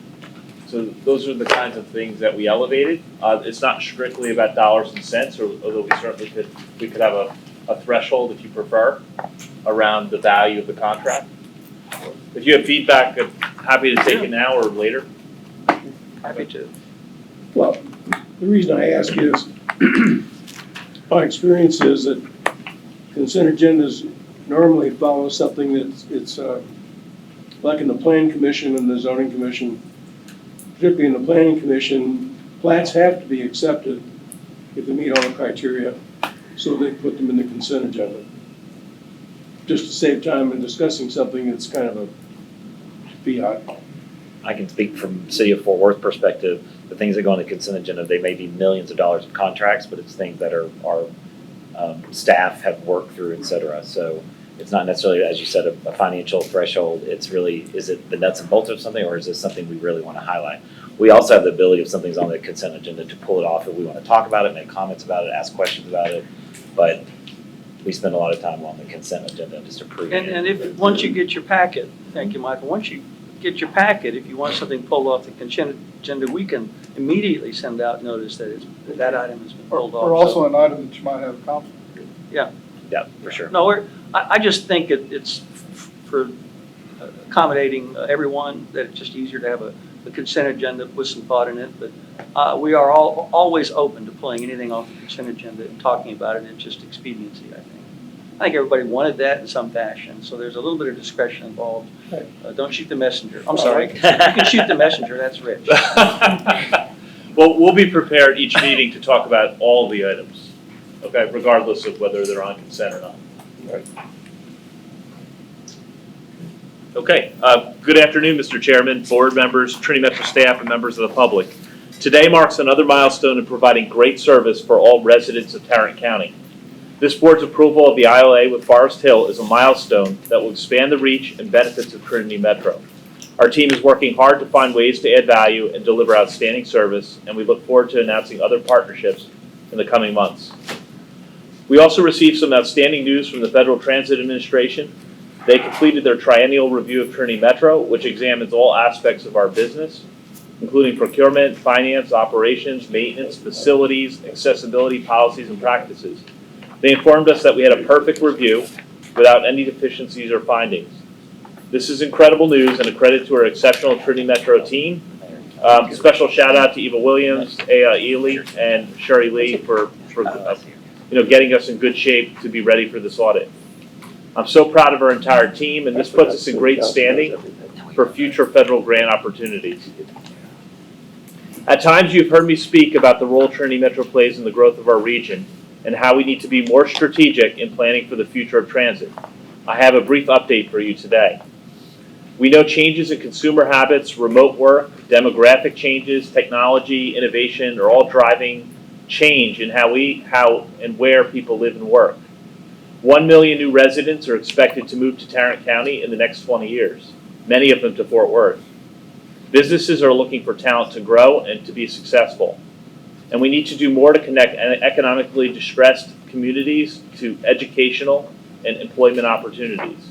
So those are the kinds of things that we elevated. It's not strictly about dollars and cents, although we certainly could have a threshold, if you prefer, around the value of the contract. If you have feedback, I'm happy to take it now or later. Happy to. Well, the reason I ask is, my experience is that consent agendas normally follow something it's like in the Planning Commission and the Zoning Commission, particularly in the Planning Commission, plats have to be accepted if they meet all the criteria, so they put them in the consent agenda. Just to save time in discussing something that's kind of a fiat. I can speak from City of Fort Worth perspective. The things that go on the consent agenda, they may be millions of dollars of contracts, but it's things that our staff have worked through, et cetera. So it's not necessarily, as you said, a financial threshold. It's really, is it the nuts and bolts of something, or is this something we really want to highlight? We also have the ability, if something's on the consent agenda, to pull it off if we want to talk about it, make comments about it, ask questions about it. But we spend a lot of time on the consent agenda just approving it. And if, once you get your packet, thank you, Michael, once you get your packet, if you want something pulled off the consent agenda, we can immediately send out notice that that item has been pulled off. Or also an item that you might have a conflict with. Yeah. Yeah, for sure. No, I just think it's for accommodating everyone, that it's just easier to have a consent agenda with some thought in it. But we are always open to pulling anything off the consent agenda and talking about it. It's just expediency, I think. I think everybody wanted that in some fashion, so there's a little bit of discretion involved. Don't shoot the messenger. I'm sorry. You can shoot the messenger, that's Rich. Well, we'll be prepared each meeting to talk about all the items, okay, regardless of whether they're on consent or not. Right. Okay, good afternoon, Mr. Chairman, board members, Trinity Metro staff, and members of the public. Today marks another milestone in providing great service for all residents of Tarrant County. This board's approval of the ILA with Forest Hill is a milestone that will expand the reach and benefits of Trinity Metro. Our team is working hard to find ways to add value and deliver outstanding service, and we look forward to announcing other partnerships in the coming months. We also received some outstanding news from the Federal Transit Administration. They completed their triennial review of Trinity Metro, which examines all aspects of our business, including procurement, finance, operations, maintenance, facilities, accessibility, policies, and practices. They informed us that we had a perfect review without any deficiencies or findings. This is incredible news and a credit to our exceptional Trinity Metro team. Special shout out to Eva Williams, Aya Ely, and Sherry Lee for getting us in good shape to be ready for this audit. I'm so proud of our entire team, and this puts us in great standing for future federal grant opportunities. At times, you've heard me speak about the role Trinity Metro plays in the growth of our region and how we need to be more strategic in planning for the future of transit. I have a brief update for you today. We know changes in consumer habits, remote work, demographic changes, technology, innovation are all driving change in how and where people live and work. 1 million new residents are expected to move to Tarrant County in the next 20 years, many of them to Fort Worth. Businesses are looking for talent to grow and to be successful. And we need to do more to connect economically distressed communities to educational and employment opportunities.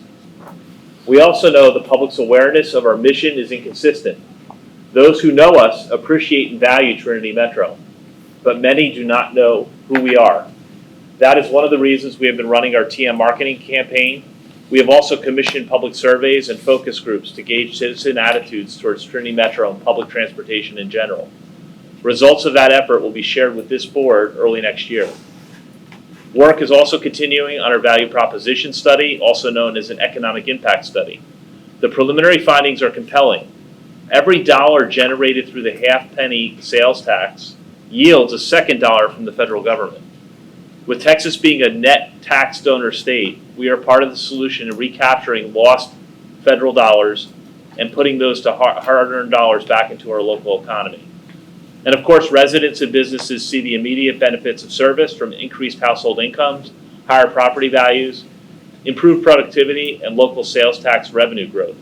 We also know the public's awareness of our mission is inconsistent. Those who know us appreciate and value Trinity Metro, but many do not know who we are. That is one of the reasons we have been running our TM marketing campaign. We have also commissioned public surveys and focus groups to gauge citizen attitudes towards Trinity Metro and public transportation in general. Results of that effort will be shared with this board early next year. Work is also continuing on our value proposition study, also known as an economic impact study. The preliminary findings are compelling. Every dollar generated through the half-penny sales tax yields a second dollar from the federal government. With Texas being a net tax donor state, we are part of the solution in recapturing lost federal dollars and putting those to hard-earned dollars back into our local economy. And of course, residents and businesses see the immediate benefits of service from increased household incomes, higher property values, improved productivity, and local sales tax revenue growth.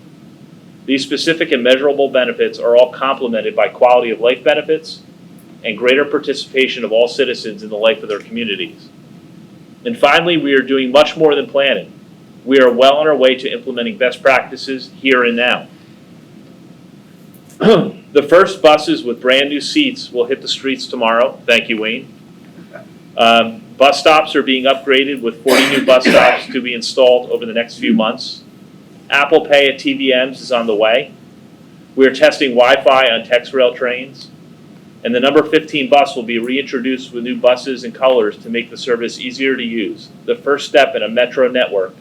These specific and measurable benefits are all complemented by quality of life benefits and greater participation of all citizens in the life of their communities. And finally, we are doing much more than planning. We are well on our way to implementing best practices here and now. The first buses with brand new seats will hit the streets tomorrow. Thank you, Wayne. Bus stops are being upgraded with 40 new bus stops to be installed over the next few months. Apple Pay at TVMs is on the way. We are testing Wi-Fi on TexRail trains. And the number 15 bus will be reintroduced with new buses and colors to make the service easier to use. The first step in a metro network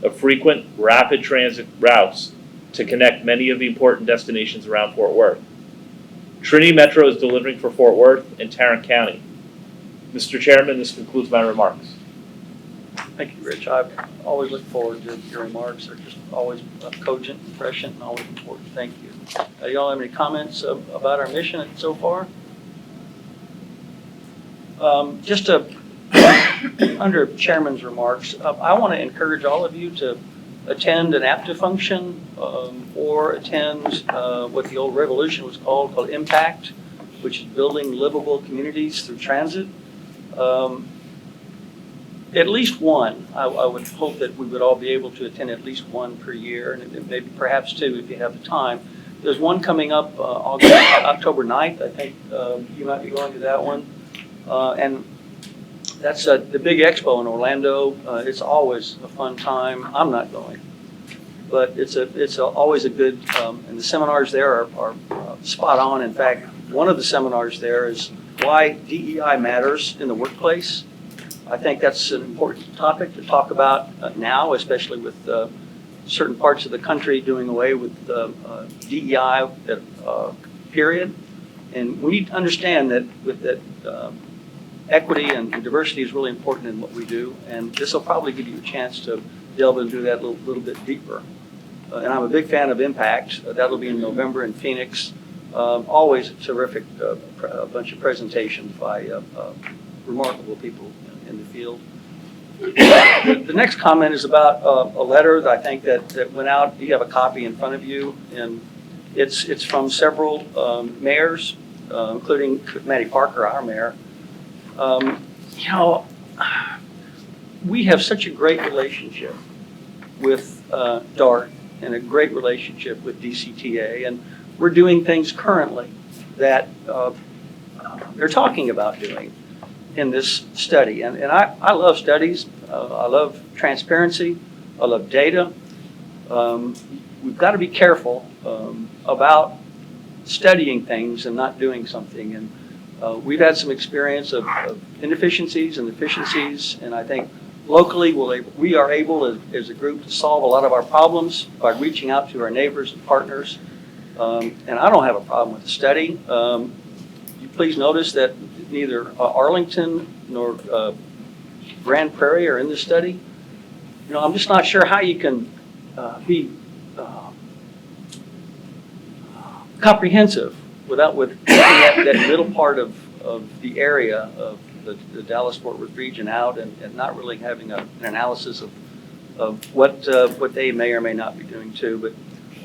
of frequent, rapid transit routes to connect many of the important destinations around Fort Worth. Trinity Metro is delivering for Fort Worth and Tarrant County. Mr. Chairman, this concludes my remarks. Thank you, Rich. I always look forward to your remarks. They're just always cogent, prescient, and always important. Thank you. Y'all have any comments about our mission so far? Just under Chairman's remarks, I want to encourage all of you to attend an APTA function or attend what the old revolution was called Impact, which is building livable communities through transit. At least one. I would hope that we would all be able to attend at least one per year, and maybe perhaps two if you have the time. There's one coming up October 9th. I think you might be going to that one. And that's the big expo in Orlando. It's always a fun time. I'm not going, but it's always a good, and the seminars there are spot on. In fact, one of the seminars there is why DEI matters in the workplace. I think that's an important topic to talk about now, especially with certain parts of the country doing away with DEI period. And we need to understand that equity and diversity is really important in what we do, and this will probably give you a chance to delve into that a little bit deeper. And I'm a big fan of Impact. That'll be in November in Phoenix. Always a terrific bunch of presentations by remarkable people in the field. The next comment is about a letter that I think that went out. You have a copy in front of you, and it's from several mayors, including Matty Parker, our mayor. We have such a great relationship with DART and a great relationship with DCTA, and we're doing things currently that they're talking about doing in this study. And I love studies. I love transparency. I love data. We've got to be careful about studying things and not doing something. And we've had some experience of inefficiencies and efficiencies, and I think locally, we are able as a group to solve a lot of our problems by reaching out to our neighbors and partners. And I don't have a problem with the study. You please notice that neither Arlington nor Grand Prairie are in the study. You know, I'm just not sure how you can be comprehensive with that middle part of the area of the Dallas-Fort Worth region out and not really having an analysis of what they may or may not be doing too. But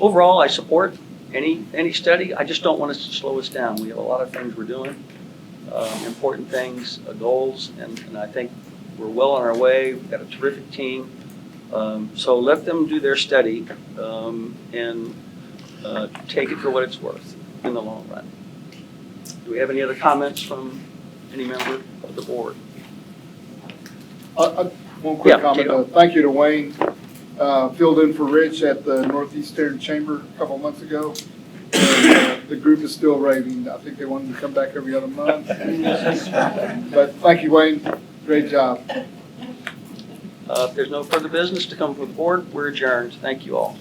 overall, I support any study. I just don't want us to slow us down. We have a lot of things we're doing, important things, goals, and I think we're well on our way. We've got a terrific team. So let them do their study and take it for what it's worth in the long run. Do we have any other comments from any member of the board? One quick Yeah, comment. Tito. Thank you to Wayne. Filled in for Rich at the Northeastern Chamber a couple months ago. The group is still raving. I think they want him to come back every other month. But thank you, Wayne. Great job. If there's no further business to come before the board, we're adjourned. Thank you all.